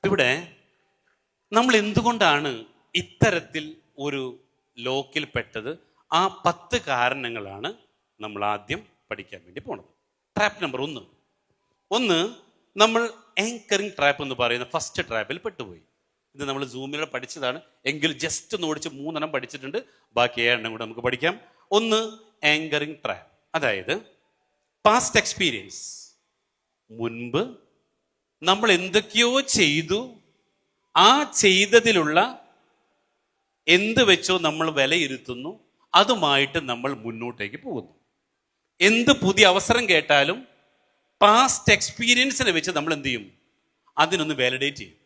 ഇവിടെ നമ്മൾ എന്തുകൊണ്ടാണ് ഇത്തരത്തിൽ ഒരു ലോക്കിൽ പെട്ടത്? ആ 10 കാരണങ്ങളാണ് നമ്മൾ ആദ്യം പഠിക്കാൻ വേണ്ടി പോണത്. ട്രാപ്പ് നമ്പർ 1, നമ്മൾ ആങ്കറിങ് ട്രാപ്പ് എന്ന് പറയുന്ന ഫസ്റ്റ് ട്രാപ്പിൽ പെട്ടുപോയി. ഇത് നമ്മൾ സൂമിലൂടെ പഠിച്ചതാണ്, എങ്കിൽ ജസ്റ്റ് ഒന്ന് ഓടിച്ച് 3 പഠിച്ചിട്ടുണ്ട്. ബാക്കി 7 കൂടെ നമുക്ക് പഠിക്കാം. 1, ആങ്കറിങ് ട്രാപ്പ്, അതായത് പാസ്റ്റ് എക്സ്പീരിയൻസ്. മുൻപ് നമ്മൾ എന്തൊക്കെയോ ചെയ്തു, ആ ചെയ്തതിലുള്ള എന്ത് വെച്ചോ നമ്മൾ വിലയിരുത്തുന്നു, അതുമായിട്ട് നമ്മൾ മുന്നോട്ടേക്ക് പോകുന്നു. എന്ത് പുതിയ അവസരം കേട്ടാലും പാസ്റ്റ് എക്സ്പീരിയൻസിനെ വെച്ച് നമ്മൾ എന്ത് ചെയ്യും? അതിനൊന്ന് വാലിഡേറ്റ് ചെയ്യും.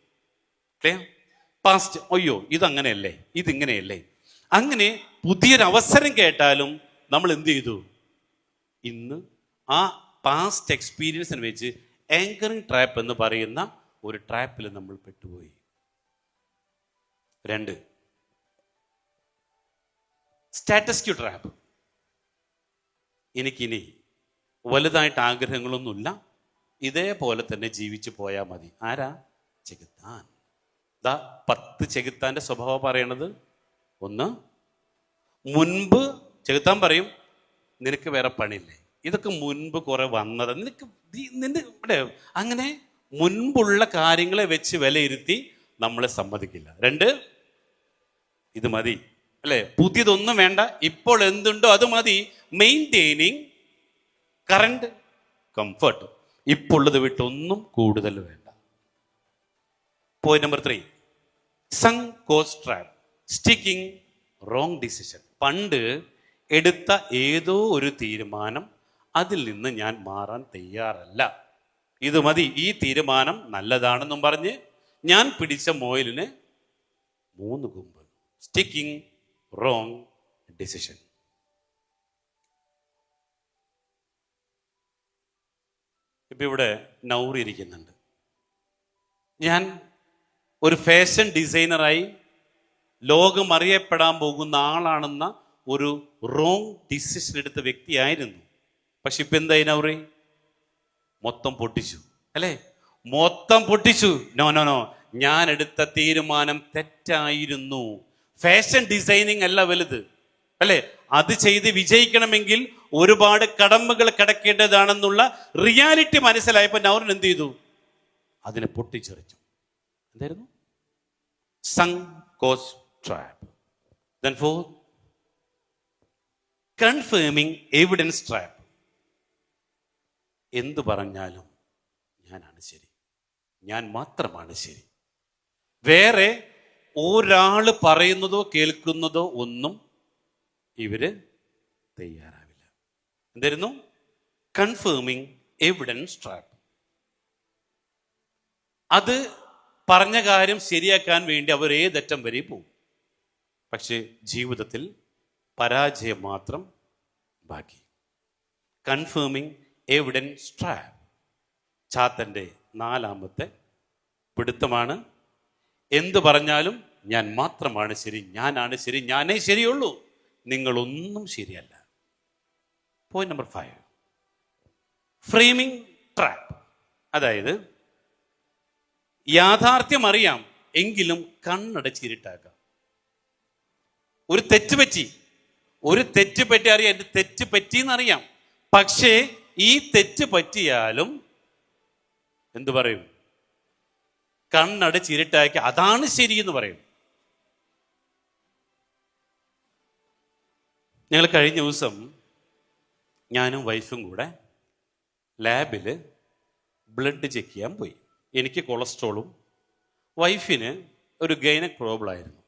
ക്ലിയർ? പാസ്റ്റ്, അയ്യോ ഇതങ്ങനെയല്ലേ, ഇതിങ്ങനെയല്ലേ. അങ്ങനെ പുതിയൊരു അവസരം കേട്ടാലും നമ്മൾ എന്ത് ചെയ്തു? ഇന്ന് ആ പാസ്റ്റ് എക്സ്പീരിയൻസിനെ വെച്ച് ആങ്കറിങ് ട്രാപ്പ് എന്ന് പറയുന്ന ഒരു ട്രാപ്പിൽ നമ്മൾ പെട്ടുപോയി. 2, സ്റ്റാറ്റസ് ക്യൂ ട്രാപ്പ്. എനിക്കിനി വലുതായിട്ട് ആഗ്രഹങ്ങളൊന്നുമില്ല, ഇതേപോലെ തന്നെ ജീവിച്ചു പോയാൽ മതി. ആരാ? ചെകുത്താൻ. 10 ചെകുത്താന്റെ സ്വഭാവം പറയണത്. 1, മുൻപ് ചെകുത്താൻ പറയും, നിനക്ക് വേറെ പണിയില്ലേ, ഇതൊക്കെ മുൻപ് കുറെ വന്നത്, നിന്റെ ഇവിടെ അങ്ങനെ മുൻപുള്ള കാര്യങ്ങളെ വെച്ച് വിലയിരുത്തി നമ്മളെ സമ്മതിക്കില്ല. 2, ഇത് മതി അല്ലെ, പുതിയതൊന്നും വേണ്ട, ഇപ്പോൾ എന്തുണ്ടോ അത് മതി. മെയിൻറ്റെയിനിങ് കറണ്ട് കംഫർട്ട്, ഇപ്പോൾ ഉള്ളത് വിട്ടൊന്നും കൂടുതൽ വേണ്ട. Point number 3, sung cost trap, sticking wrong decision. പണ്ട് എടുത്ത ഏതോ ഒരു തീരുമാനം, അതിൽ നിന്ന് ഞാൻ മാറാൻ തയ്യാറല്ല, ഇത് മതി, ഈ തീരുമാനം നല്ലതാണെന്നും പറഞ്ഞ് ഞാൻ പിടിച്ച മോയിലിന് 3 കൊമ്പ്. Sticking wrong decision. ഇപ്പം ഇവിടെ നൗറി ഇരിക്കുന്നുണ്ട്. ഞാൻ ഒരു ഫാഷൻ ഡിസൈനറായി ലോകം അറിയപ്പെടാൻ പോകുന്ന ആളാണെന്ന ഒരു റോങ് ഡിസിഷൻ എടുത്ത വ്യക്തിയായിരുന്നു. പക്ഷെ ഇപ്പം എന്തായി നൗറി? മൊത്തം പൊട്ടിച്ചു അല്ലേ? മൊത്തം പൊട്ടിച്ചു. നോ നോ നോ, ഞാൻ എടുത്ത തീരുമാനം തെറ്റായിരുന്നു. ഫാഷൻ ഡിസൈനിങ് അല്ല വലുത് അല്ലേ? അത് ചെയ്ത് വിജയിക്കണമെങ്കിൽ ഒരുപാട് കടമ്പകൾ കിടക്കേണ്ടതാണെന്നുള്ള റിയാലിറ്റി മനസ്സിലായപ്പോൾ നൗറിൻ എന്ത് ചെയ്തു? അതിനെ പൊട്ടിച്ചെറിച്ചു. എന്തായിരുന്നു? Sung cost trap. Then 4, confirming evidence trap. എന്തു പറഞ്ഞാലും ഞാനാണ് ശരി, ഞാൻ മാത്രമാണ് ശരി, വേറെ ഒരാൾ പറയുന്നതോ കേൾക്കുന്നതോ ഒന്നും ഇവര് തയ്യാറാവില്ല. എന്തായിരുന്നു? Confirming evidence trap. അത് പറഞ്ഞ കാര്യം ശരിയാക്കാൻ വേണ്ടി അവർ ഏതറ്റം വരെ പോകും. പക്ഷെ ജീവിതത്തിൽ പരാജയം മാത്രം ബാക്കി. കൺഫേമിംഗ് എവിഡൻസ് ട്രാപ്പ് ചാത്തൻ്റെ 4ാമത്തെ പിടുത്തമാണ്. എന്തു പറഞ്ഞാലും ഞാൻ മാത്രമാണ് ശരി, ഞാനാണ് ശരി, ഞാനേ ശരിയുള്ളൂ, നിങ്ങളൊന്നും ശരിയല്ല. Point number 5, framing trap. അതായത് യാഥാർത്ഥ്യം അറിയാം, എങ്കിലും കണ്ണടച്ചിരിട്ടാക്കാം. ഒരു തെറ്റ് പറ്റി അറിയാം, എൻ്റെ തെറ്റ് പറ്റിയെന്നറിയാം, പക്ഷേ ഈ തെറ്റ് പറ്റിയാലും എന്തു പറയും? കണ്ണടച്ചിരിട്ടാക്കി അതാണ് ശരിയെന്ന് പറയും. ഞങ്ങൾ കഴിഞ്ഞ ദിവസം ഞാനും വൈഫും കൂടെ ലാബിൽ ബ്ലഡ് ചെക്ക് ചെയ്യാൻ പോയി. എനിക്ക് കൊളസ്ട്രോളും വൈഫിന് ഒരു ഗൈനക് പ്രോബ്ലം ആയിരുന്നു.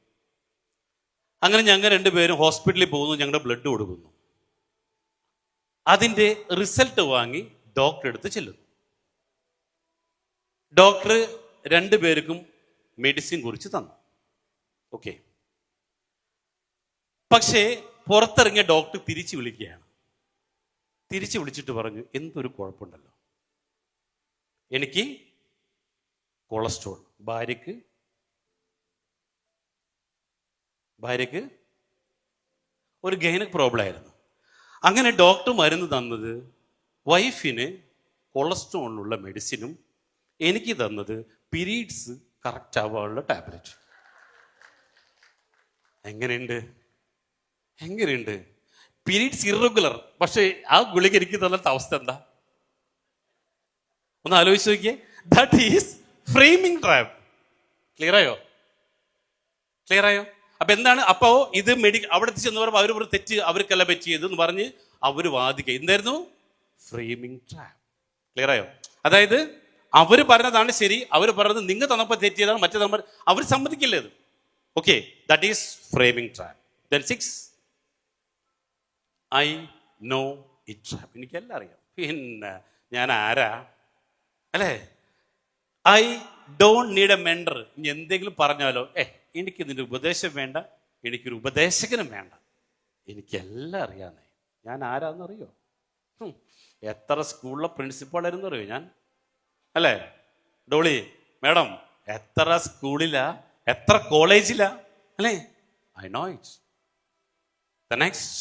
അങ്ങനെ ഞങ്ങൾ 2 പേരും ഹോസ്പിറ്റലിൽ പോകുന്നു, ഞങ്ങളുടെ ബ്ലഡ് കൊടുക്കുന്നു. അതിൻ്റെ റിസൾട്ട് വാങ്ങി ഡോക്ടറെ അടുത്ത് ചെല്ലുന്നു. ഡോക്ടർ 2 പേർക്കും മെഡിസിൻ കുറിച്ച് തന്നു. ഓക്കെ. പക്ഷേ പുറത്തിറങ്ങിയ ഡോക്ടർ തിരിച്ചു വിളിക്കുകയാണ്. തിരിച്ചു വിളിച്ചിട്ട് പറഞ്ഞു, എന്തൊരു കുഴപ്പമുണ്ടല്ലോ, എനിക്ക് കൊളസ്ട്രോൾ, ഭാര്യക്ക് ഒരു ഗൈനക് പ്രോബ്ലം ആയിരുന്നു. അങ്ങനെ ഡോക്ടർ മരുന്ന് തന്നത് വൈഫിന് കൊളസ്ട്രോളിനുള്ള മെഡിസിനും എനിക്ക് തന്നത് പീരീഡ്സ് കറക്റ്റ് ആവാനുള്ള ടാബ്ലറ്റ്. എങ്ങനെയുണ്ട്? പീരീഡ്സ് ഇറഗുലർ, പക്ഷേ ആ ഗുളിക എനിക്ക് തന്നിട്ട് അവസ്ഥ എന്താ? ഒന്ന് ആലോചിച്ച് നോക്കിയേ. That is framing trap. Clear ആയോ? അപ്പൊ എന്താണ്? അപ്പോ ഇത് അവിടെ ചെന്ന് പറയുമ്പോൾ അവർ തെറ്റ് അവർക്കല്ല പറ്റിയത് എന്ന് പറഞ്ഞ് അവർ വാദിക്കുക. എന്തായിരുന്നു? Framing trap. ക്ലിയർ ആയോ? അതായത് അവർ പറഞ്ഞതാണ് ശരി, അവർ പറഞ്ഞത് നിങ്ങൾ തന്നപ്പോൾ തെറ്റിയതാണ്, മറ്റേ നമ്പർ അവർ സമ്മതിക്കില്ലേ അത്. Okay, that is framing trap. Then 6, I know it trap. എനിക്കെല്ലാം അറിയാം, പിന്നെ ഞാൻ ആരാ അല്ലേ? I don't need A mentor. ഇനി എന്തെങ്കിലും പറഞ്ഞാലോ, എനിക്ക് ഇതിൻ്റെ ഉപദേശം വേണ്ട, എനിക്കൊരു ഉപദേശകനും വേണ്ട, എനിക്കെല്ലാം അറിയാന്നേ. ഞാൻ ആരാന്നറിയോ? എത്ര സ്കൂളിലെ പ്രിൻസിപ്പാളായിരുന്നു അറിയോ ഞാൻ, അല്ലേ ഡോളി മാഡം? എത്ര സ്കൂളിലാ, എത്ര കോളേജിലാ, അല്ലേ? I know it. The next,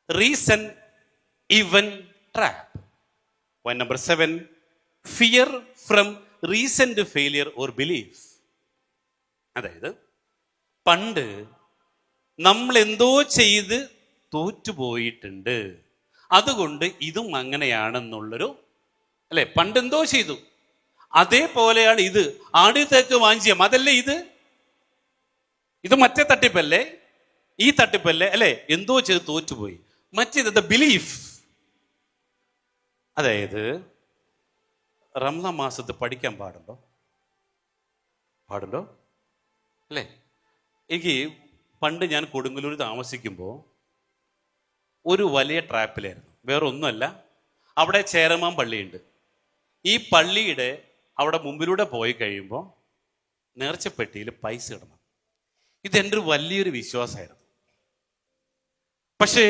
reason even trap. Point number 7, fear from recent failure or belief. അതായത് പണ്ട് നമ്മൾ എന്തോ ചെയ്ത് തോറ്റുപോയിട്ടുണ്ട്, അതുകൊണ്ട് ഇതും അങ്ങനെയാണെന്നുള്ളൊരു, അല്ലെ? പണ്ട് എന്തോ ചെയ്തു, അതേപോലെയാണ് ഇത്. ആദ്യത്തേക്ക് വാങ്ങിച്ചാൽ അതല്ലേ ഇത് മറ്റേ തട്ടിപ്പല്ലേ, ഈ തട്ടിപ്പല്ലേ, അല്ലെ? എന്തോ ചെയ്ത് തോറ്റുപോയി. മറ്റേത് ബിലീഫ്. അതായത് റംസാൻ മാസത്ത് പഠിക്കാൻ പാടുണ്ടോ അല്ലേ? എനിക്ക് പണ്ട് ഞാൻ കൊടുങ്ങല്ലൂർ താമസിക്കുമ്പോൾ ഒരു വലിയ ട്രാപ്പിലായിരുന്നു. വേറെ ഒന്നുമല്ല, അവിടെ ചേരമാൻ പള്ളിയുണ്ട്. ഈ പള്ളിയുടെ അവിടെ മുമ്പിലൂടെ പോയി കഴിയുമ്പോൾ നേർച്ചപ്പെട്ടിയിൽ പൈസ ഇടണം. ഇതെൻ്റെ ഒരു വലിയൊരു വിശ്വാസമായിരുന്നു. പക്ഷേ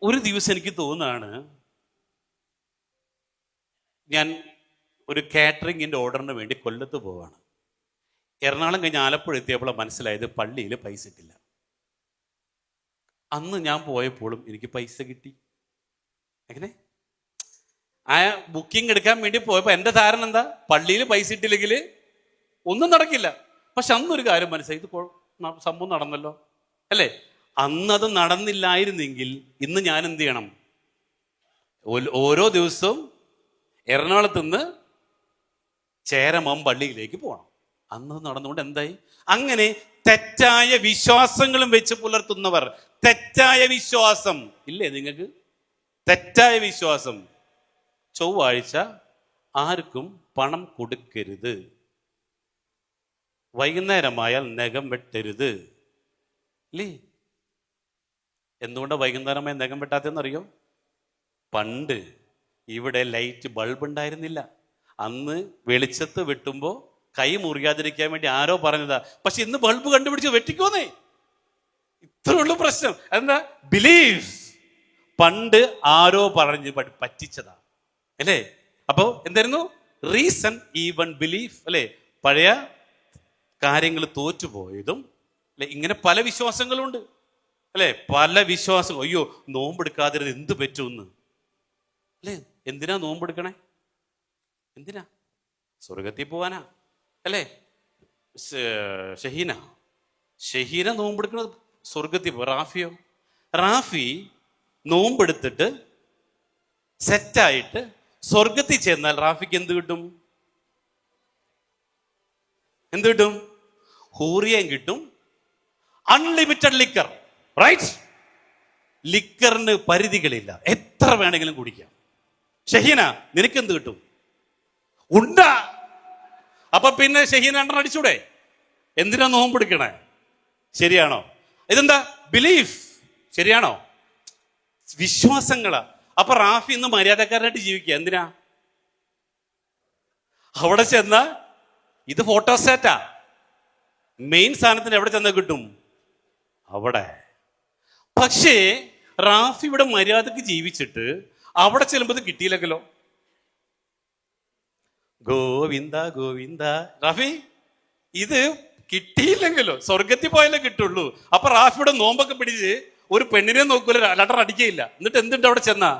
ഒരു ദിവസം എനിക്ക് തോന്നുകയാണ്, ഞാൻ ഒരു കാറ്ററിങ്ങിൻ്റെ ഓർഡറിന് വേണ്ടി കൊല്ലത്ത് പോവാണ്. എറണാകുളം കഴിഞ്ഞ് ആലപ്പുഴ എത്തിയപ്പോൾ മനസ്സിലായത് പള്ളിയിൽ പൈസ ഇട്ടില്ല. അന്ന് ഞാൻ പോയപ്പോഴും എനിക്ക് പൈസ കിട്ടി. എങ്ങനെ? ആ ബുക്കിംഗ് എടുക്കാൻ വേണ്ടി പോയപ്പോൾ എൻ്റെ ധാരണ എന്താ, പള്ളിയിൽ പൈസ ഇട്ടില്ലെങ്കിൽ ഒന്നും നടക്കില്ല. പക്ഷെ അന്നൊരു കാര്യം മനസ്സിലായി, ഇത് സംഭവം നടന്നല്ലോ, അല്ലേ? അന്നത് നടന്നില്ലായിരുന്നെങ്കിൽ ഇന്ന് ഞാൻ എന്ത് ചെയ്യണം? ഓരോ ദിവസവും എറണാകുളത്ത് നിന്ന് ചേരമാൻ പള്ളിയിലേക്ക് പോകണം. അന്ന് നടന്നുകൊണ്ട് എന്തായി? അങ്ങനെ തെറ്റായ വിശ്വാസങ്ങളും വെച്ച് പുലർത്തുന്നവർ, തെറ്റായ വിശ്വാസം ഇല്ലേ നിങ്ങൾക്ക്? തെറ്റായ വിശ്വാസം. ചൊവ്വാഴ്ച ആർക്കും പണം കൊടുക്കരുത്, വൈകുന്നേരമായാൽ നഖം വെട്ടരുത്, ഇല്ലേ? എന്തുകൊണ്ടാണ് വൈകുന്നേരമായി നഖം വെട്ടാത്തെന്നറിയോ? പണ്ട് ഇവിടെ ലൈറ്റ് ബൾബ് ഉണ്ടായിരുന്നില്ല. അന്ന് വെളിച്ചത്ത് വെട്ടുമ്പോൾ കൈ മുറിയാതിരിക്കാൻ വേണ്ടി ആരോ പറഞ്ഞതാ. പക്ഷെ ഇന്ന് ബൾബ് കണ്ടുപിടിച്ച് വെട്ടിക്കോന്നേ. ഇത്രയുള്ളൂ പ്രശ്നം. എന്താ? ബിലീഫ്. പണ്ട് ആരോ പറഞ്ഞ് പറ്റിച്ചതാ, അല്ലേ? അപ്പോ എന്തായിരുന്നു? റീസൺ ഈവൻ ബിലീഫ്, അല്ലേ? പഴയ കാര്യങ്ങൾ തോറ്റുപോയതും, അല്ലെ? ഇങ്ങനെ പല വിശ്വാസങ്ങളുണ്ട്, അല്ലെ? പല വിശ്വാസം. അയ്യോ, നോമ്പെടുക്കാതിരുന്ന് എന്ത് പറ്റുമെന്ന്, അല്ലേ? എന്തിനാ നോമ്പെടുക്കണേ? എന്തിനാ? സ്വർഗത്തിൽ പോവാനാ, അല്ലേ? ഷഹീന നോമ്പെടുക്കണത് സ്വർഗത്തിൽ പോ. റാഫി നോമ്പെടുത്തിട്ട് സെറ്റായിട്ട് സ്വർഗത്തിൽ ചെന്നാൽ റാഫിക്ക് എന്ത് കിട്ടും? ഹൂറിയം കിട്ടും, അൺലിമിറ്റഡ് ലിക്കർ, റൈറ്റ്? ലിക്കറിന് പരിധികളില്ല, എത്ര വേണമെങ്കിലും കുടിക്കാം. ഷഹീന, നിനക്കെന്ത് കിട്ടും? ഉണ്ടാ. അപ്പൊ പിന്നെ ഷഹീന എണ്ണ അടിച്ചൂടെ? എന്തിനാ നോമ്പെടുക്കണേ? ശരിയാണോ? ഇതെന്താ? ബിലീഫ്. ശരിയാണോ? വിശ്വാസങ്ങളാ. അപ്പൊ റാഫി ഇന്ന് മര്യാദക്കാരനായിട്ട് ജീവിക്കുക. എന്തിനാ? അവിടെ ചെന്ന ഇത് ഫോട്ടോസ്റ്റാറ്റാ. മെയിൻ സാധനത്തിന് എവിടെ ചെന്ന കിട്ടും? അവിടെ. പക്ഷേ റാഫി ഇവിടെ മര്യാദക്ക് ജീവിച്ചിട്ട് അവിടെ ചെല്ലുമ്പോൾ കിട്ടിയില്ലെങ്കിലോ? ഗോവിന്ദ ഗോവിന്ദ. റാഫി, ഇത് കിട്ടിയില്ലെങ്കിലോ? സ്വർഗത്തിൽ പോയാലേ കിട്ടുള്ളൂ. അപ്പൊ റാഫിയുടെ നോമ്പൊക്കെ പിടിച്ച് ഒരു പെണ്ണിനെ നോക്കൂല, ലെറ്റർ അടിക്കയില്ല. എന്നിട്ട് എന്തുണ്ട് അവിടെ ചെന്നാ?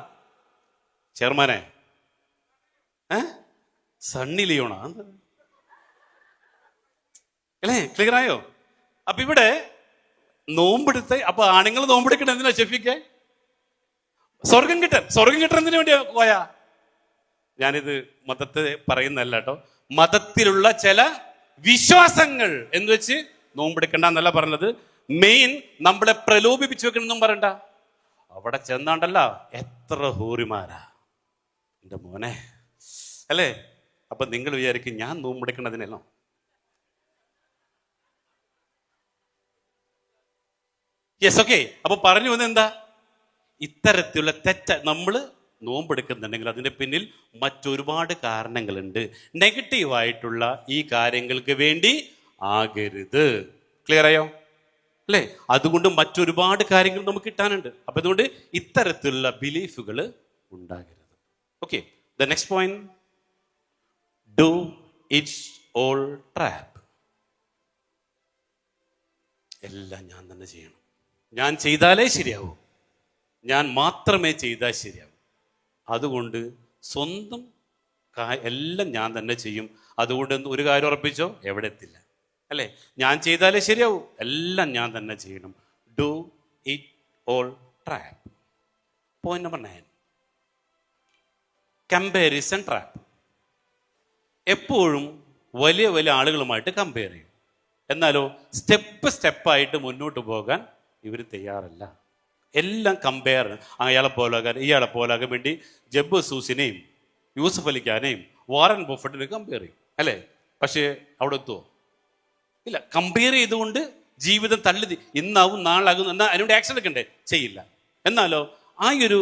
ചെയർമാനെ, സണ്ണി ലിയോണാ? അല്ലേ? ക്ലിയർ ആയോ? അപ്പൊ ഇവിടെ നോമ്പെടുത്ത്, അപ്പൊ ആണുങ്ങൾ നോമ്പെടുക്കണ എന്തിനാ ഷെഫിക്ക്? സ്വർഗം കിട്ടുന്നതിന് വേണ്ടിയാ പോയാ. ഞാനിത് മതത്തെ പറയുന്നല്ല കേട്ടോ. മതത്തിലുള്ള ചില വിശ്വാസങ്ങൾ എന്ന് വെച്ച് നോമ്പെടുക്കണ്ട എന്നല്ല പറഞ്ഞത്. മെയിൻ നമ്മളെ പ്രലോഭിപ്പിച്ചു വെക്കണമെന്നും പറയണ്ട. അവിടെ ചെന്നാണ്ടല്ല എത്ര ഹൂറിമാരാ എൻ്റെ മോനെ, അല്ലേ? അപ്പൊ നിങ്ങൾ വിചാരിക്കും ഞാൻ നോമ്പെടുക്കണതിനല്ലോ. Yes, okay. അപ്പൊ പറഞ്ഞു വന്നത് എന്താ? ഇത്തരത്തിലുള്ള നമ്മൾ നോമ്പെടുക്കുന്നുണ്ടെങ്കിൽ അതിന്റെ പിന്നിൽ മറ്റൊരുപാട് കാരണങ്ങളുണ്ട്. നെഗറ്റീവായിട്ടുള്ള ഈ കാര്യങ്ങൾക്ക് വേണ്ടി ആകരുത്. ക്ലിയർ ആയോ? അല്ലേ? അതുകൊണ്ട് മറ്റൊരുപാട് കാര്യങ്ങൾ നമുക്ക് കിട്ടാനുണ്ട്. അപ്പൊ അതുകൊണ്ട് ഇത്തരത്തിലുള്ള ബിലീഫുകൾ ഉണ്ടാകരുത്. Okay, the next point, do it's all trap. എല്ലാം ഞാൻ തന്നെ ചെയ്യണം, ഞാൻ ചെയ്താലേ ശരിയാവൂ, ഞാൻ മാത്രമേ ചെയ്താൽ ശരിയാവൂ. അതുകൊണ്ട് സ്വന്തം എല്ലാം ഞാൻ തന്നെ ചെയ്യും. അതുകൊണ്ട് ഒരു കാര്യം ഉറപ്പിച്ചോ, എവിടെ എത്തില്ല, അല്ലേ? ഞാൻ ചെയ്താലേ ശരിയാവൂ, എല്ലാം ഞാൻ തന്നെ ചെയ്യണം. Do it all trap. Point number 9, comparison trap. എപ്പോഴും വലിയ വലിയ ആളുകളുമായിട്ട് കമ്പയർ ചെയ്യും. എന്നാലോ സ്റ്റെപ്പായിട്ട് മുന്നോട്ട് പോകാൻ ഇവർ തയ്യാറല്ല. എല്ലാം കമ്പയർ, അയാളെ പോലാകാൻ ഇയാളെ പോലാകാൻ വേണ്ടി ജബ്ബു സൂസിനെയും യൂസഫ് അലിഖാനെയും വാറൻ ബഫറ്റിനെയും കമ്പയർ ചെയ്യും, അല്ലേ? പക്ഷേ അവിടെ എത്തുമോ? ഇല്ല. കമ്പയർ ചെയ്തുകൊണ്ട് ജീവിതം തള്ളി ഇന്നാവും നാളാകും എന്നാൽ അതിനോട് ആക്ഷൻ എടുക്കണ്ടേ? ചെയ്യില്ല. എന്നാലോ ആ ഒരു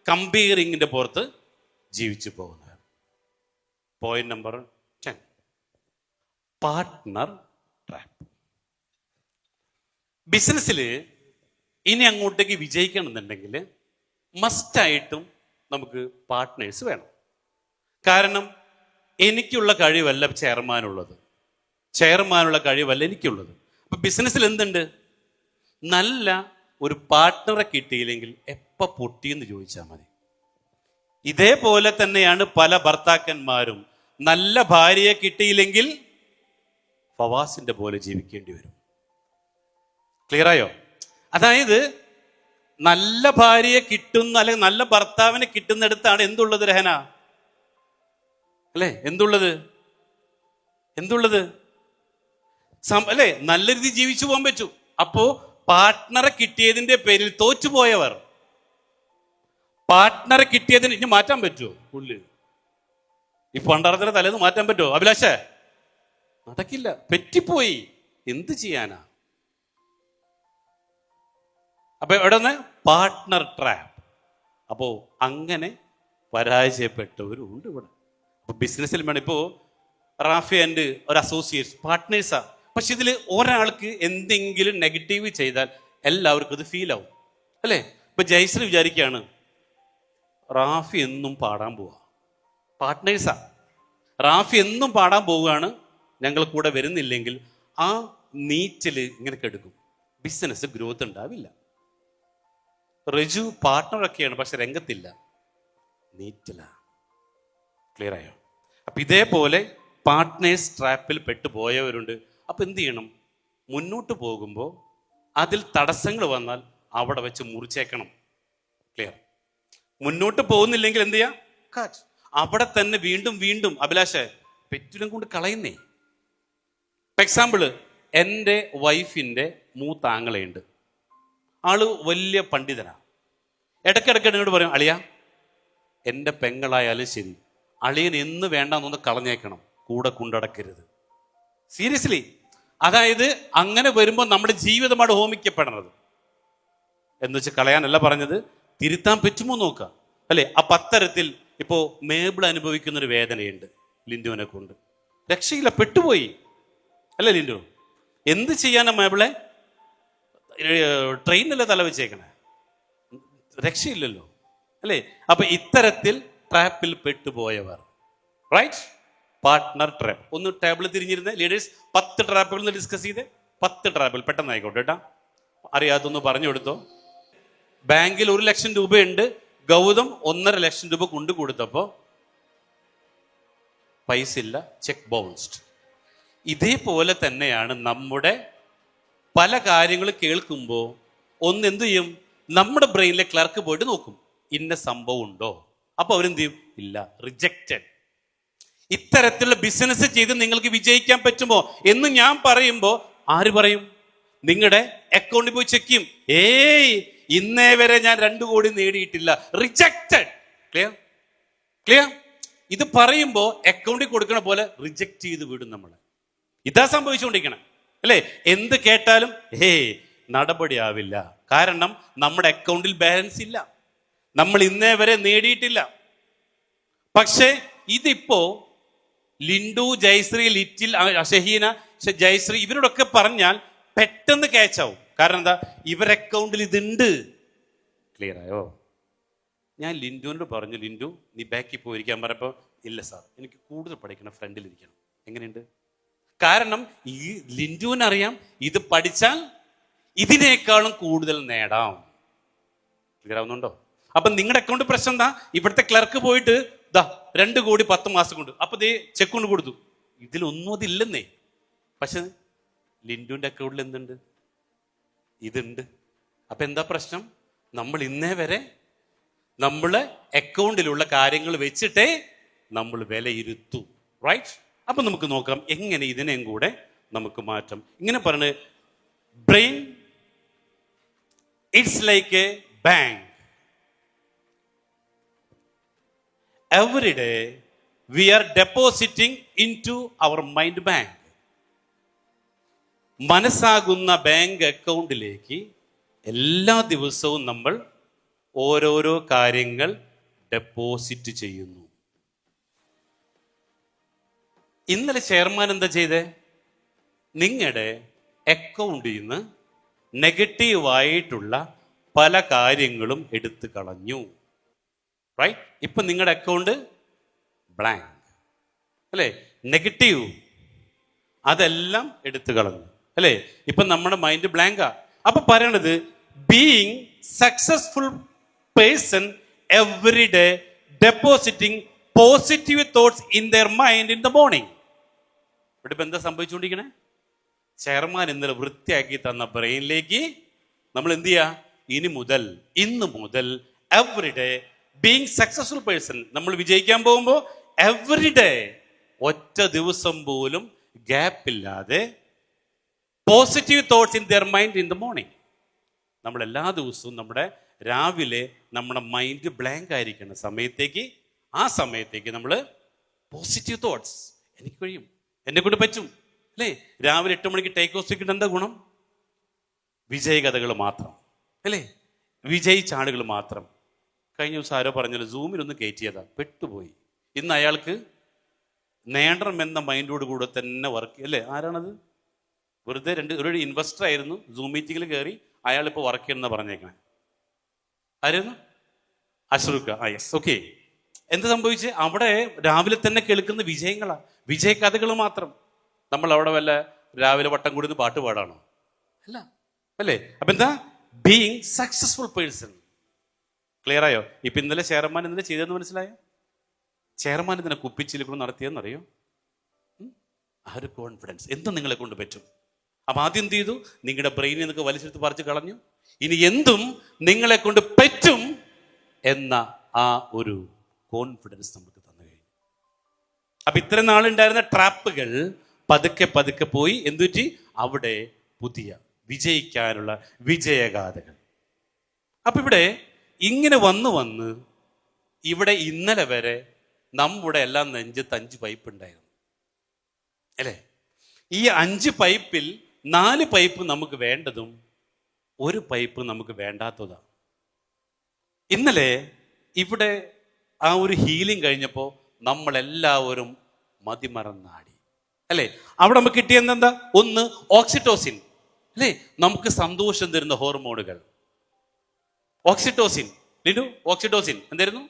കമ്പയറിങ്ങിന്റെ പുറത്ത് ജീവിച്ചു പോകുന്നത്. Point number 10, partner trap. ബിസിനസ്സിൽ ഇനി അങ്ങോട്ടേക്ക് വിജയിക്കണമെന്നുണ്ടെങ്കിൽ മസ്റ്റായിട്ടും നമുക്ക് പാർട്ട്നേഴ്സ് വേണം. കാരണം എനിക്കുള്ള കഴിവല്ല ചെയർമാനുള്ളത്, ചെയർമാനുള്ള കഴിവല്ല എനിക്കുള്ളത്. അപ്പൊ ബിസിനസ്സിൽ എന്തുണ്ട്? നല്ല ഒരു പാർട്ട്ണറെ കിട്ടിയില്ലെങ്കിൽ എപ്പ പൊട്ടിയെന്ന് ചോദിച്ചാൽ മതി. ഇതേപോലെ തന്നെയാണ് പല ഭർത്താക്കന്മാരും. നല്ല ഭാര്യയെ കിട്ടിയില്ലെങ്കിൽ ഫവാസിന്റെ പോലെ ജീവിക്കേണ്ടി വരും. ക്ലിയർ ആയോ? അതായത് നല്ല ഭാര്യയെ കിട്ടുന്ന അല്ലെങ്കിൽ നല്ല ഭർത്താവിനെ കിട്ടുന്നിടത്താണ് എന്തുള്ളത് രഹന, അല്ലേ? എന്തുള്ളത് അല്ലേ? നല്ല രീതിയിൽ ജീവിച്ചു പോകാൻ പറ്റൂ. അപ്പോ പാർട്ട്ണറെ കിട്ടിയതിന്റെ പേരിൽ തോറ്റുപോയവർ, പാർട്ട്ണറെ കിട്ടിയതിന് ഇനി മാറ്റാൻ പറ്റുമോ? പുള്ളി ഈ പണ്ടാറത്തിന് തലേന്ന് മാറ്റാൻ പറ്റുമോ അഭിലാഷ? നടക്കില്ല, പെറ്റിപ്പോയി. എന്ത് ചെയ്യാനാ? അപ്പൊ എവിടെ നിന്ന് പാർട്ട്ണർ ട്രാപ്പ്. അപ്പോ അങ്ങനെ പരാജയപ്പെട്ടവരും ഉണ്ട് ഇവിടെ. അപ്പൊ ബിസിനസ്സിൽ വേണം. ഇപ്പോ റാഫി ആൻഡ് ഒരു അസോസിയേറ്റ്സ് പാർട്ട്നേഴ്സാ. പക്ഷെ ഇതിൽ ഒരാൾക്ക് എന്തെങ്കിലും നെഗറ്റീവ് ചെയ്താൽ എല്ലാവർക്കും ഇത് ഫീൽ ആവും, അല്ലേ? ഇപ്പൊ ജയശ്രീ വിചാരിക്കുകയാണ് റാഫി എന്നും പാടാൻ പോവാ, പാർട്ട്നേഴ്സാ, റാഫി എന്നും പാടാൻ പോവുകയാണ്, ഞങ്ങൾ കൂടെ വരുന്നില്ലെങ്കിൽ ആ നീറ്റില് ഇങ്ങനെ കെടുക്കും, ബിസിനസ് ഗ്രോത്ത് ഉണ്ടാവില്ല. റജു പാർട്ട്ണറൊക്കെയാണ്, പക്ഷെ രംഗത്തില്ല, നീറ്റില്ല. ക്ലിയർ ആയോ? അപ്പൊ ഇതേപോലെ പാർട്ട്നേഴ്സ് ട്രാപ്പിൽ പെട്ടുപോയവരുണ്ട്. അപ്പൊ എന്ത് ചെയ്യണം? മുന്നോട്ട് പോകുമ്പോൾ അതിൽ തടസ്സങ്ങൾ വന്നാൽ അവിടെ വെച്ച് മുറിച്ചേക്കണം. ക്ലിയർ? മുന്നോട്ട് പോകുന്നില്ലെങ്കിൽ എന്ത് ചെയ്യാം? കാറ്റ് അവിടെ തന്നെ വീണ്ടും വീണ്ടും അഭിലാഷ പെറ്റിലും കൊണ്ട് കളയുന്നേ. ഫോർ എക്സാമ്പിള്, എൻ്റെ വൈഫിൻ്റെ മൂത്താങ്ങളയുണ്ട്. ആള് വലിയ പണ്ഡിതനാ. ഇടയ്ക്കിടയ്ക്ക് എന്നോട് പറയും, അളിയ എൻ്റെ പെങ്ങളായാലും ശരി, അളിയൻ എന്ന് വേണ്ടെന്നൊന്ന് കളഞ്ഞേക്കണം, കൂടെ കൊണ്ടടക്കരുത്. സീരിയസ്ലി. അതായത് അങ്ങനെ വരുമ്പോൾ നമ്മുടെ ജീവിതമാണ് ഹോമിക്കപ്പെടണത്. എന്ന് വെച്ച് കളയാനല്ല പറഞ്ഞത്, തിരുത്താൻ പറ്റുമോ നോക്കുക, അല്ലെ? അപ്പൊ അത്തരത്തിൽ ഇപ്പോ മേബിൾ അനുഭവിക്കുന്നൊരു വേദനയുണ്ട് ലിൻഡുവിനെ കൊണ്ട്. രക്ഷയില്ല, പെട്ടുപോയി, അല്ലേ ലിൻഡു? എന്ത് ചെയ്യാനാ മേബിളെ? ട്രെയിനല്ലേ തല വെച്ചേക്കണേ, രക്ഷയില്ലല്ലോ, അല്ലേ? അപ്പൊ ഇത്തരത്തിൽ ട്രാപ്പിൽ പെട്ടുപോയവർ, റൈറ്റ്? Partner trap. ഒന്ന് ടേബിൾ തിരിഞ്ഞിരുന്ന ലീഡേഴ്സ് 10 ട്രാപ്പുകൾ ഡിസ്കസ് ചെയ്ത് 10 ട്രാപ്പിൽ പെട്ടെന്ന് ആയിക്കോട്ടെ കേട്ടാ. അറിയാത്തൊന്ന് പറഞ്ഞു കൊടുത്തോ. ബാങ്കിൽ 1 ലക്ഷം രൂപയുണ്ട്, ഗൗതം 1.5 ലക്ഷം രൂപ കൊണ്ടു കൊടുത്തപ്പോ പൈസ ഇല്ല, ചെക്ക് ബൗൺസ്ഡ്. ഇതേപോലെ തന്നെയാണ് നമ്മുടെ പല കാര്യങ്ങൾ കേൾക്കുമ്പോൾ ഒന്ന് എന്തു ചെയ്യും, നമ്മുടെ ബ്രെയിനിലെ ക്ലർക്ക് പോയിട്ട് നോക്കും ഇന്ന സംഭവം ഉണ്ടോ. അപ്പൊ അവരെന്ത് ചെയ്യും, ഇല്ല, റിജക്റ്റഡ്. ഇത്തരത്തിലുള്ള ബിസിനസ് ചെയ്ത് നിങ്ങൾക്ക് വിജയിക്കാൻ പറ്റുമോ എന്ന് ഞാൻ പറയുമ്പോൾ ആര് പറയും? നിങ്ങളുടെ അക്കൗണ്ടിൽ പോയി ചെക്ക് ചെയ്യും. ഏയ്, ഇന്നേ വരെ ഞാൻ 2 കോടി നേടിയിട്ടില്ല, റിജക്റ്റഡ്. Clear clear. ഇത് പറയുമ്പോ അക്കൗണ്ടിൽ കൊടുക്കണ പോലെ റിജക്റ്റ് ചെയ്ത് വിടും നമ്മളെ. ഇതാ സംഭവിച്ചുകൊണ്ടിരിക്കണം അല്ലേ? എന്ത് കേട്ടാലും നടപടിയാവില്ല. കാരണം നമ്മുടെ അക്കൗണ്ടിൽ ബാലൻസ് ഇല്ല, നമ്മൾ ഇന്നേ വരെ നേടിയിട്ടില്ല. പക്ഷേ ഇതിപ്പോ ലിൻഡു, ജയശ്രീ, ലിറ്റിൽ, ഷഹീന, ജയശ്രീ ഇവരോടൊക്കെ പറഞ്ഞാൽ പെട്ടെന്ന് ക്യാച്ച് ആവും. കാരണം എന്താ, ഇവർ അക്കൗണ്ടിൽ ഇതുണ്ട്. ക്ലിയർ ആയോ? ഞാൻ ലിൻഡുവിനോട് പറഞ്ഞു, ലിൻഡു നീ ബാക്കിൽ പോയിരിക്കാൻ പറഞ്ഞപ്പോൾ ഇല്ല സാർ, എനിക്ക് കൂടുതൽ പഠിക്കണം, ഫ്രണ്ടിലിരിക്കണം. എങ്ങനെയുണ്ട്? കാരണം ഈ ലിൻഡുവിനറിയാം ഇത് പഠിച്ചാൽ ഇതിനേക്കാളും കൂടുതൽ നേടാം. ക്ലിയർ ആവുന്നുണ്ടോ? അപ്പൊ നിങ്ങളുടെ അക്കൗണ്ട് പ്രശ്നം എന്താ? ഇവിടുത്തെ ക്ലർക്ക് പോയിട്ട് 2 കോടി 10 മാസം കൊണ്ട് അപ്പൊ ചെക്ക് കൊണ്ട് കൊടുത്തു. ഇതിലൊന്നും അതില്ലെന്നേ. പക്ഷെ ലിൻഡുവിന്റെ അക്കൗണ്ടിൽ എന്തുണ്ട്? ഇതുണ്ട്. അപ്പൊ എന്താ പ്രശ്നം? നമ്മൾ ഇന്നേ വരെ നമ്മളെ അക്കൗണ്ടിലുള്ള കാര്യങ്ങൾ വെച്ചിട്ടേ നമ്മൾ വിലയിരുത്തൂ. റൈറ്റ്? അപ്പൊ നമുക്ക് നോക്കാം എങ്ങനെ ഇതിനെയും കൂടെ നമുക്ക് മാറ്റാം. ഇങ്ങനെ പറഞ്ഞ് brain it's like a bank. Every day we are depositing into our mind bank. മനസ്സാകുന്ന ബാങ്ക് അക്കൗണ്ടിലേക്ക് എല്ലാ ദിവസവും നമ്മൾ ഓരോരോ കാര്യങ്ങൾ ഡെപ്പോസിറ്റ് ചെയ്യുന്നു. ഇന്നലെ ചെയർമാൻ എന്താ ചെയ്തേ? നിങ്ങളുടെ അക്കൗണ്ടിൽ നിന്ന് നെഗറ്റീവായിട്ടുള്ള പല കാര്യങ്ങളും എടുത്തു കളഞ്ഞു. റൈറ്റ്? ഇപ്പൊ നിങ്ങളുടെ അക്കൗണ്ട് ബ്ലാങ്ക് അല്ലേ? നെഗറ്റീവ് അതെല്ലാം എടുത്തു കളഞ്ഞു അല്ലേ? ഇപ്പൊ നമ്മുടെ മൈൻഡ് ബ്ലാങ്കാ. അപ്പൊ പറയണത് being successful person every day depositing positive thoughts in there mind in the morning. ഇവിടെ ഇപ്പൊ എന്താ സംഭവിച്ചുകൊണ്ടിരിക്കണേ? ചെയർമാൻ ഇന്നലെ വൃത്തിയാക്കി തന്ന ബ്രെയിനിലേക്ക് നമ്മൾ എന്ത് ചെയ്യാ? ഇന്ന് മുതൽ every day being successful person, നമ്മൾ വിജയിക്കാൻ പോകുമ്പോൾ എവറി ഡേ ഒറ്റ ദിവസം പോലും ഗ്യാപ്പില്ലാതെ positive thoughts in their mind in the morning. നമ്മൾ എല്ലാ ദിവസവും നമ്മുടെ രാവിലെ നമ്മുടെ മൈൻഡ് ബ്ലാങ്ക് ആയിരിക്കുന്ന സമയത്തേക്ക്, ആ സമയത്തേക്ക് നമ്മൾ പോസിറ്റീവ് തോട്ട്സ്, എനിക്ക് കഴിയും, എന്നെ കൊണ്ട് പറ്റും അല്ലേ? രാവിലെ 8 മണിക്ക് ടേക്ക് ഓഫ് കിട്ടുന്ന എന്താ ഗുണം? വിജയകഥകൾ മാത്രം അല്ലേ? വിജയിച്ച ആളുകൾ മാത്രം. കഴിഞ്ഞ ദിവസം ആരോ പറഞ്ഞല്ലോ, സൂമിലൊന്ന് കയറ്റിയതാ, പെട്ടുപോയി. ഇന്ന് അയാൾക്ക് നേടണം എന്ന മൈൻഡോട് കൂടെ തന്നെ വർക്ക് അല്ലേ? ആരാണത്? വെറുതെ ഒരു ഇൻവെസ്റ്റർ ആയിരുന്നു, സൂം മീറ്റിങ്ങിൽ കയറി, അയാൾ ഇപ്പോൾ വർക്ക് ചെയ്യണമെന്ന് പറഞ്ഞേക്കണേ. ആയിരുന്നു? അഷ്റൂഖ. Yes, okay. എന്ത് സംഭവിച്ച്? അവിടെ രാവിലെ തന്നെ കേൾക്കുന്ന വിജയങ്ങളാ, വിജയകഥകൾ മാത്രം. നമ്മൾ അവിടെ വല്ല രാവിലെ വട്ടം കൂടുന്ന പാട്ട് പാടാണോ? അല്ല അല്ലേ? അപ്പൊ എന്താ? Being successful person. ക്ലിയർ ആയോ? ഇപ്പൊ ഇന്നലെ ചെയർമാൻ ഇന്നലെ ചെയ്തെന്ന് മനസ്സിലായോ? ചെയർമാൻ ഇതിനെ കുപ്പിച്ചിരിക്കണം നടത്തിയെന്നറിയോ? ആ ഒരു കോൺഫിഡൻസ് എന്തും നിങ്ങളെ കൊണ്ട് പറ്റും. അപ്പൊ ആദ്യം എന്ത് ചെയ്തു? നിങ്ങളുടെ ബ്രെയിനിൽ നിന്നൊക്കെ വലിച്ചെടുത്ത് പറിച്ച് കളഞ്ഞു. ഇനി എന്തും നിങ്ങളെ കൊണ്ട് പറ്റും എന്ന ആ ഒരു കോൺഫിഡൻസ് നമുക്ക് തന്നു കഴിഞ്ഞു. അപ്പൊ ഇത്ര നാളുണ്ടായിരുന്ന ട്രാപ്പുകൾ പതുക്കെ പതുക്കെ പോയി. എന്തുപറ്റി? അവിടെ പുതിയ വിജയിക്കാനുള്ള വിജയഗാഥകൾ. അപ്പൊ ഇവിടെ ഇങ്ങനെ വന്ന് ഇവിടെ ഇന്നലെ വരെ നമ്മുടെ എല്ലാം നെഞ്ചത്ത് 5 പൈപ്പ് ഉണ്ടായിരുന്നു അല്ലേ? ഈ 5 പൈപ്പിൽ 4 പൈപ്പ് നമുക്ക് വേണ്ടതും 1 പൈപ്പ് നമുക്ക് വേണ്ടാത്തതാ. ഇന്നലെ ഇവിടെ ആ ഒരു ഹീലിംഗ് കഴിഞ്ഞപ്പോൾ നമ്മളെല്ലാവരും മതിമറന്നാടി അല്ലേ? അവിടെ നമുക്ക് കിട്ടിയെന്താ? ഒന്ന് ഓക്സിറ്റോസിൻ അല്ലേ? നമുക്ക് സന്തോഷം തരുന്ന ഹോർമോണുകൾ. ഓക്സിറ്റോസിൻ, ലിനു, ഓക്സിറ്റോസിൻ എന്തായിരുന്നു?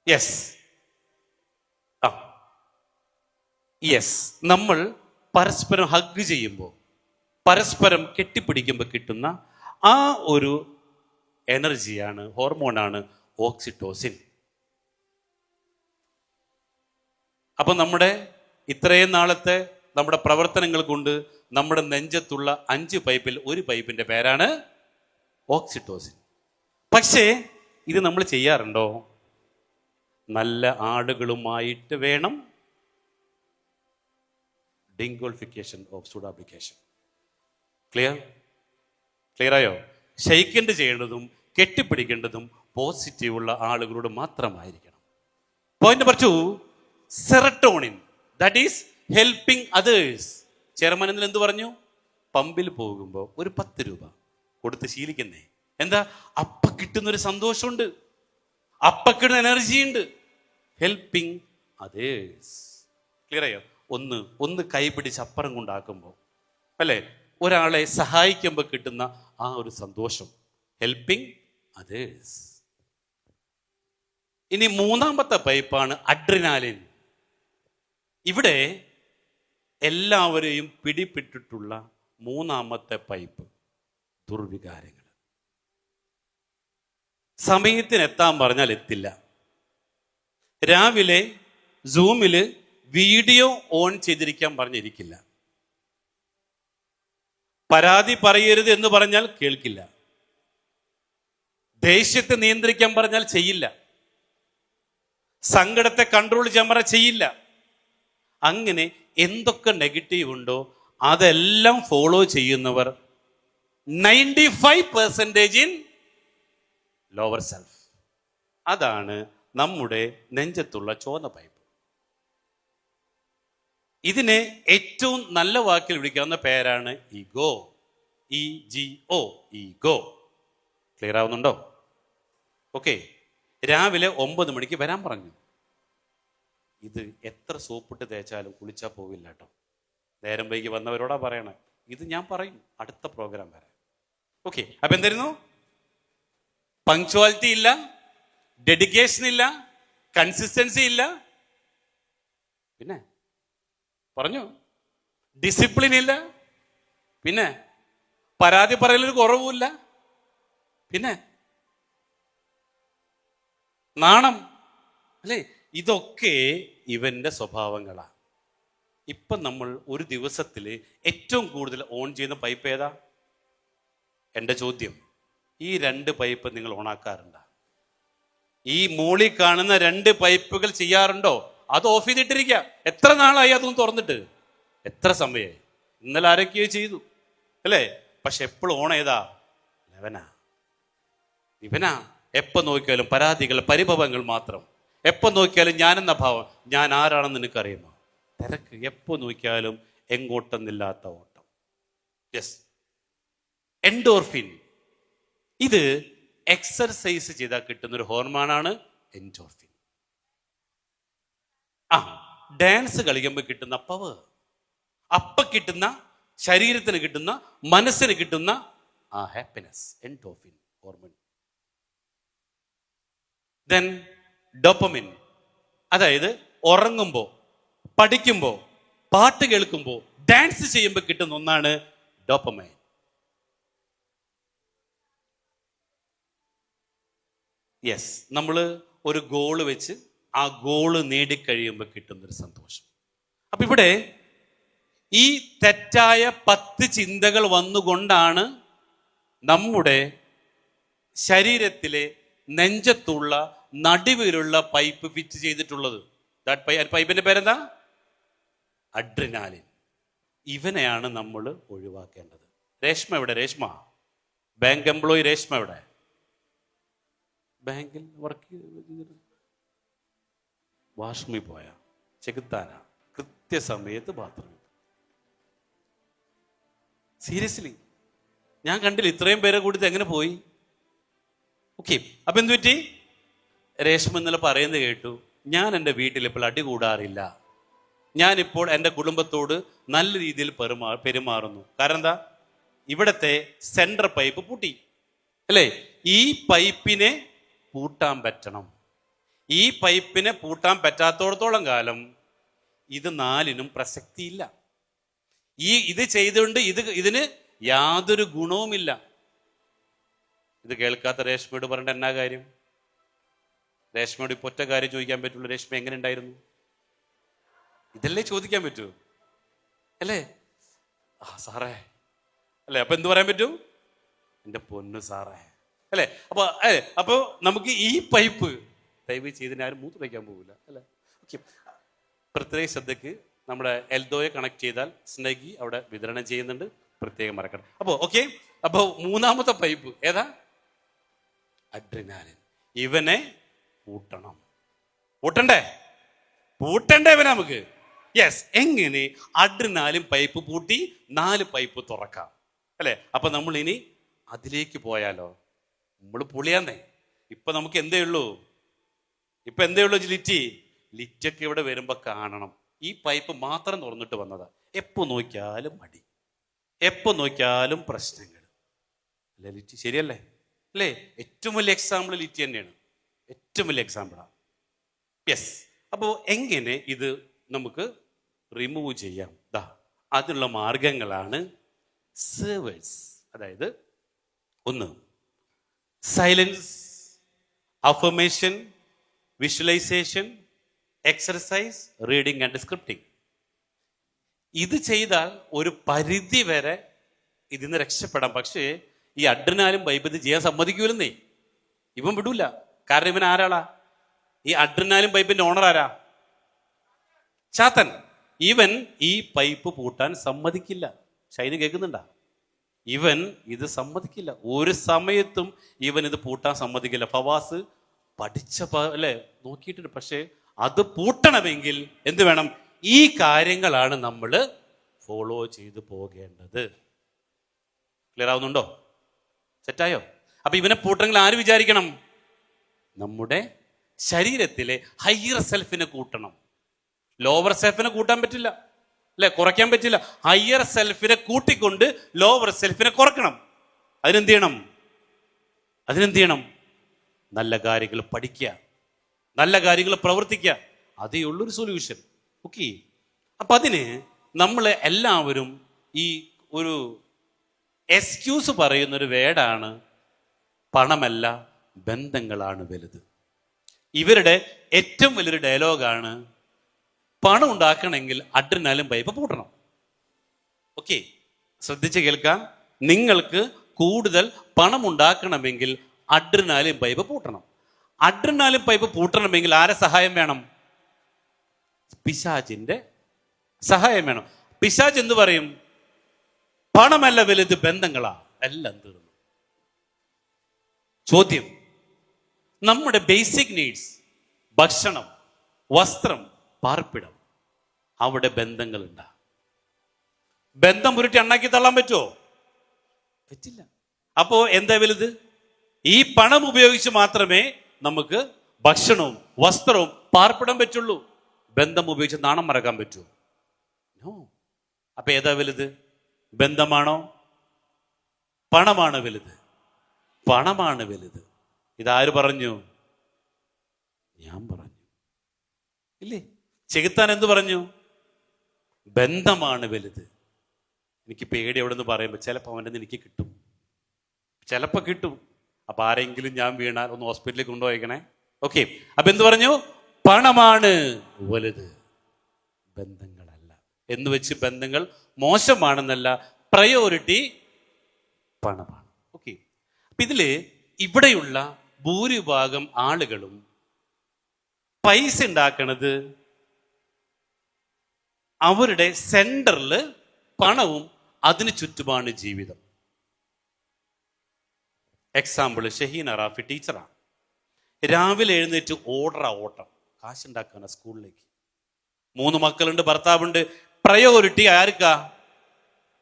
Yes, yes. നമ്മൾ പരസ്പരം ഹഗ് ചെയ്യുമ്പോൾ, പരസ്പരം കെട്ടിപ്പിടിക്കുമ്പോൾ കിട്ടുന്ന ആ ഒരു എനർജിയാണ്, ഹോർമോണാണ് ഓക്സിറ്റോസിൻ. അപ്പൊ നമ്മുടെ ഇത്രയും നാളത്തെ നമ്മുടെ പ്രവർത്തനങ്ങൾ കൊണ്ട് നമ്മുടെ നെഞ്ചത്തുള്ള 5 പൈപ്പിൽ ഒരു പൈപ്പിന്റെ പേരാണ് ഓക്സിറ്റോസിൻ. പക്ഷേ ഇത് നമ്മൾ ചെയ്യാറുണ്ടോ? നല്ല ആടുകളുമായിട്ട് വേണം ഡിങ്കോൾഫിക്കേഷൻ ഓഫ് സൂഡാപ്ലിക്കേഷൻ. ക്ലിയർ ആയോ? ഷെയ്ക്കൻഡ് ചെയ്യേണ്ടതും കെട്ടിപ്പിടിക്കേണ്ടതും പോസിറ്റീവുള്ള ആളുകളോട് മാത്രമായിരിക്കണം. Point number 2, serotonin, that is helping others. Chairman എന്നിൽ എന്ത് പറഞ്ഞു? പമ്പിൽ പോകുമ്പോൾ ഒരു 10 രൂപ കൊടുത്ത് ശീലിക്കുന്നേ. എന്താ? അപ്പ കിട്ടുന്നൊരു സന്തോഷമുണ്ട്, അപ്പ കിട്ടുന്ന എനർജി ഉണ്ട്. Helping others. ക്ലിയർ ആയോ? ഒന്ന് കൈ പിടിച്ച് അപ്പുറം കൊണ്ടാക്കുമ്പോൾ, അല്ലേ, ഒരാളെ സഹായിക്കുമ്പോൾ കിട്ടുന്ന ആ ഒരു സന്തോഷം, ഹെൽപ്പിംഗ് അതേഴ്സ്. ഇനി 3ാമത്തെ പൈപ്പാണ് അഡ്രിനാലിൻ. ഇവിടെ എല്ലാവരെയും പിടിപെട്ടിട്ടുള്ള 3ാമത്തെ പൈപ്പ് ദുർവികാരങ്ങൾ. സമയത്തിന് എത്താൻ പറഞ്ഞാൽ എത്തില്ല. രാവിലെ സൂമില് വീഡിയോ ഓൺ ചെയ്തിരിക്കാൻ പറഞ്ഞിരിക്കില്ല. പരാതി പറയരുത് എന്ന് പറഞ്ഞാൽ കേൾക്കില്ല. ദേഷ്യത്തെ നിയന്ത്രിക്കാൻ പറഞ്ഞാൽ ചെയ്യില്ല. സങ്കടത്തെ കൺട്രോൾ ചെയ്യാൻ പറഞ്ഞാൽ ചെയ്യില്ല. അങ്ങനെ എന്തൊക്കെ നെഗറ്റീവ് ഉണ്ടോ അതെല്ലാം ഫോളോ ചെയ്യുന്നവർ 95% ഇൻ ലോവർ സെൽഫ്. അതാണ് നമ്മുടെ നെഞ്ചത്തുള്ള ചോന്ന പൈപ്പ്. ഇതിനെ ഏറ്റവും നല്ല വാക്കിൽ വിളിക്കാവുന്ന പേരാണ് ഈഗോ. EGO, ego. ക്ലിയർ ആവുന്നുണ്ടോ? ഓക്കെ. രാവിലെ 9 മണിക്ക് വരാൻ പറഞ്ഞു. ഇത് എത്ര സോപ്പിട്ട് തേച്ചാലും കുളിച്ചാൽ പോവില്ല കേട്ടോ. നേരം വൈകി വന്നവരോടാ പറയണേ. ഇത് ഞാൻ പറയും അടുത്ത പ്രോഗ്രാം വരെ. ഓക്കെ. അപ്പൊ എന്തായിരുന്നു? പങ്ക്ച്വാലിറ്റി ഇല്ല, ഡെഡിക്കേഷൻ ഇല്ല, കൺസിസ്റ്റൻസി ഇല്ല, പിന്നെ പറഞ്ഞു ഡിസിപ്ലിൻ ഇല്ല, പിന്നെ പരാതി പറയലൊരു കുറവുമില്ല, പിന്നെ നാണം, അല്ലേ? ഇതൊക്കെ ഇവന്റെ സ്വഭാവങ്ങളാ. ഇപ്പം നമ്മൾ ഒരു ദിവസത്തിൽ ഏറ്റവും കൂടുതൽ ഓൺ ചെയ്യുന്ന പൈപ്പ് ഏതാ? എൻ്റെ ചോദ്യം, ഈ 2 പൈപ്പ് നിങ്ങൾ ഓണാക്കാറുണ്ടോ? ഈ മോളിൽ കാണുന്ന 2 പൈപ്പുകൾ ചെയ്യാറുണ്ടോ? അത് ഓഫ് ചെയ്തിട്ടിരിക്കുക. എത്ര നാളായി അതൊന്നും തുറന്നിട്ട്? എത്ര സമയമായി? ഇന്നലെ ആരൊക്കെയോ ചെയ്തു, അല്ലേ? പക്ഷെ എപ്പോഴും ഓൺ ചെയ്താ ഇവനാ. എപ്പോൾ നോക്കിയാലും പരാതികൾ, പരിഭവങ്ങൾ മാത്രം. എപ്പോൾ നോക്കിയാലും ഞാനെന്ന ഭാവം. ഞാൻ ആരാണെന്ന് നിനക്കറിയുമോ? തിരക്ക്. എപ്പോൾ നോക്കിയാലും എങ്ങോട്ടെന്നില്ലാത്ത ഓട്ടം. Yes, endorphin. ഇത് എക്സർസൈസ് ചെയ്താൽ കിട്ടുന്നൊരു ഹോർമോണാണ് എൻഡോർഫിൻ. ഡാൻസ് കളിക്കുമ്പോൾ കിട്ടുന്ന പവർ, അപ്പ കിട്ടുന്ന, ശരീരത്തിന് കിട്ടുന്ന, മനസ്സിന് കിട്ടുന്ന ആ happiness, endorphin hormone. Then dopamine. അതായത് ഉറങ്ങുമ്പോൾ, പഠിക്കുമ്പോൾ, പാട്ട് കേൾക്കുമ്പോൾ, ഡാൻസ് ചെയ്യുമ്പോൾ കിട്ടുന്ന ഒന്നാണ് ഡോപ്പമൈൻ. യെസ്, നമ്മൾ ഒരു ഗോള് വെച്ച് ആ ഗോള് നേടിക്കഴിയുമ്പോൾ കിട്ടുന്നൊരു സന്തോഷം. അപ്പൊ ഇവിടെ ഈ തെറ്റായ 10 ചിന്തകൾ വന്നുകൊണ്ടാണ് നമ്മുടെ ശരീരത്തിലെ നെഞ്ചത്തുള്ള നടുവിലുള്ള പൈപ്പ് ഫിറ്റ് ചെയ്തിട്ടുള്ളത്. പൈപ്പിന്റെ പേരെന്താ? അഡ്രിനാലിൻ. ഇവനെയാണ് നമ്മൾ ഒഴിവാക്കേണ്ടത്. രേഷ്മ എവിടെ? രേഷ്മ, ബാങ്ക് എംപ്ലോയി രേഷ്മ എവിടെ? ബാങ്കിൽ വർക്ക് ചെയ്ത് വാഷ്റൂമിൽ പോയ ചെകുത്താന കൃത്യസമയത്ത് ബാത്റൂമിൽ. സീരിയസ്ലി ഞാൻ കണ്ടില്ല ഇത്രയും പേരെ കൂടി എങ്ങനെ പോയി. ഓക്കെ. അപ്പൊ എന്തു പറ്റി? രേഷ്മ ഇന്നലെ പറയുന്നത് കേട്ടു, ഞാൻ എൻ്റെ വീട്ടിൽ ഇപ്പോൾ അടി കൂടാറില്ല, ഞാനിപ്പോൾ എൻ്റെ കുടുംബത്തോട് നല്ല രീതിയിൽ പെരുമാറുന്നു. കാരണം എന്താ? ഇവിടത്തെ സെൻട്രൽ പൈപ്പ് പൂട്ടി, അല്ലേ? ഈ പൈപ്പിനെ പൂട്ടാൻ പറ്റണം. ഈ പൈപ്പിനെ പൂട്ടാൻ പറ്റാത്തോടത്തോളം കാലം ഇത് 4നും പ്രസക്തിയില്ല. ഇത് ചെയ്തുകൊണ്ട് ഇതിന് യാതൊരു ഗുണവുമില്ല. ഇത് കേൾക്കാത്ത രേഷ്മയോട് പറഞ്ഞിട്ട് എന്നാ കാര്യം? രേഷ്മയോട് ഇപ്പൊ ഒറ്റ കാര്യം ചോദിക്കാൻ പറ്റുള്ളൂ. രേഷ്മ എങ്ങനെ ഉണ്ടായിരുന്നു? ഇതല്ലേ ചോദിക്കാൻ പറ്റൂ, അല്ലേ? ആ സാറേ, അല്ലേ? അപ്പൊ എന്ത് പറയാൻ പറ്റും? എൻ്റെ പൊന്നു സാറേ, അല്ലേ? അപ്പൊ നമുക്ക് ഈ പൈപ്പ് ദയവ് ചെയ്തിനാരും മൂത്ത് വയ്ക്കാൻ പോകില്ല, അല്ലേ? ഓക്കെ, പ്രത്യേക ശ്രദ്ധയ്ക്ക് നമ്മുടെ എൽദോയെ കണക്ട് ചെയ്താൽ സ്നഗി അവിടെ വിതരണം ചെയ്യുന്നുണ്ട്, പ്രത്യേകം മറക്കണം. അപ്പോ മൂന്നാമത്തെ പൈപ്പ് ഏതാ? അഡ്രിനാലിൻ. ഇവനെ പൂട്ടണം. പൂട്ടണ്ടേ ഇവനെ നമുക്ക്? യെസ്. എങ്ങനെ അഡ്രിനാലിൻ പൈപ്പ് പൂട്ടി 4 പൈപ്പ് തുറക്കാം, അല്ലെ? അപ്പൊ നമ്മൾ ഇനി അതിലേക്ക് പോയാലോ? നമ്മൾ പൊളിയാന്നേ. ഇപ്പൊ നമുക്ക് എന്തേ ഉള്ളൂ ലിറ്റൊക്കെ ഇവിടെ വരുമ്പോ കാണണം. ഈ പൈപ്പ് മാത്രം തുറന്നിട്ട് വന്നതാ. എപ്പോ നോക്കിയാലും മടി, എപ്പോ നോക്കിയാലും പ്രശ്നങ്ങൾ, അല്ലെ ലിറ്റി? ശരിയല്ലേ? അല്ലേ? ഏറ്റവും വലിയ എക്സാമ്പിൾ ലിറ്റി തന്നെയാണ്, ഏറ്റവും വലിയ എക്സാമ്പിളാണ്. യെസ്. അപ്പോൾ എങ്ങനെ ഇത് നമുക്ക് റിമൂവ് ചെയ്യാം? അതിനുള്ള മാർഗങ്ങളാണ് സെർവേഴ്സ്. അതായത് 1, silence, affirmation, visualisation, exercise, reading and scripting. ഇത് ചെയ്താൽ ഒരു പരിധി വരെ ഇതിന്ന് രക്ഷപ്പെടാം. പക്ഷേ ഈ അഡ്രിനാലിൻ പൈപ്പ് ഇത് ചെയ്യാൻ സമ്മതിക്കൂലെന്നേ. ഇവൻ വിടൂല. കാരണം ഇവൻ ആരാളാ? ഈ അഡ്രിനാലിൻ പൈപ്പിന്റെ ഓണർ ആരാ? ചാത്തൻ. ഇവൻ ഈ പൈപ്പ് പൂട്ടാൻ സമ്മതിക്കില്ല. ഷൈന് കേൾക്കുന്നുണ്ടാ? ഇവൻ ഇത് സമ്മതിക്കില്ല. ഒരു സമയത്തും ഇവൻ ഇത് പൂട്ടാൻ സമ്മതിക്കില്ല. ഫവാസ് പഠിച്ച അല്ലെ നോക്കിയിട്ടുണ്ട്. പക്ഷെ അത് പൂട്ടണമെങ്കിൽ എന്ത് വേണം? ഈ കാര്യങ്ങളാണ് നമ്മൾ ഫോളോ ചെയ്തു പോകേണ്ടത്. ക്ലിയർ ആവുന്നുണ്ടോ? സെറ്റായോ? അപ്പൊ ഇവനെ പൂട്ടണമെങ്കിൽ ആര് വിചാരിക്കണം? നമ്മുടെ ശരീരത്തിലെ ഹയർ സെൽഫിനെ കൂട്ടണം. ലോവർ സെൽഫിനെ കൂട്ടാൻ പറ്റില്ല, അല്ലെ? കുറയ്ക്കാൻ പറ്റില്ല. ഹയർ സെൽഫിനെ കൂട്ടിക്കൊണ്ട് ലോവർ സെൽഫിനെ കുറയ്ക്കണം. അതിനെന്ത് ചെയ്യണം? നല്ല കാര്യങ്ങൾ പഠിക്കുക, നല്ല കാര്യങ്ങൾ പ്രവർത്തിക്കുക. അതേ ഉള്ളൊരു സൊല്യൂഷൻ. ഓക്കെ. അപ്പൊ അതിന് നമ്മൾ എല്ലാവരും ഈ ഒരു എക്സ്ക്യൂസ് പറയുന്നൊരു വേർഡാണ് പണമല്ല ബന്ധങ്ങളാണ് വലുത്. ഇവരുടെ ഏറ്റവും വലിയൊരു ഡയലോഗാണ് പണം ഉണ്ടാക്കണമെങ്കിൽ അഡ്രിനാലിൻ പൈപ്പ് പൂട്ടണം. ഓക്കെ, ശ്രദ്ധിച്ച് കേൾക്കാം. നിങ്ങൾക്ക് കൂടുതൽ പണം ഉണ്ടാക്കണമെങ്കിൽ അഡ്രിനാലിൻ പൈപ്പ് പൂട്ടണം. അഡ്രിനാലിൻ പൈപ്പ് പൂട്ടണമെങ്കിൽ ആരെ സഹായം വേണം? പിശാചിന്റെ സഹായം വേണം. പിശാച് എന്ത് പറയും? പണമല്ല വലുത്, ബന്ധങ്ങളാ. എല്ലാം തീർന്നു. ചോദ്യം, നമ്മുടെ ബേസിക് നീഡ്സ്, ഭക്ഷണം, വസ്ത്രം, പാർപ്പിടം, അവിടെ ബന്ധങ്ങളുണ്ടാ? ബന്ധം ഉരുട്ടി അണ്ണാക്കി തള്ളാൻ പറ്റുമോ? പറ്റില്ല. അപ്പോ എന്താ വലുത്? ഈ പണം ഉപയോഗിച്ച് മാത്രമേ നമുക്ക് ഭക്ഷണവും വസ്ത്രവും പാർപ്പിടാൻ പറ്റുള്ളൂ. ബന്ധം ഉപയോഗിച്ച് നാണം മറക്കാൻ പറ്റുമോ? നോ. അപ്പൊ ഏതാ വലുത്? ബന്ധമാണോ പണമാണ് വലുത്? പണമാണ് വലുത്. ഇതാര് പറഞ്ഞു? ഞാൻ പറഞ്ഞു, ഇല്ലേ? ചെകുത്താൻ എന്ത് പറഞ്ഞു? ബന്ധമാണ് വലുത്. എനിക്ക് പേടി എവിടെ നിന്ന് പറയുമ്പോൾ ചിലപ്പോൾ അവൻ്റെ എനിക്ക് കിട്ടും, ചിലപ്പോൾ കിട്ടും. അപ്പൊ ആരെങ്കിലും ഞാൻ വീണാൽ ഒന്ന് ഹോസ്പിറ്റലിൽ കൊണ്ടുപോയിക്കണേ. ഓക്കെ. അപ്പൊ എന്ത് പറഞ്ഞു? പണമാണ് വലുത്, ബന്ധങ്ങളല്ല. എന്ന് വെച്ച് ബന്ധങ്ങൾ മോശമാണെന്നല്ല, പ്രയോറിറ്റി പണമാണ്. ഓക്കെ. അപ്പൊ ഇതില് ഇവിടെയുള്ള ഭൂരിഭാഗം ആളുകളും പൈസ ഉണ്ടാക്കണത് അവരുടെ സെന്ററിൽ പണവും അതിന് ചുറ്റുമാണ് ജീവിതം. എക്സാമ്പിൾ, ഷഹീന റാഫി ടീച്ചറാണ്. രാവിലെ എഴുന്നേറ്റ് ഓട്ടം, കാശുണ്ടാക്കാണ് സ്കൂളിലേക്ക്. 3 മക്കളുണ്ട്, ഭർത്താവുണ്ട്. പ്രയോറിറ്റി ആർക്കാ?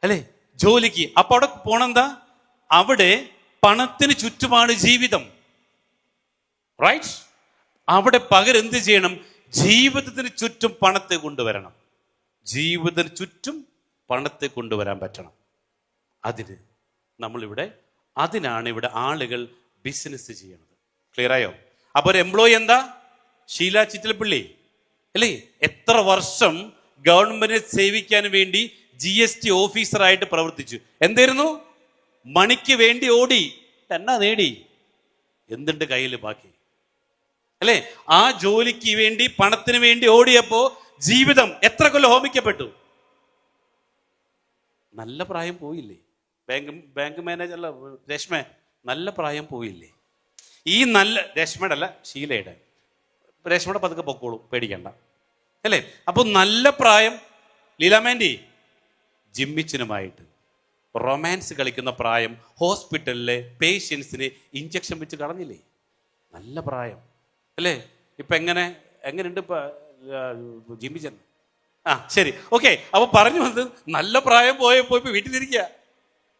അല്ലേ? ജോലിക്ക്. അപ്പൊ അവിടെ പോണെന്താ? അവിടെ പണത്തിന് ചുറ്റുമാണ് ജീവിതം. റൈറ്റ്? അവിടെ പകരം എന്ത് ചെയ്യണം? ജീവിതത്തിന് ചുറ്റും പണത്തെ കൊണ്ടുവരണം. ജീവിതത്തിന് ചുറ്റും പണത്തെ കൊണ്ടുവരാൻ പറ്റണം. അതിനാണ് ഇവിടെ ആളുകൾ ബിസിനസ് ചെയ്യണത്. ക്ലിയർ ആയോ? അപ്പൊ ഒരു എംപ്ലോയി എന്താ? ഷീല ചിറ്റലപ്പള്ളി അല്ലേ? എത്ര വർഷം ഗവൺമെന്റിനെ സേവിക്കാൻ വേണ്ടി GST ഓഫീസറായിട്ട് പ്രവർത്തിച്ചു. എന്തായിരുന്നു? മണിക്ക് വേണ്ടി ഓടി, എന്നാ നേടി? എന്തുണ്ട് കയ്യിൽ ബാക്കി? അല്ലേ? ആ ജോലിക്ക് വേണ്ടി, പണത്തിന് വേണ്ടി ഓടിയപ്പോ ജീവിതം എത്ര കൊല്ലം ഹോമിക്കപ്പെട്ടു? നല്ല പ്രായം പോയില്ലേ? ബാങ്ക് മാനേജർ രശ്മ, നല്ല പ്രായം പോയില്ലേ? ഈ നല്ല രശ്മയുടെ അല്ല, ഷീലയുടെ. രശ്മയുടെ പതുക്കെ പൊക്കോളൂ, പേടിക്കണ്ട, അല്ലേ? അപ്പൊ നല്ല പ്രായം. ലീലാമാൻഡി ജിമ്മിച്ചിനുമായിട്ട് റൊമാൻസ് കളിക്കുന്ന പ്രായം ഹോസ്പിറ്റലിലെ പേഷ്യൻസിന് ഇഞ്ചക്ഷൻ വെച്ച് കളഞ്ഞില്ലേ? നല്ല പ്രായം അല്ലേ? ഇപ്പൊ എങ്ങനെയുണ്ട് ഇപ്പൊ ജിമ്മിച്ചൻ? ആ ശരി, ഓക്കെ. അപ്പൊ പറഞ്ഞു വന്നത് നല്ല പ്രായം പോയപ്പോ ഇപ്പൊ വീട്ടിലിരിക്കുക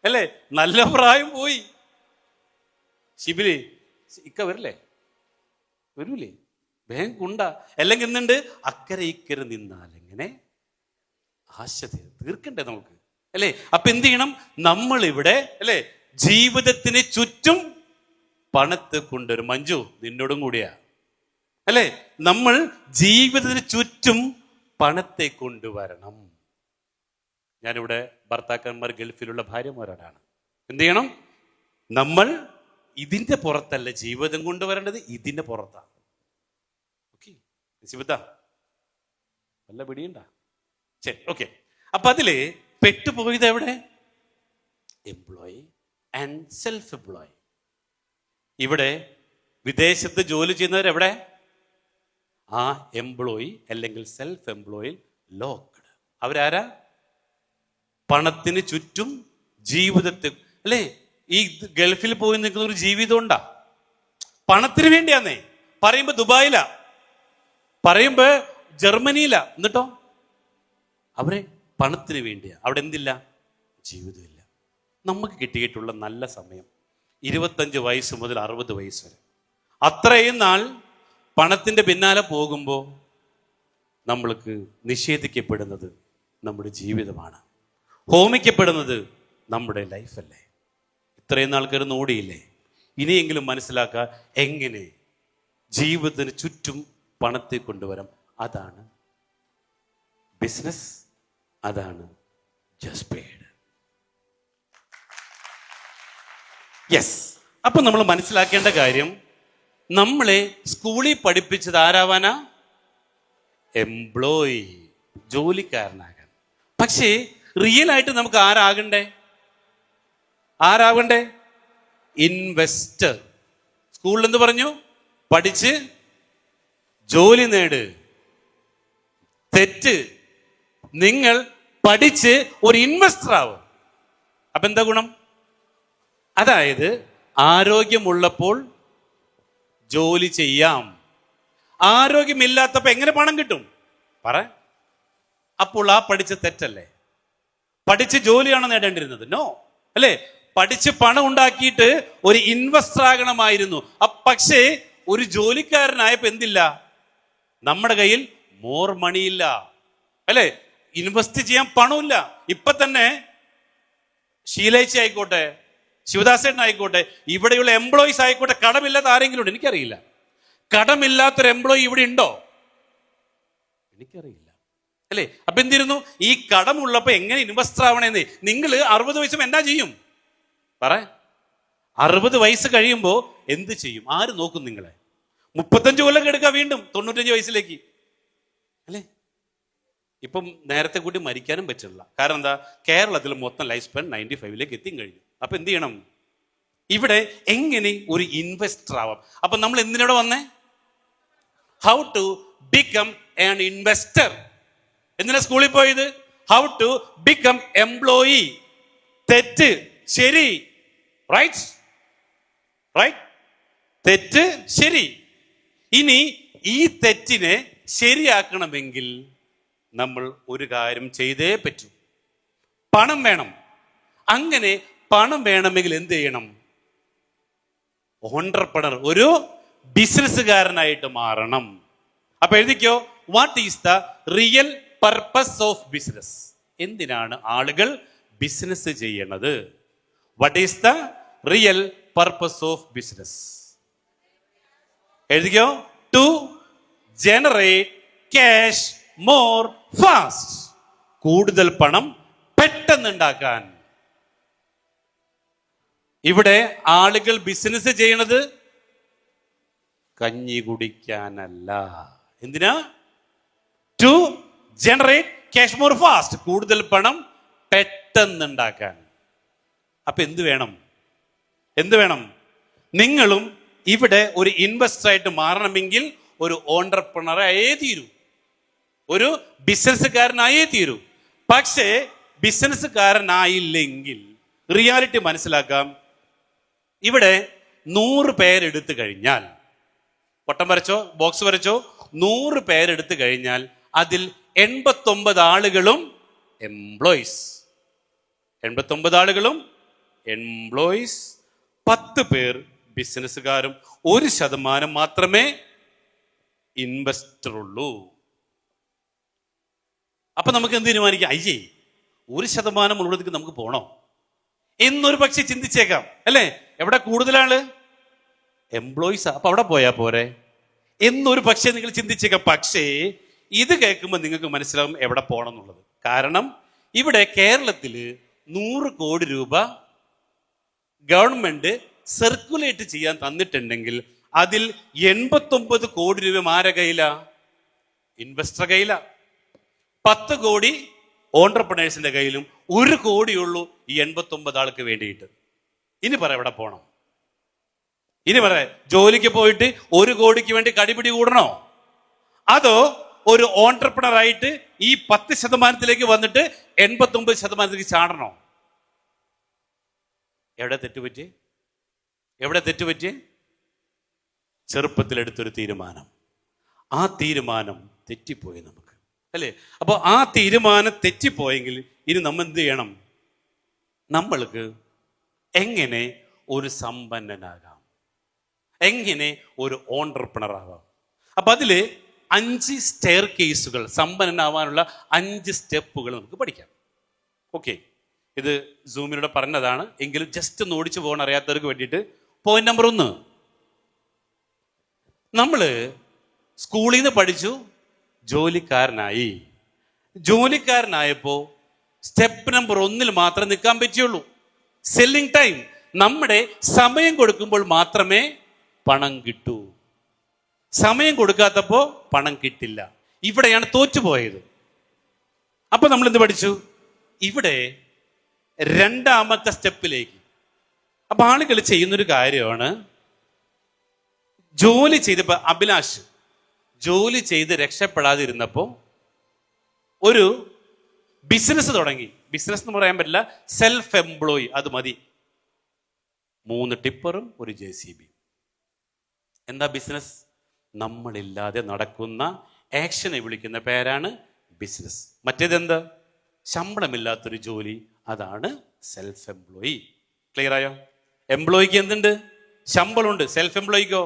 അല്ലേ? നല്ല പ്രായം പോയി. ശിബിലി ഇക്ക വരില്ലേ? വരൂലേ? വേഗുണ്ട. അല്ലെങ്കിൽ എന്തുണ്ട്? അക്കരെ ഇക്കരെ നിന്നാൽ എങ്ങനെ ആശ തീർക്കണ്ടേ നമുക്ക്, അല്ലേ? അപ്പൊ എന്ത് ചെയ്യണം? നമ്മൾ ഇവിടെ അല്ലേ ജീവിതത്തിന് ചുറ്റും പണത്തെ കൊണ്ടുവരും. മഞ്ജു നിന്നോടും കൂടിയാ, അല്ലേ? നമ്മൾ ജീവിതത്തിന് ചുറ്റും പണത്തെ കൊണ്ടുവരണം. ഞാനിവിടെ ഭർത്താക്കന്മാർ ഗൾഫിലുള്ള ഭാര്യമാരോടാണ്. എന്ത് ചെയ്യണം? നമ്മൾ ഇതിന്റെ പുറത്തല്ല ജീവിതം കൊണ്ടുവരേണ്ടത്, ഇതിന്റെ പുറത്താണ്. ഓക്കെ, വല്ല പിടിയുണ്ട? ശരി, ഓക്കെ. അപ്പൊ അതില് പെട്ടുപോയത് എവിടെ? Employee and self employee. ഇവിടെ വിദേശത്ത് ജോലി ചെയ്യുന്നവരെവിടെ? ആ എംപ്ലോയി അല്ലെങ്കിൽ സെൽഫ് എംപ്ലോയി ലോക്ക്ഡ്. അവരാരാ? പണത്തിന് ചുറ്റും ജീവിതത്തെ, അല്ലേ? ഈ ഗൾഫിൽ പോയി നിൽക്കുന്ന ഒരു ജീവിതം ഉണ്ടാ? പണത്തിന് വേണ്ടിയാന്നേ. പറയുമ്പോ ദുബായിലാ, പറയുമ്പോ ജർമ്മനിയിലാ, എന്നിട്ടോ അവരെ പണത്തിന് വേണ്ടിയാ. അവിടെ എന്തില്ല? ജീവിതമില്ല. നമുക്ക് കിട്ടിയിട്ടുള്ള നല്ല സമയം 25 വയസ്സ് മുതൽ 60 വയസ്സ് വരെ. അത്രയും നാൾ പണത്തിന്റെ പിന്നാലെ പോകുമ്പോൾ നമ്മൾക്ക് നിഷേധിക്കപ്പെടുന്നത് നമ്മുടെ ജീവിതമാണ്, ഹോമിക്കപ്പെടുന്നത് നമ്മുടെ ലൈഫല്ലേ. ഇത്രയും നാൾക്കാർ ഓടിയില്ലേ? ഇനിയെങ്കിലും മനസ്സിലാക്കുക എങ്ങനെ ജീവിതത്തിന് ചുറ്റും പണത്തെ കൊണ്ടുവരാം. അതാണ് ബിസിനസ്, അതാണ് ജസ്റ്റ് പെയ്ഡ്. യെസ്. അപ്പൊ നമ്മൾ മനസ്സിലാക്കേണ്ട കാര്യം, നമ്മളെ സ്കൂളിൽ പഠിപ്പിച്ചത് ആരാവാനാ? എംപ്ലോയി, ജോലിക്കാരനാകാൻ. പക്ഷേ റിയൽ ആയിട്ട് നമുക്ക് ആരാകണ്ടേ? ഇൻവെസ്റ്റർ. സ്കൂളിൽ എന്ത് പറഞ്ഞു? പഠിച്ച് ജോലി നേട്. തെറ്റ്. നിങ്ങൾ പഠിച്ച് ഒരു ഇൻവെസ്റ്റർ ആവും. അപ്പൊ എന്താ ഗുണം? അതായത് ആരോഗ്യമുള്ളപ്പോൾ ജോലി ചെയ്യാം, ആരോഗ്യമില്ലാത്തപ്പോ എങ്ങനെ പണം കിട്ടും? പറ. അപ്പോൾ ആ പഠിച്ച തെറ്റല്ലേ? പഠിച്ച് ജോലിയാണ് നേടേണ്ടിരുന്നത്? നോ, അല്ലേ? പഠിച്ച് പണം ഉണ്ടാക്കിയിട്ട് ഒരു ഇൻവെസ്റ്റർ ആകണമായിരുന്നു. പക്ഷേ ഒരു ജോലിക്കാരനായപ്പോ എന്തില്ല? നമ്മുടെ കയ്യിൽ മോർ മണിയില്ല, അല്ലേ? ഇൻവെസ്റ്റ് ചെയ്യാൻ പണമില്ല. ഇപ്പൊ തന്നെ ഷീലേച്ചി ആയിക്കോട്ടെ, ശിവദാസേട്ടൻ ആയിക്കോട്ടെ, ഇവിടെയുള്ള എംപ്ലോയീസ് ആയിക്കോട്ടെ, കടമില്ലാത്ത ആരെങ്കിലും ഉണ്ട്? എനിക്കറിയില്ല. കടമില്ലാത്തൊരു എംപ്ലോയി ഇവിടെ ഉണ്ടോ? എനിക്കറിയില്ല, അല്ലേ? അപ്പൊ എന്തിരുന്നു? ഈ കടമുള്ളപ്പോ എങ്ങനെ ഇൻവെസ്റ്റർ ആവണേന്ന്. നിങ്ങൾ 60 വയസ്സും എന്നാ ചെയ്യും? പറ. 60 വയസ്സ് കഴിയുമ്പോ എന്ത് ചെയ്യും? ആര് നോക്കും നിങ്ങളെ? 35 കൊല്ലം എടുക്കുക വീണ്ടും 95 വയസ്സിലേക്ക്, അല്ലേ? ഇപ്പം നേരത്തെ കൂടി മരിക്കാനും പറ്റില്ല. കാരണം എന്താ? കേരളത്തിൽ മൊത്തം ലൈഫ് സ്പാൻ 95ലേക്ക് എത്തിയും കഴിഞ്ഞു. അപ്പൊ എന്ത് ചെയ്യണം? ഇവിടെ എങ്ങനെ ഒരു ഇൻവെസ്റ്റർ ആവാം? അപ്പൊ നമ്മൾ എന്തിനോടെ വന്നേ? How to become an investor. എന്തിനാ സ്കൂളിൽ പോയത്? How to become employee. തെറ്റ്, ശരി, റൈറ്റ്, തെറ്റ്, ശരി. ഇനി ഈ തെറ്റിനെ ശരിയാക്കണമെങ്കിൽ നമ്മൾ ഒരു കാര്യം ചെയ്തേ പറ്റൂ. പണം വേണം. അങ്ങനെ പണം വേണമെങ്കിൽ എന്ത് ചെയ്യണം? ഓൺട്രപ്രണർ, ഒരു ബിസിനസ്സുകാരനായിട്ട് മാറണം. അപ്പൊ എഴുതിക്കോ, what is the real purpose of business? എന്തിനാണ് ആളുകൾ ബിസിനസ് ചെയ്യണത്? What is the real purpose of business? എഴുതിക്കോ, to generate cash more fast. കൂടുതൽ പണം പെട്ടെന്ന് ഉണ്ടാക്കാൻ. ഇവിടെ ആളുകൾ ബിസിനസ് ചെയ്യണത് കഞ്ഞി കുടിക്കാനല്ല. എന്തിനാ? To generate cash more fast, കൂടുതൽ പണം പെട്ടെന്ന് ഉണ്ടാക്കാൻ. അപ്പൊ എന്ത് വേണം? നിങ്ങളും ഇവിടെ ഒരു ഇൻവെസ്റ്റർ ആയിട്ട് മാറണമെങ്കിൽ ഒരു ഓണ്ടർപ്രണറായേ തീരൂ, ഒരു ബിസിനസ്സുകാരനായേ തീരൂ. പക്ഷേ ബിസിനസ്സുകാരനായില്ലെങ്കിൽ റിയാലിറ്റി മനസ്സിലാക്കാം. ഇവിടെ 100 പേരെടുത്തു കഴിഞ്ഞാൽ, പൊട്ടം വരച്ചോ, ബോക്സ് വരച്ചോ, 100 പേരെടുത്തു കഴിഞ്ഞാൽ അതിൽ 89 ആളുകളും എംപ്ലോയീസ്. 89 ആളുകളും എംപ്ലോയീസ്, 10 പേർ ബിസിനസ്സുകാരും, 1% മാത്രമേ ഇൻവെസ്റ്റർ ഉള്ളൂ. അപ്പൊ നമുക്ക് എന്ത് തീരുമാനിക്കാം? 1% ഉള്ളിടത്തേക്ക് നമുക്ക് പോണോ എന്നൊരു പക്ഷെ ചിന്തിച്ചേക്കാം, അല്ലേ? എവിടെ കൂടുതലാണ്? എംപ്ലോയീസ്. അപ്പൊ അവിടെ പോയാ പോരെ എന്നൊരു പക്ഷേ നിങ്ങൾ ചിന്തിച്ചേക്കാം. പക്ഷേ ഇത് കേൾക്കുമ്പോൾ നിങ്ങൾക്ക് മനസ്സിലാവും എവിടെ പോകണം എന്നുള്ളത്. കാരണം ഇവിടെ കേരളത്തിൽ 100 കോടി രൂപ ഗവൺമെന്റ് സർക്കുലേറ്റ് ചെയ്യാൻ തന്നിട്ടുണ്ടെങ്കിൽ അതിൽ 89 കോടി രൂപ ആരെ കയ്യിലാ? ഇൻവെസ്റ്റർ കയ്യിലാ. 10 കോടി ഓണ്ടർപ്രണേഴ്സിന്റെ കയ്യിലും 1 കോടിയുള്ളൂ ഈ 89 ആൾക്ക് വേണ്ടിയിട്ട്. ഇനി പറ എവിടെ പോണം? ഇനി പറ, ജോലിക്ക് പോയിട്ട് 1 കോടിക്ക് വേണ്ടി കടിപിടി കൂടണോ? അതോ ഒരു ഓണ്ടർപ്രണർ ആയിട്ട് ഈ 10% വന്നിട്ട് 89% ചാടണോ? എവിടെ തെറ്റുപറ്റി? ചെറുപ്പത്തിലെടുത്തൊരു തീരുമാനം, ആ തീരുമാനം തെറ്റിപ്പോയി നമുക്ക്, അല്ലേ? അപ്പോൾ ആ തീരുമാനം തെറ്റിപ്പോയെങ്കിൽ ഇനി നമ്മൾ എന്ത് ചെയ്യണം? നമ്മൾക്ക് എങ്ങനെ ഒരു സമ്പന്നനാകാം, എങ്ങനെ ഒരു ഓണ്ടർപ്രണർ ആകാം? അപ്പൊ അതില് 5 സ്റ്റെയർ കേസുകൾ, സമ്പന്നനാവാനുള്ള 5 സ്റ്റെപ്പുകൾ നമുക്ക് പഠിക്കാം. ഓക്കെ, ഇത് സൂമിലൂടെ പറഞ്ഞതാണ്, എങ്കിലും ജസ്റ്റ് ഒന്ന് ഓടിച്ചു പോകണം അറിയാത്തവർക്ക് വേണ്ടിയിട്ട്. പോയിന്റ് നമ്പർ 1, നമ്മള് സ്കൂളിൽ നിന്ന് പഠിച്ചു, ജോലിക്കാരനായപ്പോ സ്റ്റെപ്പ് നമ്പർ 1 മാത്രം നിൽക്കാൻ പറ്റുള്ളൂ. Selling time. നമ്മുടെ സമയം കൊടുക്കുമ്പോൾ മാത്രമേ പണം കിട്ടൂ. സമയം കൊടുക്കാത്തപ്പോ പണം കിട്ടില്ല. ഇവിടെയാണ് തോറ്റുപോയത്. അപ്പൊ നമ്മൾ എന്ത് പഠിച്ചു? ഇവിടെ 2ാമത്തെ സ്റ്റെപ്പിലേക്ക്. അപ്പൊ ആളുകൾ ചെയ്യുന്നൊരു കാര്യമാണ്, ജോലി ചെയ്തപ്പോ അഭിലാഷ് ജോലി ചെയ്ത് രക്ഷപ്പെടാതിരുന്നപ്പോ ഒരു ബിസിനസ് തുടങ്ങി. ബിസിനസ് എന്ന് പറയാൻ പറ്റില്ല, സെൽഫ് എംപ്ലോയി, അത് മതി. 3 ടിപ്പറും ഒരു JCB. എന്താ ബിസിനസ്? നമ്മളില്ലാതെ നടക്കുന്ന ആക്ഷനെ വിളിക്കുന്ന പേരാണ് ബിസിനസ്. മറ്റേതെന്ത്? ശമ്പളമില്ലാത്തൊരു ജോലി, അതാണ് സെൽഫ് എംപ്ലോയി. ക്ലിയർ ആയോ? എംപ്ലോയിക്ക് എന്തുണ്ട്? ശമ്പളമുണ്ട്. സെൽഫ് എംപ്ലോയിക്കോ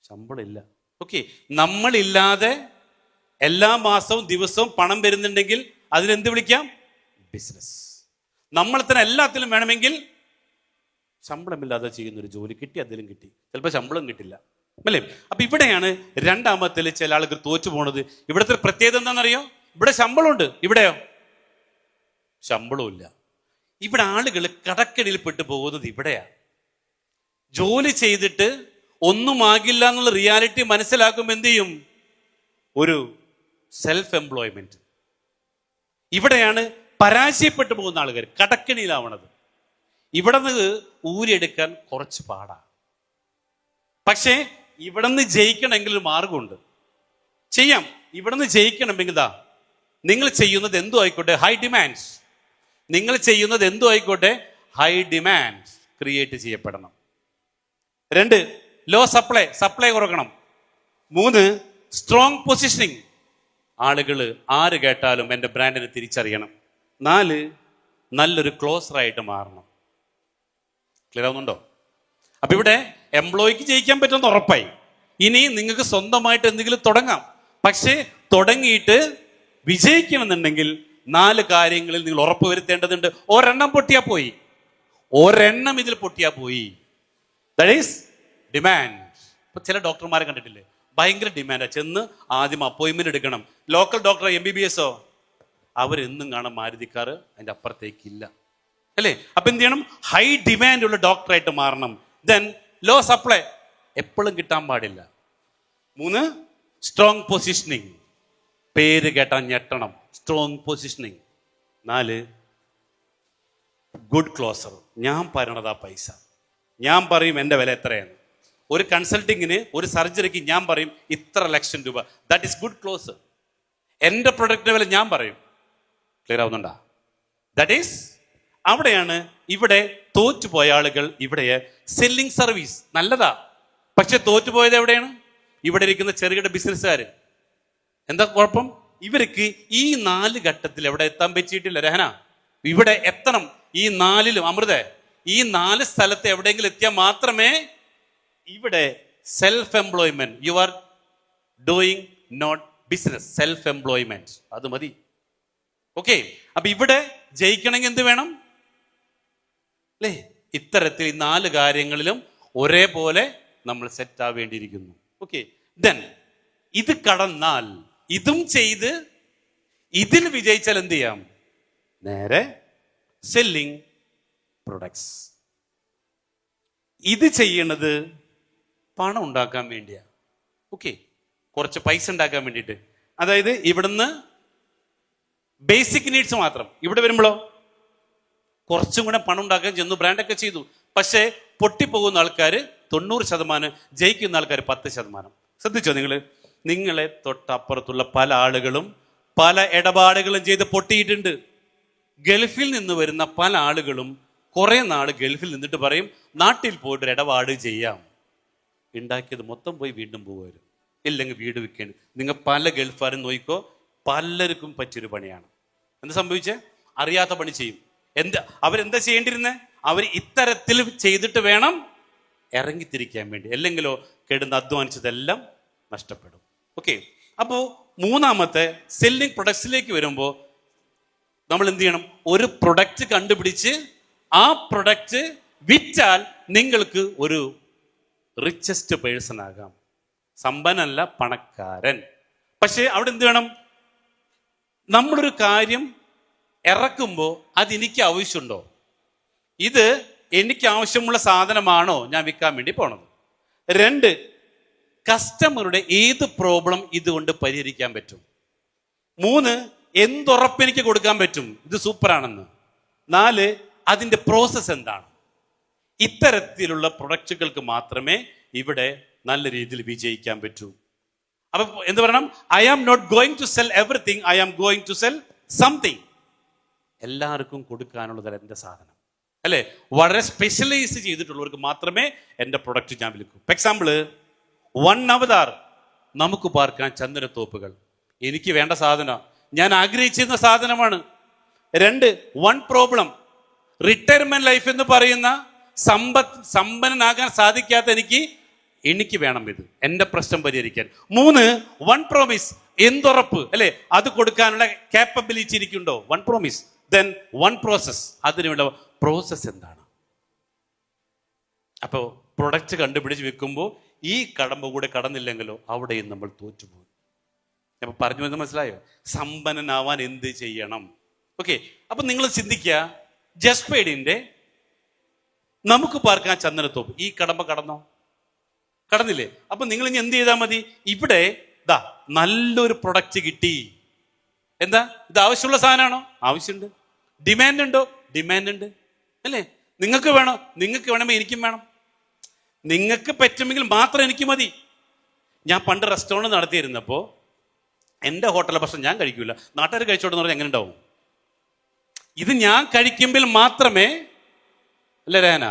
ശമ്പളമില്ല. ഓക്കെ, നമ്മളില്ലാതെ എല്ലാ മാസവും ദിവസവും പണം വരുന്നുണ്ടെങ്കിൽ അതിനെന്ത് വിളിക്കാം? ബിസിനസ്. നമ്മൾ തന്നെ എല്ലാത്തിലും വേണമെങ്കിൽ ശമ്പളമില്ലാതെ ചെയ്യുന്നൊരു ജോലി കിട്ടി, അതിലും കിട്ടി, ചിലപ്പോൾ ശമ്പളം കിട്ടില്ല, അല്ലേ? അപ്പൊ ഇവിടെയാണ് 2ാമത്തിൽ ചില ആളുകൾ തോറ്റു പോണത്. ഇവിടുത്തെ പ്രത്യേകത എന്താണെന്നറിയോ? ഇവിടെ ശമ്പളമുണ്ട്, ഇവിടെയോ ശമ്പളമില്ല. ഇവിടെ ആളുകൾ കടക്കണിയിൽ പെട്ടു പോകുന്നത് ഇവിടെയാ. ജോലി ചെയ്തിട്ട് ഒന്നും ആകില്ല എന്നുള്ള റിയാലിറ്റി മനസ്സിലാക്കുമ്പോൾ എന്ത് ചെയ്യും? ഒരു സെൽഫ് എംപ്ലോയ്മെന്റ്. ഇവിടെയാണ് പരാജയപ്പെട്ടു പോകുന്ന ആളുകൾ, കടക്കണിയിലാവണത്. ഇവിടെ നിന്ന് ഊരിയെടുക്കാൻ കുറച്ച് പാടാ. പക്ഷേ ഇവിടെ നിന്ന് ജയിക്കണമെങ്കിൽ ഒരു മാർഗമുണ്ട്, ചെയ്യാം. ഇവിടെ നിന്ന് ജയിക്കണമെങ്കിൽ നിങ്ങൾ ചെയ്യുന്നത് എന്തും ആയിക്കോട്ടെ, ഹൈ ഡിമാൻഡ്സ്. നിങ്ങൾ ചെയ്യുന്നത് എന്തും ആയിക്കോട്ടെ, ഹൈ ഡിമാൻഡ്സ് ക്രിയേറ്റ് ചെയ്യപ്പെടണം. 2, ലോ സപ്ലൈ കുറക്കണം. 3, സ്ട്രോങ് പൊസിഷനിങ്. ആളുകൾ ആര് കേട്ടാലും എൻ്റെ ബ്രാൻഡിനെ തിരിച്ചറിയണം. 4, നല്ലൊരു ക്ലോസറായിട്ട് മാറണം. ക്ലിയർ ആവുന്നുണ്ടോ? അപ്പൊ ഇവിടെ എംപ്ലോയിക്ക് ജയിക്കാൻ പറ്റുമെന്ന് ഉറപ്പായി. ഇനി നിങ്ങൾക്ക് സ്വന്തമായിട്ട് എന്തെങ്കിലും തുടങ്ങാം. പക്ഷേ തുടങ്ങിയിട്ട് വിജയിക്കണമെന്നുണ്ടെങ്കിൽ 4 കാര്യങ്ങളിൽ നിങ്ങൾ ഉറപ്പ് വരുത്തേണ്ടതുണ്ട്. ഒരെണ്ണം ഇതിൽ പൊട്ടിയാ പോയി. That is demand. ഇപ്പൊ ചില ഡോക്ടർമാരെ കണ്ടിട്ടില്ലേ, ഭയങ്കര ഡിമാൻഡാ. ചെന്ന് ആദ്യം അപ്പോയിന്റ്മെന്റ് എടുക്കണം. ലോക്കൽ ഡോക്ടർ MBBS അവരെന്നും കാണാൻ മാരുതി കാറ്, അതിന്റെ അപ്പുറത്തേക്കില്ല, അല്ലേ? അപ്പൊ എന്ത് ചെയ്യണം? ഹൈ ഡിമാൻഡ് ഉള്ള ഡോക്ടറായിട്ട് മാറണം. ദെൻ ലോ സപ്ലൈ, എപ്പോഴും കിട്ടാൻ പാടില്ല. 3, സ്ട്രോങ് പൊസിഷനിങ്. പേര് കേട്ടാൽ ഞെട്ടണം. Strong positioning. 4, good closer. ഞാൻ പറയണതാ പൈസ. ഞാൻ പറയും എൻ്റെ വില എത്രയാണ്. ഒരു കൺസൾട്ടിങ്ങിന്, ഒരു സർജറിക്ക് ഞാൻ പറയും ഇത്ര ലക്ഷം രൂപ. That is good closer. എൻ്റെ പ്രൊഡക്റ്റിന്റെ വില ഞാൻ പറയും. ക്ലിയർ ആവുന്നുണ്ടാ? ദാറ്റ് ഈസ് അവിടെയാണ്. ഇവിടെ തോറ്റുപോയ ആളുകൾ ഇവിടെ സെല്ലിംഗ് സർവീസ് നല്ലതാ, പക്ഷെ തോറ്റുപോയത് എവിടെയാണ്? ഇവിടെ ഇരിക്കുന്ന ചെറുകിട ബിസിനസ്സുകാർ. എന്താ കുഴപ്പം? ഇവർക്ക് ഈ 4 ഘട്ടത്തിൽ എവിടെ എത്താൻ പറ്റിയിട്ടില്ല. രഹന, ഇവിടെ എത്തണം. ഈ 4ലും അമൃതേ, ഈ 4 സ്ഥലത്ത് എവിടെയെങ്കിലും എത്തിയാൽ മാത്രമേ ഇവിടെ self employment, you are doing not business, self employment, അത് മതി. ഓക്കെ, അപ്പൊ ഇവിടെ ജയിക്കണമെങ്കിൽ എന്ത് വേണം അല്ലേ? ഇത്തരത്തിൽ ഈ 4 കാര്യങ്ങളിലും ഒരേപോലെ നമ്മൾ സെറ്റ് ആവേണ്ടിയിരിക്കുന്നു. ഓക്കെ, ദെൻ ഇത് കടന്നാൽ, ഇതും ചെയ്ത് ഇതിൽ വിജയിച്ചാൽ എന്ത് ചെയ്യാം? നേരെ സെല്ലിംഗ് പ്രൊഡക്ട്സ്. ഇത് ചെയ്യണത് പണം ഉണ്ടാക്കാൻ വേണ്ടിയാ. ഓക്കെ, കുറച്ച് പൈസ ഉണ്ടാക്കാൻ വേണ്ടിയിട്ട്. അതായത് ഇവിടുന്ന് ബേസിക് നീഡ്സ് മാത്രം. ഇവിടെ വരുമ്പോഴോ കുറച്ചും കൂടെ പണം ഉണ്ടാക്കാൻ ചെന്നു, ബ്രാൻഡൊക്കെ ചെയ്തു. പക്ഷേ പൊട്ടിപ്പോകുന്ന ആൾക്കാർ 90%, ജയിക്കുന്ന ആൾക്കാർ 10%. ശ്രദ്ധിച്ചോ നിങ്ങളെ തൊട്ടപ്പുറത്തുള്ള പല ആളുകളും പല ഇടപാടുകളും ചെയ്ത് പൊട്ടിയിട്ടുണ്ട്. ഗൾഫിൽ നിന്ന് വരുന്ന പല ആളുകളും കുറെ നാൾ ഗൾഫിൽ നിന്നിട്ട് പറയും നാട്ടിൽ പോയിട്ട് ഒരു ഇടപാട് ചെയ്യാം. ഉണ്ടാക്കിയത് മൊത്തം പോയി വീണ്ടും പോകുമായിരുന്നു, ഇല്ലെങ്കിൽ വീട് വിൽക്കേണ്ടി. നിങ്ങൾ പല ഗൾഫാരും നോക്കിക്കോ, പലർക്കും പറ്റിയൊരു പണിയാണ്. എന്താ സംഭവിച്ചേ? അറിയാത്ത പണി ചെയ്യും. അവരെന്താ ചെയ്യേണ്ടിരുന്നേ? അവർ ഇത്തരത്തിൽ ചെയ്തിട്ട് വേണം ഇറങ്ങിത്തിരിക്കാൻ വേണ്ടി, അല്ലെങ്കിലോ കെടുന്ന് അധ്വാനിച്ചതെല്ലാം നഷ്ടപ്പെടും. ഓക്കെ, അപ്പോൾ മൂന്നാമത്തെ സെല്ലിംഗ് പ്രൊഡക്ട്സിലേക്ക് വരുമ്പോൾ നമ്മൾ എന്ത് ചെയ്യണം? ഒരു പ്രൊഡക്റ്റ് കണ്ടുപിടിച്ച് ആ പ്രൊഡക്റ്റ് വിറ്റാൽ നിങ്ങൾക്ക് ഒരു റിച്ചസ്റ്റ് പേഴ്സൺ ആകാം. സമ്പന്നല്ല, പണക്കാരൻ. പക്ഷേ അവിടെ എന്ത് വേണം? നമ്മളൊരു കാര്യം ഇറക്കുമ്പോൾ അതെനിക്ക് ആവശ്യമുണ്ടോ? ഇത് എനിക്ക് ആവശ്യമുള്ള സാധനമാണോ ഞാൻ വിൽക്കാൻ വേണ്ടി പോണത്? 2, കസ്റ്റമറുടെ ഏത് പ്രോബ്ലം ഇതുകൊണ്ട് പരിഹരിക്കാൻ പറ്റും? 3, എന്തുറപ്പ് എനിക്ക് കൊടുക്കാൻ പറ്റും ഇത് സൂപ്പറാണെന്ന്? 4, അതിൻ്റെ പ്രോസസ്സ് എന്താണ്? ഇത്തരത്തിലുള്ള പ്രൊഡക്റ്റുകൾക്ക് മാത്രമേ ഇവിടെ നല്ല രീതിയിൽ വിജയിക്കാൻ പറ്റൂ. അപ്പൊ എന്ത് പറയണം? I am not going to sell everything, I am going to sell something. എല്ലാവർക്കും കൊടുക്കാനുള്ളതല്ല എൻ്റെ സാധനം, അല്ലേ? വളരെ സ്പെഷ്യലൈസ് ചെയ്തിട്ടുള്ളവർക്ക് മാത്രമേ എൻ്റെ പ്രൊഡക്റ്റ് ഞാൻ വിൽക്കൂ. ഫോർ എക്സാമ്പിൾ, 1 അവതാർ, നമുക്ക് പാർക്കാൻ ചന്ദനത്തോപ്പുകൾ. എനിക്ക് വേണ്ട സാധനം, ഞാൻ ആഗ്രഹിച്ചിരുന്ന സാധനമാണ്. 2, 1 പ്രോബ്ലം, റിട്ടയർമെന്റ് ലൈഫ് എന്ന് പറയുന്ന സമ്പന്നനാകാൻ സാധിക്കാത്ത എനിക്ക് വേണം ഇത്, എൻ്റെ പ്രശ്നം പരിഹരിക്കാൻ. 3, 1 പ്രോമിസ്, എന്തുറപ്പ്, അല്ലെ? അത് കൊടുക്കാനുള്ള കാപ്പബിലിറ്റി എനിക്കുണ്ടോ? 1 പ്രോമിസ്. ദെൻ 1 പ്രോസസ്, അതിനുള്ള പ്രോസസ് എന്താണ്? അപ്പോൾ പ്രൊഡക്റ്റ് കണ്ടുപിടിച്ച് വിൽക്കുമ്പോൾ ഈ കടമ്പ കൂടെ കടന്നില്ലെങ്കിലോ അവിടെയും നമ്മൾ തോറ്റുപോകും. അപ്പൊ പറഞ്ഞു എന്ന് മനസ്സിലായോ? സമ്പന്നനാവാൻ എന്ത് ചെയ്യണം? ഓക്കെ, അപ്പൊ നിങ്ങൾ ചിന്തിക്കുക, ജസ്പേഡിന്റെ നമുക്ക് പാർക്കാൻ ചന്ദനത്തോപ്പ്, ഈ കടമ്പ കടന്നോ? കടന്നില്ലേ? അപ്പൊ നിങ്ങൾ ഇനി എന്ത് ചെയ്താൽ മതി? ഇവിടെ നല്ലൊരു പ്രൊഡക്റ്റ് കിട്ടി. എന്താ ഇത്? ആവശ്യമുള്ള സാധനമാണോ? ആവശ്യമുണ്ട്. ഡിമാൻഡ് ഉണ്ടോ? ഡിമാൻഡ് ഉണ്ട്, അല്ലേ? നിങ്ങൾക്ക് വേണോ? നിങ്ങൾക്ക് വേണമെങ്കിൽ എനിക്കും വേണം. നിങ്ങൾക്ക് പറ്റുമെങ്കിൽ മാത്രം എനിക്ക് മതി. ഞാൻ പണ്ട് റെസ്റ്റോറൻറ്റ് നടത്തിയിരുന്നപ്പോൾ എൻ്റെ ഹോട്ടലിലെ ഭക്ഷണം ഞാൻ കഴിക്കില്ല, നാട്ടുകാർ കഴിച്ചോട്ടെന്ന് പറഞ്ഞാൽ എങ്ങനെ ഉണ്ടാവും? ഇത് ഞാൻ കഴിക്കുമ്പോൾ മാത്രമേ, അല്ലേ രഹന?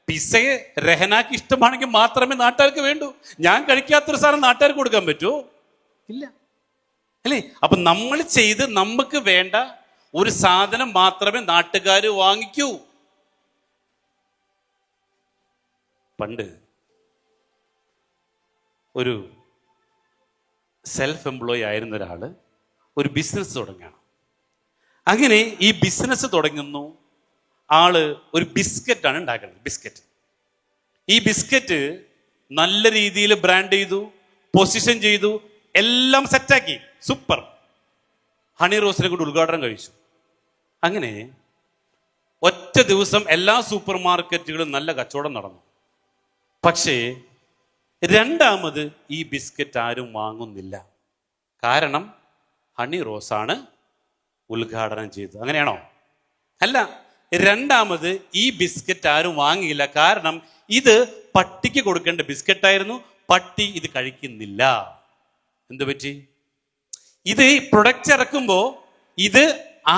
പിസയെ രഹനാക്ക് ഇഷ്ടമാണെങ്കിൽ മാത്രമേ നാട്ടുകാർക്ക് വേണ്ടൂ. ഞാൻ കഴിക്കാത്തൊരു സാധനം നാട്ടുകാർക്ക് കൊടുക്കാൻ പറ്റുമോ? ഇല്ല, അല്ലേ? അപ്പൊ നമ്മൾ ചെയ്ത് നമുക്ക് വേണ്ട ഒരു സാധനം മാത്രമേ നാട്ടുകാർ വാങ്ങിക്കൂ. പണ്ട് ഒരു സെൽഫ് എംപ്ലോയി ആയിരുന്ന ഒരാള് ഒരു ബിസിനസ് തുടങ്ങുകയാണ്. അങ്ങനെ ഈ ബിസിനസ് തുടങ്ങുന്നു. ആള് ഒരു ബിസ്ക്കറ്റാണ് ഉണ്ടാക്കുന്നത്. ബിസ്ക്കറ്റ്, ഈ ബിസ്ക്കറ്റ് നല്ല രീതിയിൽ ബ്രാൻഡ് ചെയ്തു, പൊസിഷൻ ചെയ്തു, എല്ലാം സെറ്റാക്കി, സൂപ്പർ. ഹണി റോസിനെ കൊണ്ട് ഉദ്ഘാടനം കഴിച്ചു. അങ്ങനെ ഒറ്റ ദിവസം എല്ലാ സൂപ്പർ മാർക്കറ്റുകളും നല്ല കച്ചവടം നടന്നു. പക്ഷേ രണ്ടാമത് ഈ ബിസ്ക്കറ്റ് ആരും വാങ്ങുന്നില്ല. കാരണം ഹണി റോസാണ് ഉദ്ഘാടനം ചെയ്തത്. അങ്ങനെയാണോ? അല്ല. രണ്ടാമത് ഈ ബിസ്ക്കറ്റ് ആരും വാങ്ങിയില്ല. കാരണം ഇത് പട്ടിക്ക് കൊടുക്കേണ്ട ബിസ്ക്കറ്റായിരുന്നു. പട്ടി ഇത് കഴിക്കുന്നില്ല. എന്തു പറ്റി? ഇത് പ്രൊഡക്റ്റ് ഇറക്കുമ്പോൾ ഇത്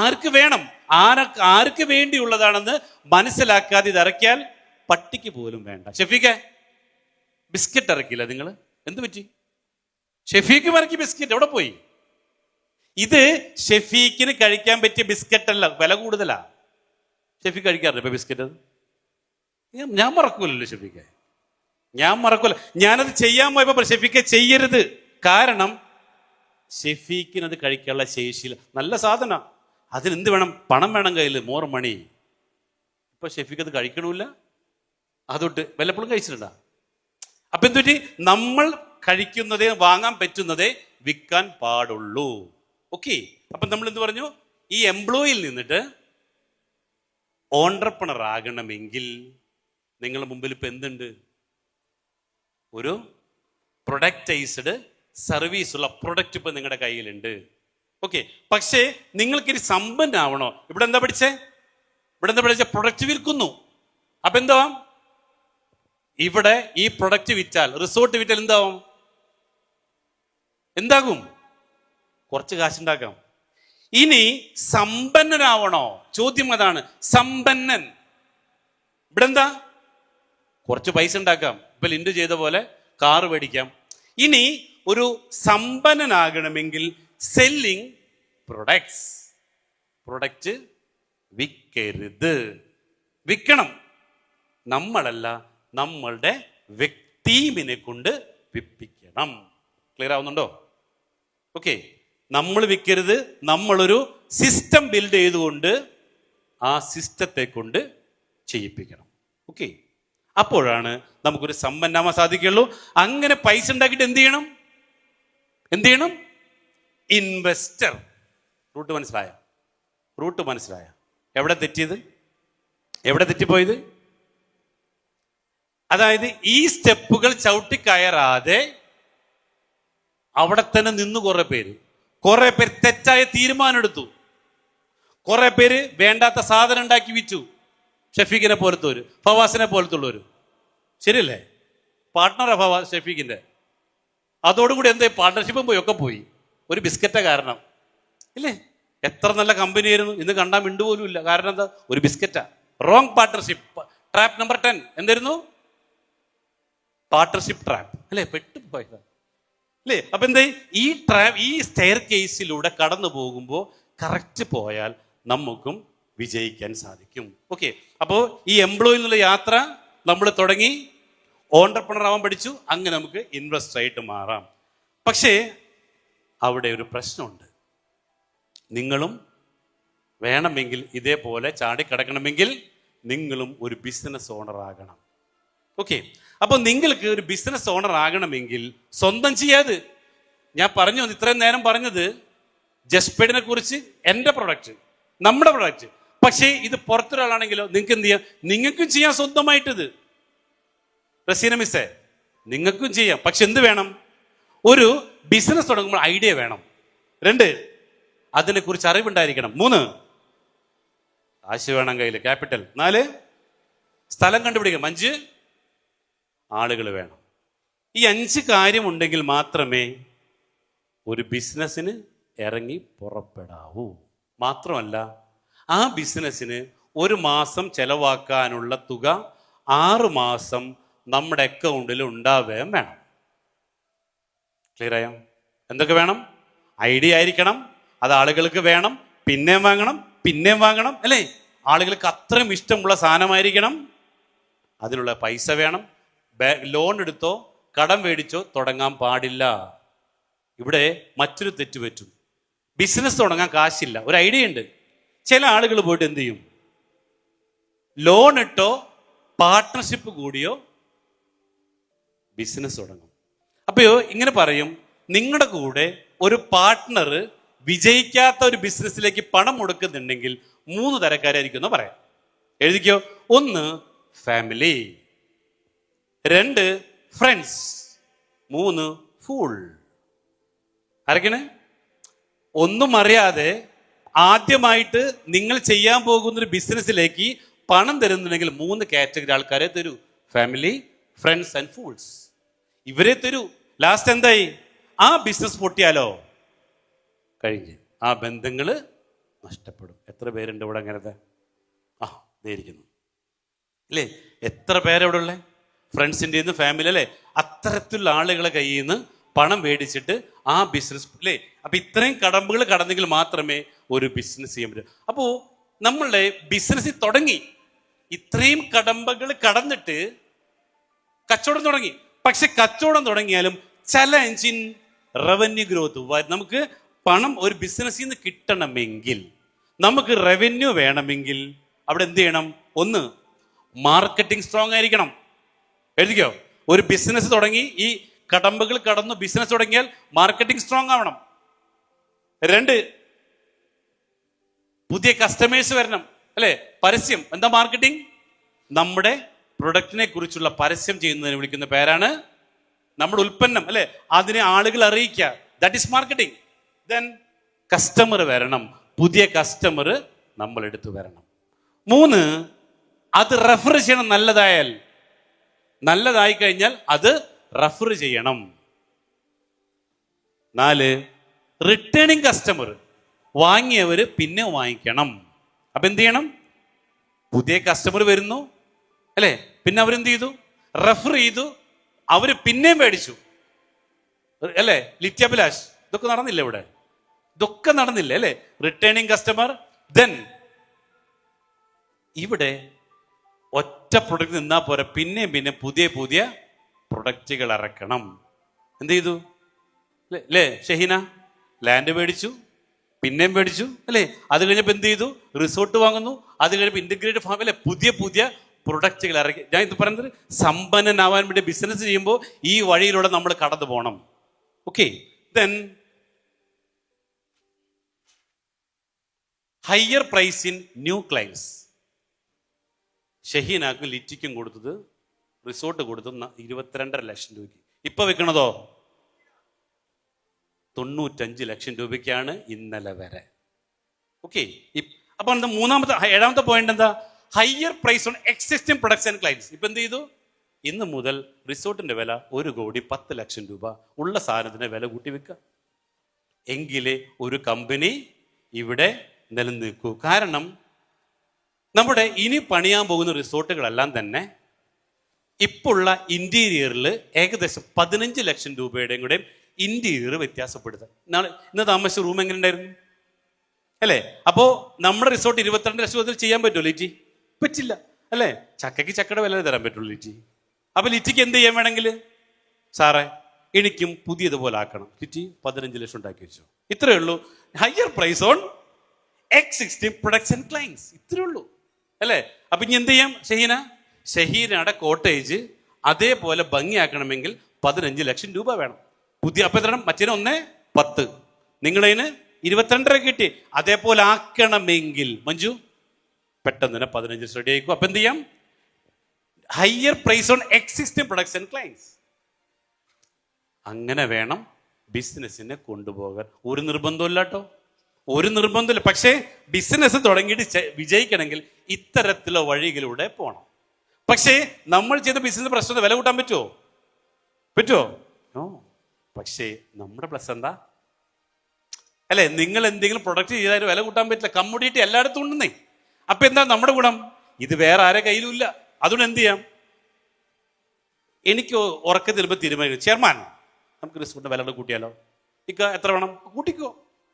ആർക്ക് വേണം, ആർക്ക് വേണ്ടിയുള്ളതാണെന്ന് മനസ്സിലാക്കാതെ ഇത് ഇറക്കിയാൽ പട്ടിക്ക് പോലും വേണ്ട. ഷെഫീഖെ, ബിസ്ക്കറ്റ് ഇറക്കില്ല നിങ്ങൾ, എന്തു പറ്റി? ഷെഫീഖ് ഇറക്കി ബിസ്ക്കറ്റ് എവിടെ പോയി? ഇത് ഷെഫീഖിന് കഴിക്കാൻ പറ്റിയ ബിസ്ക്കറ്റ് അല്ല, വില കൂടുതലാ. ഷെഫീഖ് കഴിക്കാറില്ല ഇപ്പൊ ബിസ്ക്കറ്റ്? അത് ഞാൻ മറക്കൂലല്ലോ ഷെഫീഖെ, ഞാൻ മറക്കൂല. ഞാനത് ചെയ്യാൻ പോയപ്പോ ഷെഫീഖെ ചെയ്യരുത്, കാരണം ഷെഫീഖിനത് കഴിക്കാനുള്ള ശേഷിയില്ല. നല്ല സാധന, അതിനെന്ത് വേണം? പണം വേണം കയ്യിൽ, മോർ മണി. ഇപ്പൊ ഷെഫീഖ് അത് കഴിക്കണമില്ല, അതൊട്ട് വല്ലപ്പോഴും കഴിച്ചിട്ടുണ്ടാ. അപ്പൊ എന്തുപറ്റി? നമ്മൾ കഴിക്കുന്നതേ, വാങ്ങാൻ പറ്റുന്നതേ വിൽക്കാൻ പാടുള്ളൂ. ഓക്കെ. അപ്പൊ നമ്മൾ എന്ത് പറഞ്ഞു? ഈ എംപ്ലോയിയിൽ നിന്നിട്ട് ഓൺട്രപ്രണർ ആകണമെങ്കിൽ നിങ്ങളുടെ മുമ്പിൽ ഇപ്പൊ എന്തുണ്ട്? ഒരു പ്രൊഡക്റ്റൈസ്ഡ് സർവീസ് ഉള്ള പ്രൊഡക്റ്റ് ഇപ്പൊ നിങ്ങളുടെ കയ്യിലുണ്ട്. ഓക്കെ. പക്ഷേ നിങ്ങൾക്കിനി സമ്പന്നാവണോ? ഇവിടെ എന്താ പഠിച്ചേ? പ്രൊഡക്റ്റ് വിൽക്കുന്നു. അപ്പൊ എന്താവാം? ഇവിടെ ഈ പ്രൊഡക്റ്റ് വിറ്റാൽ, റിസോർട്ട് വിറ്റാൽ എന്താകും? കുറച്ച് കാശുണ്ടാക്കാം. ഇനി സമ്പന്നനാവണോ? ചോദ്യം അതാണ്. സമ്പന്നൻ ഇവിടെ എന്താ? കുറച്ച് പൈസ ഉണ്ടാക്കാം. ഇപ്പൊ ലിൻഡു ചെയ്ത പോലെ കാറ് മേടിക്കാം. ഇനി ഒരു സമ്പന്നനാകണമെങ്കിൽ സെല്ലിങ് പ്രൊഡക്ട്സ്, പ്രൊഡക്റ്റ് വിൽക്കരുത്. വിൽക്കണം. നമ്മളല്ല, നമ്മളുടെ വ്യക്തിമിനെ കൊണ്ട് വിൽപ്പിക്കണം. ക്ലിയർ ആവുന്നുണ്ടോ? ഓക്കെ. നമ്മൾ വിൽക്കരുത്, നമ്മളൊരു സിസ്റ്റം ബിൽഡ് ചെയ്തുകൊണ്ട് ആ സിസ്റ്റത്തെ കൊണ്ട് ചെയ്യിപ്പിക്കണം. ഓക്കെ. അപ്പോഴാണ് നമുക്കൊരു സമ്പന്നാവാൻ സാധിക്കുള്ളൂ. അങ്ങനെ പൈസ ഉണ്ടാക്കിയിട്ട് എന്ത് ചെയ്യണം? ഇൻവെസ്റ്റർ. റൂട്ട് മനസ്സിലായ? എവിടെ തെറ്റിയത്? എവിടെ തെറ്റിപ്പോയത്? അതായത് ഈ സ്റ്റെപ്പുകൾ ചവിട്ടിക്കയറാതെ അവിടെ തന്നെ നിന്ന് കുറെ പേര് തെറ്റായ തീരുമാനം എടുത്തു. കുറെ പേര് വേണ്ടാത്ത സാധനം ഉണ്ടാക്കി വിറ്റു. ഷെഫീഖിനെ പോലത്തെ ഫവാസിനെ പോലത്തുള്ളവര്. ശരിയല്ലേ? പാർട്ട്ണറാ ഫവാസ് ഷെഫീഖിന്റെ. അതോടുകൂടി എന്താ? പാർട്ട്ണർഷിപ്പും പോയി, ഒക്കെ പോയി. ഒരു ബിസ്ക്കറ്റാ കാരണം, ഇല്ലേ? എത്ര നല്ല കമ്പനി ആയിരുന്നു, ഇന്ന് കണ്ടാൽ മിണ്ടുപോലും ഇല്ല. കാരണം എന്താ? ഒരു ബിസ്ക്കറ്റാ. Wrong partnership. ട്രാപ്പ് നമ്പർ 10 എന്തായിരുന്നു? പാർട്ട്ണർഷിപ്പ് ട്രാപ്പ്, അല്ലേ? പെട്ടുപോയതാ, അല്ലേ? അപ്പൊ എന്താ? ഈ സ്റ്റെയർ കേസിലൂടെ കടന്നു പോകുമ്പോൾ കറക്റ്റ് പോയാൽ നമുക്കും വിജയിക്കാൻ സാധിക്കും. ഓക്കെ. അപ്പോൾ ഈ എംപ്ലോയിൽ നിന്നുള്ള യാത്ര നമ്മൾ തുടങ്ങി, ഓൺട്രപ്രണർ ആവാൻ പഠിച്ചു, അങ്ങനെ നമുക്ക് ഇൻവെസ്റ്റർ ആയിട്ട് മാറാം. പക്ഷേ അവിടെ ഒരു പ്രശ്നമുണ്ട്. നിങ്ങളും വേണമെങ്കിൽ ഇതേപോലെ ചാടിക്കടക്കണമെങ്കിൽ നിങ്ങളും ഒരു ബിസിനസ് ഓണർ ആകണം. ഓക്കെ. അപ്പൊ നിങ്ങൾക്ക് ഒരു ബിസിനസ് ഓണർ ആകണമെങ്കിൽ സ്വന്തം ചെയ്യാതെ, ഞാൻ പറഞ്ഞു ഇത്രയും നേരം പറഞ്ഞത് ജസ്പേഡിനെ കുറിച്ച്, എൻ്റെ പ്രൊഡക്റ്റ്, നമ്മുടെ പ്രൊഡക്റ്റ്. പക്ഷേ ഇത് പുറത്തൊരാളാണെങ്കിലോ നിങ്ങൾക്ക് എന്ത് ചെയ്യാം? നിങ്ങൾക്കും ചെയ്യാം സ്വന്തമായിട്ടിത്. റസീന മിസ്സേ, നിങ്ങൾക്കും ചെയ്യാം. പക്ഷെ എന്ത് വേണം? ഒരു ബിസിനസ് തുടങ്ങുമ്പോൾ ഐഡിയ വേണം. 2, അതിനെക്കുറിച്ച് അറിവുണ്ടായിരിക്കണം. 3, കാശ് വേണം കയ്യിൽ, ക്യാപിറ്റൽ. 4, സ്ഥലം കണ്ടുപിടിക്കണം. 5, ആളുകൾ വേണം. ഈ 5 കാര്യം ഉണ്ടെങ്കിൽ മാത്രമേ ഒരു ബിസിനസ്സിന് ഇറങ്ങി പുറപ്പെടാവൂ. മാത്രമല്ല, ആ ബിസിനസ്സിന് 1 മാസം ചെലവാക്കാനുള്ള തുക 6 മാസം നമ്മുടെ അക്കൗണ്ടിൽ ഉണ്ടാവുകയും വേണം. ക്ലിയർ ആയോ? എന്തൊക്കെ വേണം? ഐഡിയ ആയിരിക്കണം, അത് ആളുകൾക്ക് വേണം, പിന്നെയും വാങ്ങണം, അല്ലേ? ആളുകൾക്ക് അത്രയും ഇഷ്ടമുള്ള സാധനമായിരിക്കണം. അതിനുള്ള പൈസ വേണം. ലോൺ എടുത്തോ കടം മേടിച്ചോ തുടങ്ങാൻ പാടില്ല. ഇവിടെ മറ്റൊരു തെറ്റ് പറ്റും. ബിസിനസ് തുടങ്ങാൻ കാശില്ല, ഒരു ഐഡിയ ഉണ്ട്. ചില ആളുകൾ പോയിട്ട് എന്ത് ചെയ്യും? ലോൺ ഇട്ടോ പാർട്ട്ണർഷിപ്പ് കൂടിയോ ബിസിനസ് തുടങ്ങും. അപ്പോഴോ ഇങ്ങനെ പറയും, നിങ്ങളുടെ കൂടെ ഒരു പാർട്ട്ണർ വിജയിക്കാത്ത ഒരു ബിസിനസ്സിലേക്ക് പണം മുടക്കുന്നുണ്ടെങ്കിൽ 3 തരക്കാരായിരിക്കും എന്ന് പറയാം. എഴുതിക്കോ. 1, ഫാമിലി. 2, ഫ്രണ്ട്സ്. 3, ഫൂൾ. ആരൊക്കെയാണ്? ഒന്നും അറിയാതെ ആദ്യമായിട്ട് നിങ്ങൾ ചെയ്യാൻ പോകുന്ന ഒരു ബിസിനസ്സിലേക്ക് പണം തരുന്നുണ്ടെങ്കിൽ 3 കാറ്റഗറി ആൾക്കാരെ തരൂ: ഫാമിലി, ഫ്രണ്ട്സ് ആൻഡ് ഫൂൾസ്. ഇവരെ തരൂ. ലാസ്റ്റ് എന്തായി? ആ ബിസിനസ് പൊട്ടിയാലോ കഴിഞ്ഞ് ആ ബന്ധങ്ങള് നഷ്ടപ്പെടും. എത്ര പേരുണ്ട് ഇവിടെ അങ്ങനത്തെ? ഇരിക്കുന്നു അല്ലേ? എത്ര പേരവിടെ ഉള്ളേ? ഫ്രണ്ട്സിൻ്റെ നിന്ന്, ഫാമിലി അല്ലേ? അത്തരത്തിലുള്ള ആളുകളെ കയ്യിൽ നിന്ന് പണം മേടിച്ചിട്ട് ആ ബിസിനസ് അല്ലേ? അപ്പൊ ഇത്രയും കടമ്പകൾ കടന്നെങ്കിൽ മാത്രമേ ഒരു ബിസിനസ് ചെയ്യാൻ പറ്റൂ. അപ്പോ നമ്മളുടെ ബിസിനസ് തുടങ്ങി, ഇത്രയും കടമ്പകൾ കടന്നിട്ട് കച്ചവടം തുടങ്ങി. പക്ഷെ കച്ചവടം തുടങ്ങിയാലും ചലഞ്ച് ഇൻ റവന്യൂ ഗ്രോത്ത്. നമുക്ക് പണം ഒരു ബിസിനസ്സിൽ നിന്ന് കിട്ടണമെങ്കിൽ, നമുക്ക് റവന്യൂ വേണമെങ്കിൽ അവിടെ എന്ത് ചെയ്യണം? ഒന്ന്, മാർക്കറ്റിംഗ് സ്ട്രോങ് ആയിരിക്കണം. എഴുതിക്കോ. ഒരു ബിസിനസ് തുടങ്ങി, ഈ കടമ്പകൾ കടന്നു ബിസിനസ് തുടങ്ങിയാൽ മാർക്കറ്റിംഗ് സ്ട്രോങ് ആവണം. 2, പുതിയ കസ്റ്റമേഴ്സ് വരണം അല്ലെ? പരസ്യം. എന്താ മാർക്കറ്റിംഗ്? നമ്മുടെ പ്രൊഡക്റ്റിനെ കുറിച്ചുള്ള പരസ്യം ചെയ്യുന്നതിന് വിളിക്കുന്ന പേരാണ് നമ്മുടെ ഉൽപ്പന്നം അല്ലെ? അതിനെ ആളുകൾ അറിയിക്കുക. That is marketing. Then customer വരണം. പുതിയ കസ്റ്റമർ നമ്മൾ എടുത്തു വരണം. 3, അത് റെഫർ ചെയ്യണം. നല്ലതായി കഴിഞ്ഞാൽ അത് റെഫർ ചെയ്യണം. 4, റിട്ടേണിംഗ് കസ്റ്റമർ, വാങ്ങിയവര് പിന്നെ വാങ്ങിക്കണം. അപ്പൊ എന്ത് ചെയ്യണം? പുതിയ കസ്റ്റമർ വരുന്നു അല്ലെ? പിന്നെ അവരെന്ത് ചെയ്തു? റെഫർ ചെയ്തു, അവര് പിന്നെയും മേടിച്ചു അല്ലെ? ലിറ്റബിലാഷ് ഇതൊക്കെ നടന്നില്ല ഇവിടെ? ഇതൊക്കെ നടന്നില്ല അല്ലെ? Returning customer. ദെൻ ഇവിടെ ഒറ്റ പ്രൊഡക്റ്റ് നിന്നാ പോരാ, പിന്നെയും പിന്നെ പുതിയ പ്രൊഡക്റ്റുകൾ ഇറക്കണം. എന്ത് ചെയ്തു അല്ലേ? ഷഹീന ലാൻഡ് മേടിച്ചു, പിന്നെയും മേടിച്ചു അല്ലേ? അത് കഴിഞ്ഞപ്പോൾ എന്ത് ചെയ്തു? റിസോർട്ട് വാങ്ങുന്നു. അത് കഴിഞ്ഞപ്പോൾ ഇന്റഗ്രേറ്റഡ് ഫാം അല്ലെ? പുതിയ പ്രൊഡക്റ്റുകൾ ഇറക്കി. ഞാൻ ഇത് പറയുന്നത് സമ്പന്നനാവാൻ വേണ്ടി ബിസിനസ് ചെയ്യുമ്പോൾ ഈ വഴിയിലൂടെ നമ്മൾ കടന്നു പോകണം. Okay. Then higher price in new clients. ഷഹീനാക്കും ലിറ്റിക്കും കൊടുത്തത്, റിസോർട്ട് കൊടുത്തു 22.5 ലക്ഷം രൂപയ്ക്ക്. ഇപ്പൊ വെക്കണതോ 95 ലക്ഷം രൂപയ്ക്കാണ് ഇന്നലെ വരെ. ഓക്കെ. അപ്പൊ എന്താ 7ാമത്തെ പോയിന്റ് എന്താ? Higher price on existing products and clients. ഇപ്പൊ എന്ത് ചെയ്തു? ഇന്ന് മുതൽ റിസോർട്ടിന്റെ വില 1,10 ലക്ഷം രൂപ. ഉള്ള സാധനത്തിന്റെ വില കൂട്ടി വെക്കുക. എങ്കിലേ ഒരു കമ്പനി ഇവിടെ നിലനിൽക്കൂ. കാരണം നമ്മുടെ ഇനി പണിയാൻ പോകുന്ന റിസോർട്ടുകളെല്ലാം തന്നെ ഇപ്പോഴുള്ള ഇന്റീരിയറിൽ ഏകദേശം 15 ലക്ഷം രൂപയുടെയും കൂടെ ഇന്റീരിയർ വ്യത്യാസപ്പെടുത്തുക. ഇന്ന് താമസിച്ച റൂം എങ്ങനെ ഉണ്ടായിരുന്നു അല്ലേ? അപ്പോ നമ്മുടെ റിസോർട്ട് 22 ലക്ഷം രൂപത്തിൽ ചെയ്യാൻ പറ്റുമോ ലിറ്റി? പറ്റില്ല അല്ലേ? ചക്കയ്ക്ക് ചക്കയുടെ വില തരാൻ പറ്റുള്ളൂ ലിറ്റി. അപ്പൊ ലിറ്റിക്ക് എന്ത് ചെയ്യാൻ വേണമെങ്കിൽ, സാറേ എനിക്കും പുതിയതുപോലെ ആക്കണം. ലിറ്റി 15 ലക്ഷം ഉണ്ടാക്കി വെച്ചു. ഇത്രയേ ഉള്ളൂ. Higher price on existing products and clients. ഇത്രയേ ഉള്ളൂ അല്ലേ? അപ്പൊ ഇനി എന്ത് ചെയ്യാം? ഷഹീനയുടെ കോട്ടേജ് അതേപോലെ ഭംഗിയാക്കണമെങ്കിൽ 15 ലക്ഷം രൂപ വേണം. അപ്പൊ എത്ര? മറ്റേന് 1,10, നിങ്ങളതിന് 22.5 കിട്ടി. അതേപോലെ ആക്കണമെങ്കിൽ മഞ്ജു പെട്ടെന്ന് തന്നെ 15 റെഡി ആയിക്കും. അപ്പൊ എന്ത് ചെയ്യാം? Higher price on existing products and clients. അങ്ങനെ വേണം ബിസിനസ്സിനെ കൊണ്ടുപോകാൻ. ഒരു നിർബന്ധമില്ല കേട്ടോ, ഒരു നിർബന്ധമില്ല. പക്ഷേ ബിസിനസ് തുടങ്ങിയിട്ട് വിജയിക്കണമെങ്കിൽ ഇത്തരത്തിലുള്ള വഴികളിലൂടെ പോകണം. പക്ഷേ നമ്മൾ ചെയ്ത ബിസിനസ് പ്രശ്നത്തെ വില കൂട്ടാൻ പറ്റുമോ? പക്ഷേ നമ്മുടെ പ്ലസ് എന്താ അല്ലെ? നിങ്ങൾ എന്തെങ്കിലും പ്രൊഡക്റ്റ് ചെയ്താൽ വില കൂട്ടാൻ പറ്റില്ല. കമ്മോഡിറ്റി എല്ലായിടത്തും ഉണ്ടെന്നേ. അപ്പൊ എന്താ നമ്മുടെ ഗുണം? ഇത് വേറെ ആരെ കയ്യിലും ഇല്ല. അതുകൊണ്ട് എന്ത് ചെയ്യാം? എനിക്ക് ഉറക്കത്തിൽ തീരുമാനിക്കും, ചെയർമാൻ നമുക്ക് റിസോർട്ടിന്റെ വില കൂട്ടിയാലോ? എത്ര വേണം? കൂട്ടിക്കോ.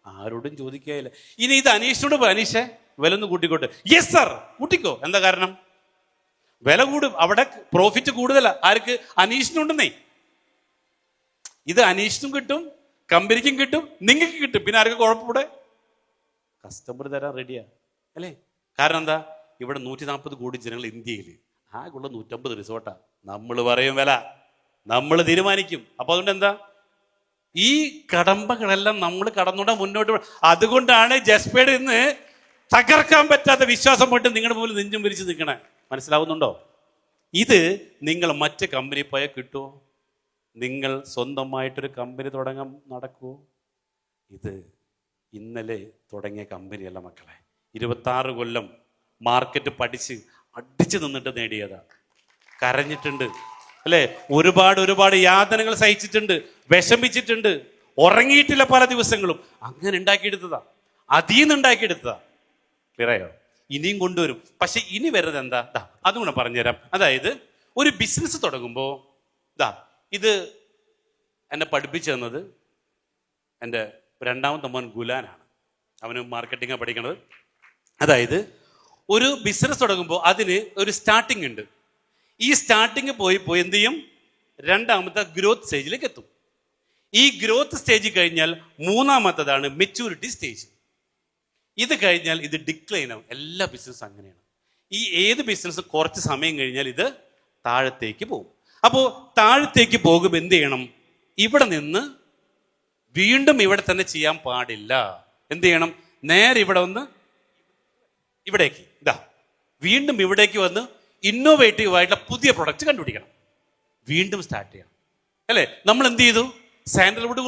ആരോടും ചോദിക്കുകയില്ല. ഇനി ഇത് അനീഷിനോട്, അനീഷെ വില ഒന്ന് കൂട്ടിക്കോട്ടെ. യെസ് സർ, കൂട്ടിക്കോ. എന്താ കാരണം? വില കൂടും. അവിടെ പ്രോഫിറ്റ് കൂടുതലാ. ആർക്ക്? അനീഷിനുണ്ടെന്നേ. ഇത് അനീഷിനും കിട്ടും, കമ്പനിക്കും കിട്ടും, നിങ്ങൾക്ക് കിട്ടും. പിന്നെ ആർക്ക് കുഴപ്പമിവിടെ? കസ്റ്റമർ തരാൻ റെഡിയാ അല്ലേ? കാരണം എന്താ? ഇവിടെ 140 കോടി ജനങ്ങൾ ഇന്ത്യയിൽ, ആകെയുള്ള 150 റിസോർട്ടാ. നമ്മൾ പറയും വില, നമ്മൾ തീരുമാനിക്കും. അപ്പൊ അതുകൊണ്ട് എന്താ? ഈ കടമ്പകളെല്ലാം നമ്മൾ കടന്നുകൊണ്ട് മുന്നോട്ട്. അതുകൊണ്ടാണ് ജസ്പേഡ് ഇന്ന് തകർക്കാൻ പറ്റാത്ത വിശ്വാസം പോയിട്ട് നിങ്ങളുടെ മുമ്പിൽ നെഞ്ചും വിരിച്ച് നിൽക്കണേ. മനസ്സിലാവുന്നുണ്ടോ? ഇത് നിങ്ങൾ മറ്റ് കമ്പനി പോയാൽ കിട്ടുമോ? നിങ്ങൾ സ്വന്തമായിട്ടൊരു കമ്പനി തുടങ്ങാൻ നടക്കുമോ? ഇത് ഇന്നലെ തുടങ്ങിയ കമ്പനിയല്ല മക്കളെ. 26 കൊല്ലം മാർക്കറ്റ് പഠിച്ച് അടിച്ചു നിന്നിട്ട് നേടിയതാ. കരഞ്ഞിട്ടുണ്ട് അല്ലേ, ഒരുപാട് യാതനകൾ സഹിച്ചിട്ടുണ്ട്, വിഷമിച്ചിട്ടുണ്ട്, ഉറങ്ങിയിട്ടില്ല പല ദിവസങ്ങളും. അങ്ങനെ ഉണ്ടാക്കിയെടുത്തതാ, അതീന്ന് ഉണ്ടാക്കിയെടുത്തതാ. ക്ലിയറായോ? ഇനിയും കൊണ്ടുവരും. പക്ഷെ ഇനി വരുന്നത് എന്താ, അതും കൂടെ പറഞ്ഞുതരാം. അതായത് ഒരു ബിസിനസ് തുടങ്ങുമ്പോൾ ഇത് എന്നെ പഠിപ്പിച്ചു തന്നത് എൻ്റെ രണ്ടാമത്തെ മോൻ ഗുലാനാണ്. അവന് മാർക്കറ്റിംഗാണ് പഠിക്കണത്. അതായത് ഒരു ബിസിനസ് തുടങ്ങുമ്പോൾ അതിന് ഒരു സ്റ്റാർട്ടിങ് ഉണ്ട്. ഈ സ്റ്റാർട്ടിങ് പോയി എന്ത് ചെയ്യും, രണ്ടാമത്തെ ഗ്രോത്ത് സ്റ്റേജിലേക്ക് എത്തും. ഈ ഗ്രോത്ത് സ്റ്റേജ് കഴിഞ്ഞാൽ മൂന്നാമത്തതാണ് മെച്യൂരിറ്റി സ്റ്റേജ്. ഇത് കഴിഞ്ഞാൽ ഇത് ഡിക്ലൈൻ ആവും. എല്ലാ ബിസിനസ്സും അങ്ങനെയാണ്. ഈ ഏത് ബിസിനസ് കുറച്ച് സമയം കഴിഞ്ഞാൽ ഇത് താഴത്തേക്ക് പോകും. അപ്പോൾ താഴത്തേക്ക് പോകുമ്പോൾ എന്ത് ചെയ്യണം, ഇവിടെ നിന്ന് വീണ്ടും ഇവിടെ തന്നെ ചെയ്യാൻ പാടില്ല. എന്ത് ചെയ്യണം, നേരെ ഇവിടെ വന്ന് ഇവിടേക്ക് വീണ്ടും ഇവിടേക്ക് വന്ന് ഇന്നോവേറ്റീവ് ആയിട്ടുള്ള പുതിയ പ്രൊഡക്റ്റ് കണ്ടുപിടിക്കണം, വീണ്ടും സ്റ്റാർട്ട് ചെയ്യണം. അല്ലേ? നമ്മൾ എന്ത് ചെയ്തു, സാൻഡൽവുഡ്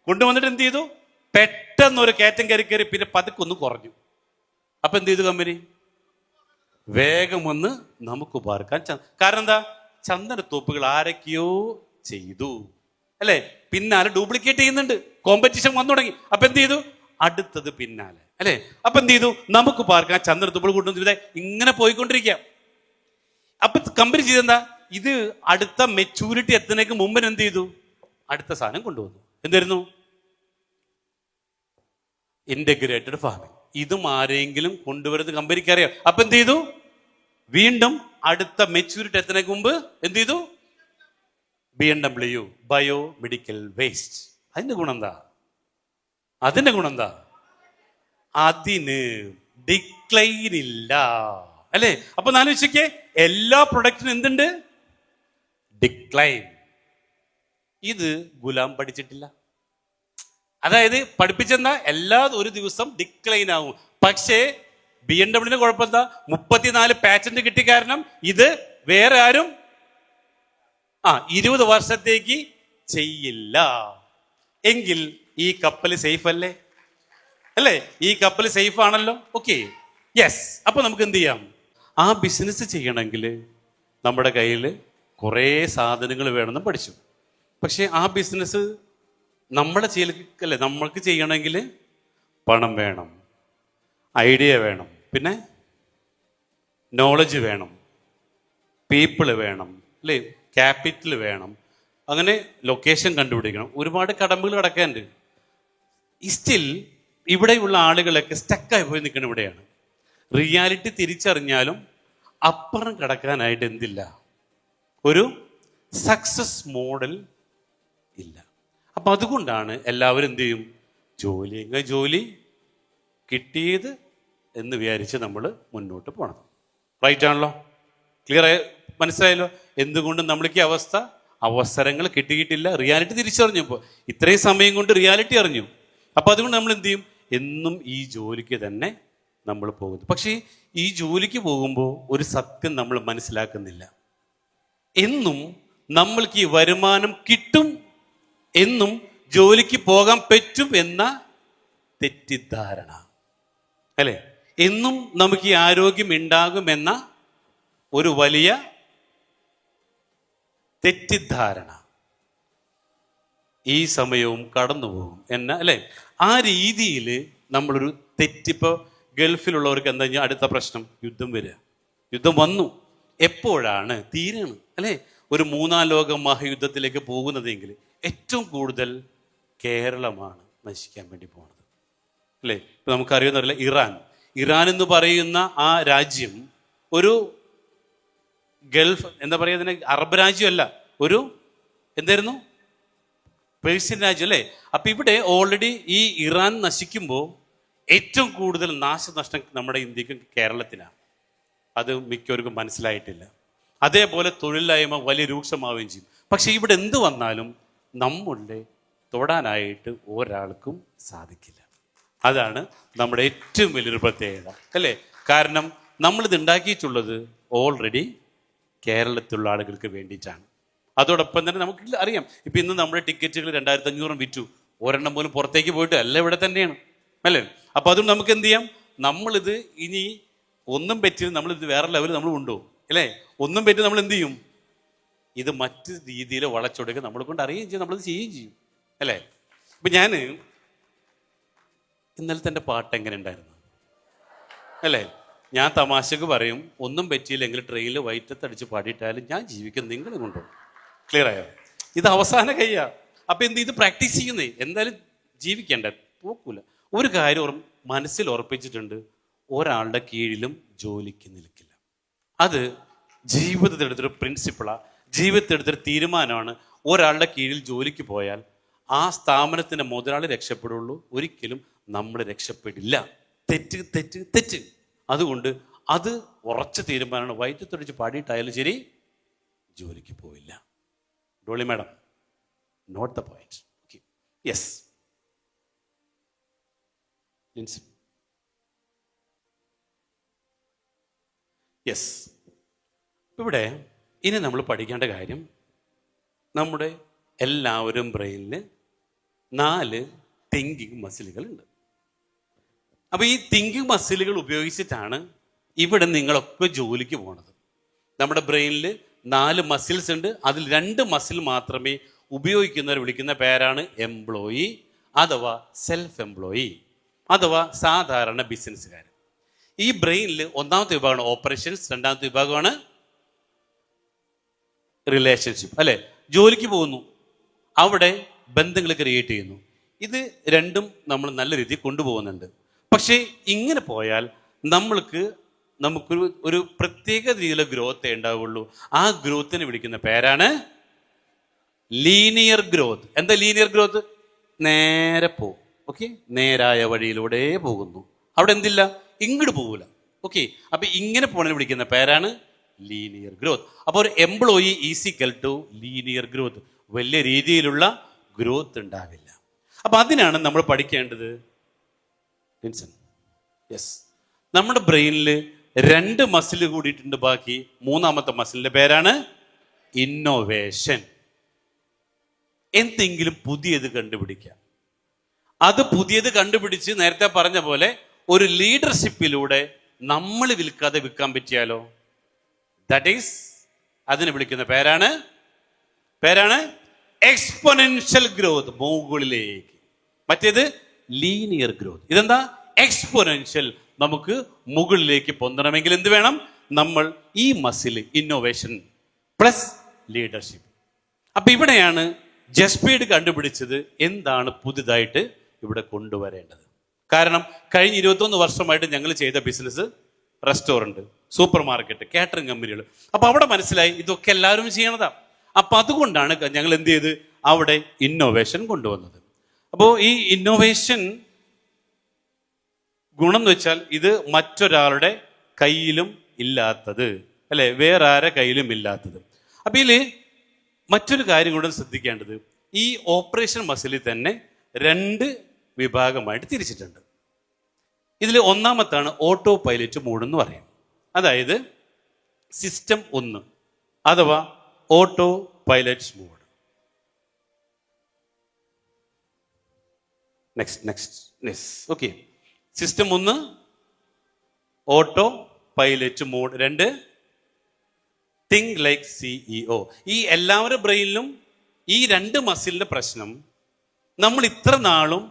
കൊണ്ടുവന്നിട്ട് എന്ത് ചെയ്തു, പെട്ടെന്നൊരു കയറ്റം കയറി പിന്നെ പതുക്കൊന്ന് കുറഞ്ഞു. അപ്പൊ എന്ത് ചെയ്തു കമ്പനി, വേഗം വന്ന് നമുക്ക് പാർക്കാൻ. കാരണം എന്താ, ചന്ദനത്തോപ്പുകൾ ആരൊക്കെയോ ചെയ്തു അല്ലേ, പിന്നാലെ ഡ്യൂപ്ലിക്കേറ്റ് ചെയ്യുന്നുണ്ട്, കോമ്പറ്റീഷൻ വന്നു തുടങ്ങി. അപ്പൊ എന്ത് ചെയ്തു, അടുത്തത് പിന്നാലെ അല്ലേ. അപ്പൊ എന്ത് ചെയ്തു, നമുക്ക് പാർക്കാൻ ചന്ദനത്തോപ്പുകൾ കൊണ്ടുവന്ന് ഇങ്ങനെ പോയിക്കൊണ്ടിരിക്കുക. അപ്പൊ കമ്പനി ചെയ്തെന്താ, ഇത് അടുത്ത മെച്യൂരിറ്റി എത്തുന്നതിന് മുമ്പിന് എന്ത് ചെയ്തു, അടുത്ത സാധനം കൊണ്ടുവന്നു. എന്തായിരുന്നു, ഇന്റഗ്രേറ്റഡ് ഫാമിംഗ്. ഇതും ആരെങ്കിലും കൊണ്ടുവരുന്നത് കമ്പനിക്ക് അറിയാം. അപ്പൊ എന്ത് ചെയ്തു, വീണ്ടും അടുത്ത മെച്യൂരിറ്റി എത്തുന്നതിന് മുമ്പ് എന്ത് ചെയ്തു, BMW ബയോ മെഡിക്കൽ വേസ്റ്റ്. അതിന്റെ ഗുണം എന്താ, അതിന് ഡിക്ലൈൻ ഇല്ല അല്ലേ. അപ്പൊ ആലോചിക്കേ, എല്ലാ പ്രൊഡക്റ്റിനും എന്തുണ്ട്, ഡിക്ലൈൻ. ഇത് ഗുലാം പഠിച്ചിട്ടില്ല. അതായത് പഠിപ്പിച്ചെന്താ, ഒരു ദിവസം ഡിക്ലൈൻ ആവും. പക്ഷേ BMW കുഴപ്പം എന്താ, 34 പാറ്റന്റ് കിട്ടിയ കാരണം ഇത് വേറെ ആരും 20 വർഷത്തേക്ക് ചെയ്യില്ല. എങ്കിൽ ഈ കപ്പൽ സേഫ് അല്ലേ? ഈ കപ്പൽ സേഫ് ആണല്ലോ. Okay, yes. അപ്പൊ നമുക്ക് എന്ത് ചെയ്യാം, ആ ബിസിനസ് ചെയ്യണമെങ്കിൽ നമ്മുടെ കയ്യിൽ കുറേ സാധനങ്ങൾ വേണമെന്ന് പഠിച്ചു. പക്ഷെ ആ ബിസിനസ് നമ്മൾക്ക് ചെയ്യണമെങ്കിൽ പണം വേണം, ഐഡിയ വേണം, പിന്നെ നോളജ് വേണം, പീപ്പിൾ വേണം അല്ലേ, ക്യാപിറ്റൽ വേണം, അങ്ങനെ ലൊക്കേഷൻ കണ്ടുപിടിക്കണം, ഒരുപാട് കടമ്പകൾ കിടക്കാനുണ്ട്. സ്റ്റിൽ ഇവിടെയുള്ള ആളുകളൊക്കെ സ്റ്റക്കായി പോയി നിൽക്കണം. ഇവിടെയാണ് റിയാലിറ്റി തിരിച്ചറിഞ്ഞാലും അപ്പുറം കിടക്കാനായിട്ട് എന്തില്ല, ഒരു സക്സസ് മോഡൽ ഇല്ല. അപ്പൊ അതുകൊണ്ടാണ് എല്ലാവരും എന്ത് ചെയ്യും, ജോലി കിട്ടിയത് എന്ന് വിചാരിച്ച് നമ്മൾ മുന്നോട്ട് പോകണം. റൈറ്റ് ആണല്ലോ? ക്ലിയർ മനസ്സിലായല്ലോ? എന്തുകൊണ്ട് നമ്മൾക്ക് ഈ അവസരങ്ങൾ കിട്ടിയിട്ടില്ല, റിയാലിറ്റി തിരിച്ചറിഞ്ഞപ്പോൾ. ഇത്രയും സമയം കൊണ്ട് റിയാലിറ്റി അറിഞ്ഞു. അപ്പൊ അതുകൊണ്ട് നമ്മൾ എന്ത് ചെയ്യും, എന്നും ഈ ജോലിക്ക് തന്നെ നമ്മൾ പോകുന്നു. പക്ഷേ ഈ ജോലിക്ക് പോകുമ്പോൾ ഒരു സത്യം നമ്മൾ മനസ്സിലാക്കുന്നില്ല. എന്നും നമ്മൾക്ക് ഈ വരുമാനം കിട്ടും, എന്നും ജോലിക്ക് പോകാൻ പറ്റും എന്ന തെറ്റിദ്ധാരണ അല്ലേ. എന്നും നമുക്ക് ഈ ആരോഗ്യം ഉണ്ടാകുമെന്ന ഒരു വലിയ തെറ്റിദ്ധാരണ. ഈ സമയവും കടന്നു പോകും അല്ലേ. ആ രീതിയിൽ നമ്മളൊരു തെറ്റിപ്പോ ഗൾഫിലുള്ളവർക്ക് എന്താ കഴിഞ്ഞാൽ അടുത്ത പ്രശ്നം യുദ്ധം വരിക. യുദ്ധം വന്നു, എപ്പോഴാണ് തീരണം അല്ലേ, ഒരു 3-ാം ലോക മഹായുദ്ധത്തിലേക്ക് പോകുന്നതെങ്കിൽ ഏറ്റവും കൂടുതൽ കേരളമാണ് നശിക്കാൻ വേണ്ടി പോകുന്നത് അല്ലേ. ഇപ്പൊ നമുക്കറിയുന്നറിയില്ല, ഇറാൻ എന്ന് പറയുന്ന ആ രാജ്യം ഒരു ഗൾഫ് എന്താ പറയുക, അതിനെ അറബ് രാജ്യമല്ല, ഒരു എന്തായിരുന്നു, പേർഷ്യൻ രാജ്യം അല്ലേ. അപ്പൊ ഇവിടെ ഓൾറെഡി ഈ ഇറാൻ നശിക്കുമ്പോൾ ഏറ്റവും കൂടുതൽ നാശനഷ്ടം നമ്മുടെ ഇന്ത്യക്കും കേരളത്തിനാണ്. അത് മിക്കവർക്കും മനസ്സിലായിട്ടില്ല. അതേപോലെ തൊഴിലില്ലായ്മ വലിയ രൂക്ഷമാവുകയും ചെയ്യും. പക്ഷെ ഇവിടെ എന്ത് വന്നാലും നമ്മളുടെ തൊടാനായിട്ട് ഒരാൾക്കും സാധിക്കില്ല. അതാണ് നമ്മുടെ ഏറ്റവും വലിയൊരു പ്രത്യേകത അല്ലേ. കാരണം നമ്മളിത് ഉണ്ടാക്കിയിട്ടുള്ളത് ഓൾറെഡി കേരളത്തിലുള്ള ആളുകൾക്ക് വേണ്ടിയിട്ടാണ്. അതോടൊപ്പം തന്നെ നമുക്ക് അറിയാം, ഇപ്പം ഇന്ന് നമ്മുടെ ടിക്കറ്റുകൾ 2500 വിറ്റു, ഒരെണ്ണം പോലും പുറത്തേക്ക് പോയിട്ട് എല്ലാം ഇവിടെ തന്നെയാണ്. അല്ലേ? അപ്പൊ അതുകൊണ്ട് നമുക്ക് എന്ത് ചെയ്യാം, നമ്മളിത് ഇനി ഒന്നും പറ്റി നമ്മളിത് വേറെ ലെവലിൽ നമ്മൾ കൊണ്ടുപോകും അല്ലേ? ഒന്നും പറ്റി നമ്മൾ എന്ത് ചെയ്യും, ഇത് മറ്റ് രീതിയിൽ വളച്ചൊടുക്കുക നമ്മളെ കൊണ്ട് അറിയുകയും ചെയ്യും, നമ്മളത് ചെയ്യുകയും ചെയ്യും അല്ലേ? ഇപ്പൊ ഞാൻ ഇന്നലത്തെ എൻ്റെ പാട്ട് എങ്ങനെ ഉണ്ടായിരുന്നു അല്ലേ? ഞാൻ തമാശക്ക് പറയും, ഒന്നും പറ്റിയില്ലെങ്കിൽ ട്രെയിനിൽ വയറ്റത്തടിച്ച് പാടിയിട്ടാലും ഞാൻ ജീവിക്കും, നിങ്ങൾ കൊണ്ടുപോകും. ക്ലിയർ ആയോ? ഇത് അവസാന കയ്യാ. അപ്പൊ ഇത് പ്രാക്ടീസ് ചെയ്യുന്നേ, എന്തായാലും ജീവിക്കണ്ട, പോക്കൂല. ഒരു കാര്യം മനസ്സിൽ ഉറപ്പിച്ചിട്ടുണ്ട്, ഒരാളുടെ കീഴിലും ജോലിക്ക് നിൽക്കില്ല. അത് ജീവിതത്തിൽ എടുത്തൊരു പ്രിൻസിപ്പിളാ, ജീവിതത്തിൽ എടുത്തൊരു തീരുമാനമാണ്. ഒരാളുടെ കീഴിൽ ജോലിക്ക് പോയാൽ ആ സ്ഥാപനത്തിന്റെ മുതലാളി രക്ഷപ്പെടുള്ളൂ, ഒരിക്കലും നമ്മൾ രക്ഷപ്പെടില്ല. തെറ്റ് തെറ്റ് തെറ്റ്. അതുകൊണ്ട് അത് ഉറച്ച തീരുമാനമാണ്. വയറ്റത്തൊടിച്ച് പാടിയിട്ടായാലും ശരി, ജോലിക്ക് പോയില്ല. Dolly madam, not the point. Okay, yes yes. ഇവിടെ ഇനി നമ്മൾ പഠിക്കേണ്ട കാര്യം, നമ്മുടെ എല്ലാവരും ബ്രെയിനിൽ 4 തിങ്കിങ് മസിലുകൾ ഉണ്ട്. അപ്പൊ ഈ തിങ്കിങ് മസിലുകൾ ഉപയോഗിച്ചിട്ടാണ് ഇവിടെ നിങ്ങളൊക്കെ ജോലിക്ക് പോണത്. നമ്മുടെ ബ്രെയിനിൽ 4 മസിൽസ് ഉണ്ട്. അതിൽ 2 മസിൽ മാത്രമേ ഉപയോഗിക്കുന്നവർ വിളിക്കുന്ന പേരാണ് എംപ്ലോയി അഥവാ സെൽഫ് എംപ്ലോയി അഥവാ സാധാരണ ബിസിനസ്സുകാർ. ഈ ബ്രെയിനിൽ ഒന്നാമത്തെ വിഭാഗമാണ് ഓപ്പറേഷൻസ്, രണ്ടാമത്തെ വിഭാഗമാണ് റിലേഷൻഷിപ്പ് അല്ലെ? ജോലിക്ക് പോകുന്നു, അവിടെ ബന്ധങ്ങൾ ക്രിയേറ്റ് ചെയ്യുന്നു. ഇത് രണ്ടും നമ്മൾ നല്ല രീതിയിൽ കൊണ്ടുപോകുന്നുണ്ട്. പക്ഷേ ഇങ്ങനെ പോയാൽ നമുക്കൊരു പ്രത്യേക രീതിയിലുള്ള ഗ്രോത്തേ ഉണ്ടാവുള്ളൂ. ആ ഗ്രോത്തിനെ വിളിക്കുന്ന പേരാണ് ലീനിയർ ഗ്രോത്ത്. എന്താ ലീനിയർ ഗ്രോത്ത്? നേരെ പോകും. ഓക്കെ, നേരായ വഴിയിലൂടെ പോകുന്നു. അവിടെ എന്തില്ല, ഇങ്ങോട്ട് പോകൂല. ഓക്കെ, അപ്പൊ ഇങ്ങനെ പോണതിന് വിളിക്കുന്ന പേരാണ് ലീനിയർ ഗ്രോത്ത്. അപ്പോൾ ഒരു employee is equal to linear growth. വലിയ രീതിയിലുള്ള ഗ്രോത്ത് ഉണ്ടാവില്ല. അപ്പൊ അതിനാണ് നമ്മൾ പഠിക്കേണ്ടത്. യെസ്, നമ്മുടെ ബ്രെയിനിൽ 2 മസിൽ കൂടിയിട്ടുണ്ട്. ബാക്കി മൂന്നാമത്തെ മസിലിന്റെ പേരാണ് ഇന്നോവേഷൻ. എന്തെങ്കിലും പുതിയത് കണ്ടുപിടിക്കുക. അത് പുതിയത് കണ്ടുപിടിച്ച് നേരത്തെ പറഞ്ഞ പോലെ ഒരു ലീഡർഷിപ്പിലൂടെ നമ്മൾ വിൽക്കാതെ വിൽക്കാൻ പറ്റിയാലോ, ദാറ്റ് ഈസ്, അതിനെ വിളിക്കുന്ന പേരാണ് എക്സ്പോണൻഷ്യൽ ഗ്രോത്ത്. മുകളിലേക്ക്. മറ്റേത് ലീനിയർ ഗ്രോത്ത്. ഇതെന്താ? എക്സ്പോണൻഷ്യൽ. നമുക്ക് മുകളിലേക്ക് പൊന്തണമെങ്കിൽ എന്ത് വേണം? നമ്മൾ ഈ മസിൽ ഇന്നോവേഷൻ പ്ലസ് ലീഡർഷിപ്പ്. അപ്പൊ ഇവിടെയാണ് ജസ്പീഡ് കണ്ടുപിടിച്ചത് എന്താണ് പുതുതായിട്ട് ഇവിടെ കൊണ്ടുവരേണ്ടത്. കാരണം കഴിഞ്ഞ 21 വർഷമായിട്ട് ഞങ്ങൾ ചെയ്ത business restaurant, super market, catering കമ്പനികൾ. അപ്പൊ അവിടെ മനസ്സിലായി ഇതൊക്കെ എല്ലാവരും ചെയ്യണതാ. അപ്പൊ അതുകൊണ്ടാണ് ഞങ്ങൾ എന്ത് ചെയ്ത് അവിടെ ഇന്നോവേഷൻ കൊണ്ടുവന്നത്. അപ്പോൾ ഈ ഇന്നോവേഷൻ ഗുണം എന്ന് വെച്ചാൽ ഇത് മറ്റൊരാളുടെ കയ്യിലും ഇല്ലാത്തത് അല്ലെ, വേറെ ആരെ കയ്യിലും ഇല്ലാത്തത്. അപ്പൊ ഇതിൽ മറ്റൊരു കാര്യം കൂടെ ശ്രദ്ധിക്കേണ്ടത്, ഈ ഓപ്പറേഷൻ മസിലിൽ തന്നെ 2 വിഭാഗമായിട്ട് തിരിച്ചിട്ടുണ്ട്. ഇതിൽ ഒന്നാമത്താണ് ഓട്ടോ പൈലറ്റ് മോഡ് എന്ന് പറയും. അതായത് സിസ്റ്റം 1 അഥവാ auto pilot mode. Next. Okay, system 1 auto pilot mode. 2 think like CEO. ഈ എല്ലാവരുടെ ബ്രെയിനിലും ഈ 2 മസിലിന്റെ പ്രശ്നം നമ്മൾ ഇത്ര നാളും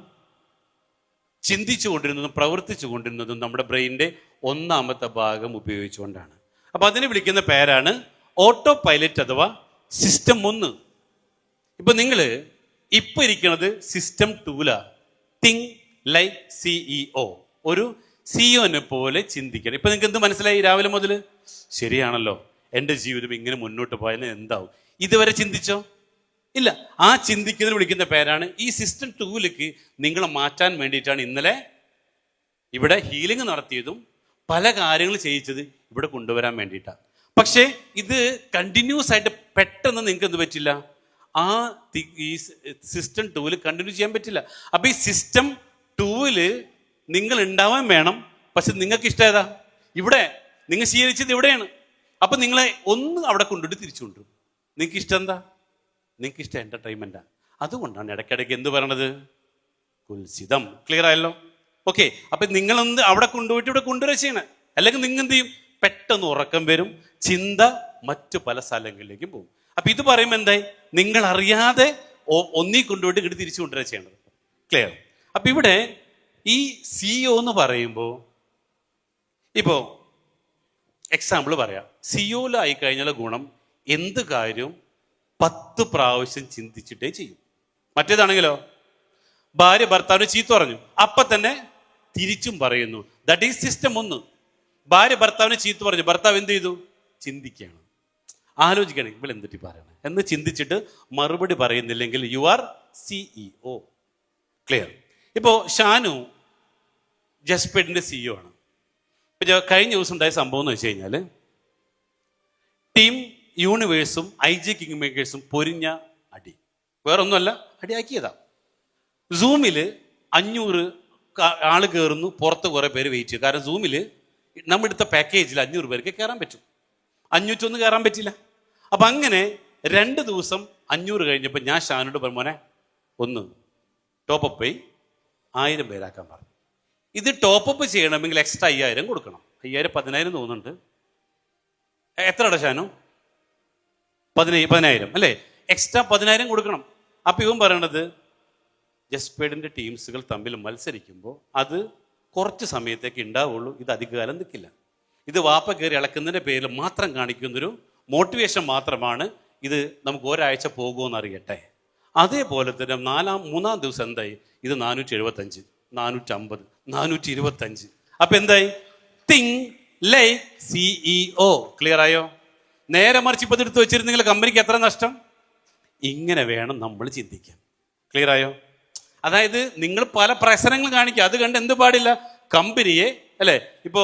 ചിന്തിച്ചു കൊണ്ടിരുന്നതും പ്രവർത്തിച്ചു കൊണ്ടിരുന്നതും നമ്മുടെ ബ്രെയിനിന്റെ ഒന്നാമത്തെ ഭാഗം ഉപയോഗിച്ചുകൊണ്ടാണ്. അപ്പൊ അതിനെ വിളിക്കുന്ന പേരാണ് ഓട്ടോ പൈലറ്റ് അഥവാ സിസ്റ്റം 1. ഇപ്പൊ നിങ്ങൾ ഇപ്പൊ ഇരിക്കുന്നത് സിസ്റ്റം 2ല. Think like CEO. ഒരു സിഇഒനെ പോലെ ചിന്തിക്കണം. ഇപ്പൊ നിങ്ങൾക്ക് എന്ത് മനസ്സിലായി രാവിലെ മുതൽ? ശരിയാണല്ലോ, എൻ്റെ ജീവിതം ഇങ്ങനെ മുന്നോട്ട് പോയാൽ എന്താവും? ഇതുവരെ ചിന്തിച്ചോ? ഇല്ല. ആ ചിന്തിക്കുന്നതിന് വിളിക്കുന്ന പേരാണ് ഈ സിസ്റ്റം 2ലേക്ക് നിങ്ങളെ മാറ്റാൻ വേണ്ടിയിട്ടാണ് ഇന്നലെ ഇവിടെ ഹീലിംഗ് നടത്തിയതും പല കാര്യങ്ങൾ ചെയ്യിച്ചത് ഇവിടെ കൊണ്ടുവരാൻ വേണ്ടിയിട്ടാണ്. പക്ഷേ ഇത് കണ്ടിന്യൂസ് ആയിട്ട് പെട്ടെന്ന് നിങ്ങൾക്ക് എന്ത് പറ്റില്ല, ഈ സിസ്റ്റം 2ൽ കണ്ടിന്യൂ ചെയ്യാൻ പറ്റില്ല. അപ്പൊ ഈ സിസ്റ്റം 2ൽ നിങ്ങൾ ഉണ്ടാവാൻ വേണം. പക്ഷെ നിങ്ങൾക്ക് ഇഷ്ടം ഏതാ? ഇവിടെ. നിങ്ങൾ ശീലിച്ചത് ഇവിടെയാണ്. അപ്പൊ നിങ്ങളെ ഒന്ന് അവിടെ കൊണ്ടുപോയിട്ട് തിരിച്ചു കൊണ്ടുവരും. നിങ്ങൾക്ക് ഇഷ്ടം എന്താ? നിങ്ങൾക്ക് ഇഷ്ടം എന്റർടൈൻമെന്റാ. അതുകൊണ്ടാണ് ഇടയ്ക്കിടയ്ക്ക് എന്ത് പറയണത്? കുൽസിതം. ക്ലിയർ ആയല്ലോ? ഓക്കെ, അപ്പൊ നിങ്ങളൊന്ന് അവിടെ കൊണ്ടുപോയിട്ട് ഇവിടെ കൊണ്ടുവരിക ചെയ്യണം. അല്ലെങ്കിൽ നിങ്ങൾ എന്ത് ചെയ്യും? പെട്ടെന്ന് ഉറക്കം വരും, ചിന്ത മറ്റു പല സ്ഥലങ്ങളിലേക്കും പോകും. അപ്പൊ ഇത് പറയുമ്പോൾ എന്തായി? നിങ്ങൾ അറിയാതെ ഒന്നീ കൊണ്ടുപോയിട്ട് ഇങ്ങോട്ട് തിരിച്ചു കൊണ്ടുവരിക ചെയ്യണത്. ക്ലിയർ? അപ്പൊ ഇവിടെ ഈ CEO എന്ന് പറയുമ്പോൾ, ഇപ്പോ എക്സാമ്പിൾ പറയാം, സിഒയിലായി കഴിഞ്ഞാൽ ഗുണം എന്ത് കാര്യവും 10 പ്രാവശ്യം ചിന്തിച്ചിട്ടേ ചെയ്യും. മറ്റേതാണെങ്കിലോ, ഭാര്യ ഭർത്താവിന് ചീത്ത പറഞ്ഞു, അപ്പൊ തന്നെ തിരിച്ചും പറയുന്നു. That is system 1. ഭാര്യ ഭർത്താവിന് ചീത്ത പറഞ്ഞു, ഭർത്താവ് എന്ത് ചെയ്തു? ചിന്തിക്കുകയാണ്, ആലോചിക്കണം, ഇവിടെ എന്തിട്ട് പറയണം എന്ന് ചിന്തിച്ചിട്ട് മറുപടി പറയുന്നില്ലെങ്കിൽ യു ആർ CEO. ക്ലിയർ? ഇപ്പോ ഷാനു ജസ്പേഡിന്റെ CEO ആണ്. ഇപ്പൊ കഴിഞ്ഞ ദിവസം ഉണ്ടായ സംഭവം എന്ന് വെച്ച് കഴിഞ്ഞാൽ, ടീം യൂണിവേഴ്സും IG കിങ് മേക്കേഴ്സും പൊരിഞ്ഞ അടി, വേറൊന്നുമല്ല, അടിയാക്കിയതാ. സൂമില് 500 ആള് കയറുന്നു, പുറത്ത് കുറെ പേര് വെയിറ്റ് ചെയ്യും. കാരണം സൂമില് നമ്മളെടുത്ത പാക്കേജിൽ 500 പേർക്ക് കയറാൻ പറ്റും, 501 കയറാൻ പറ്റില്ല. അപ്പൊ അങ്ങനെ 2 ദിവസം 500 കഴിഞ്ഞപ്പോൾ ഞാൻ ഷാനോട് പറഞ്ഞു, മോനെ ഒന്ന് ടോപ്പപ്പ് 1000 പേരാക്കാൻ പറഞ്ഞു. ഇത് ടോപ്പപ്പ് ചെയ്യണമെങ്കിൽ എക്സ്ട്രാ 5000 കൊടുക്കണം. 5000 10,000 തോന്നുന്നുണ്ട്. എത്രയുടെ ഷാനു? 10,000 അല്ലേ? എക്സ്ട്രാ 10,000 കൊടുക്കണം. അപ്പൊ ഇവൻ പറയണത്, ജസ്പേഡിന്റെ ടീംസുകൾ തമ്മിൽ മത്സരിക്കുമ്പോൾ അത് കുറച്ച് സമയത്തേക്ക് ഉണ്ടാവുള്ളൂ, ഇത് അധികകാലം നിൽക്കില്ല. ഇത് വാപ്പ കയറി ഇളക്കുന്നതിന്റെ പേരിൽ മാത്രം കാണിക്കുന്നൊരു മോട്ടിവേഷൻ മാത്രമാണ്. ഇത് നമുക്ക് ഒരാഴ്ച പോകുമെന്ന് അറിയട്ടെ. അതേപോലെ തന്നെ മൂന്നാം ദിവസം എന്തായി? ഇത് 475, 450, 425. അപ്പൊ എന്തായി? Think like CEO. ക്ലിയർ ആയോ? നേരെ മറിച്ച് ഇപ്പൊ എടുത്ത് വെച്ചിരുന്നെങ്കിൽ കമ്പനിക്ക് എത്ര നഷ്ടം? ഇങ്ങനെ വേണം നമ്മൾ ചിന്തിക്കാൻ. ക്ലിയർ ആയോ? അതായത് നിങ്ങൾ പല പ്രശ്നങ്ങൾ കാണിക്കുക, അത് കണ്ട് എന്ത് പാടില്ല, കമ്പനിയെ അല്ലെ. ഇപ്പോ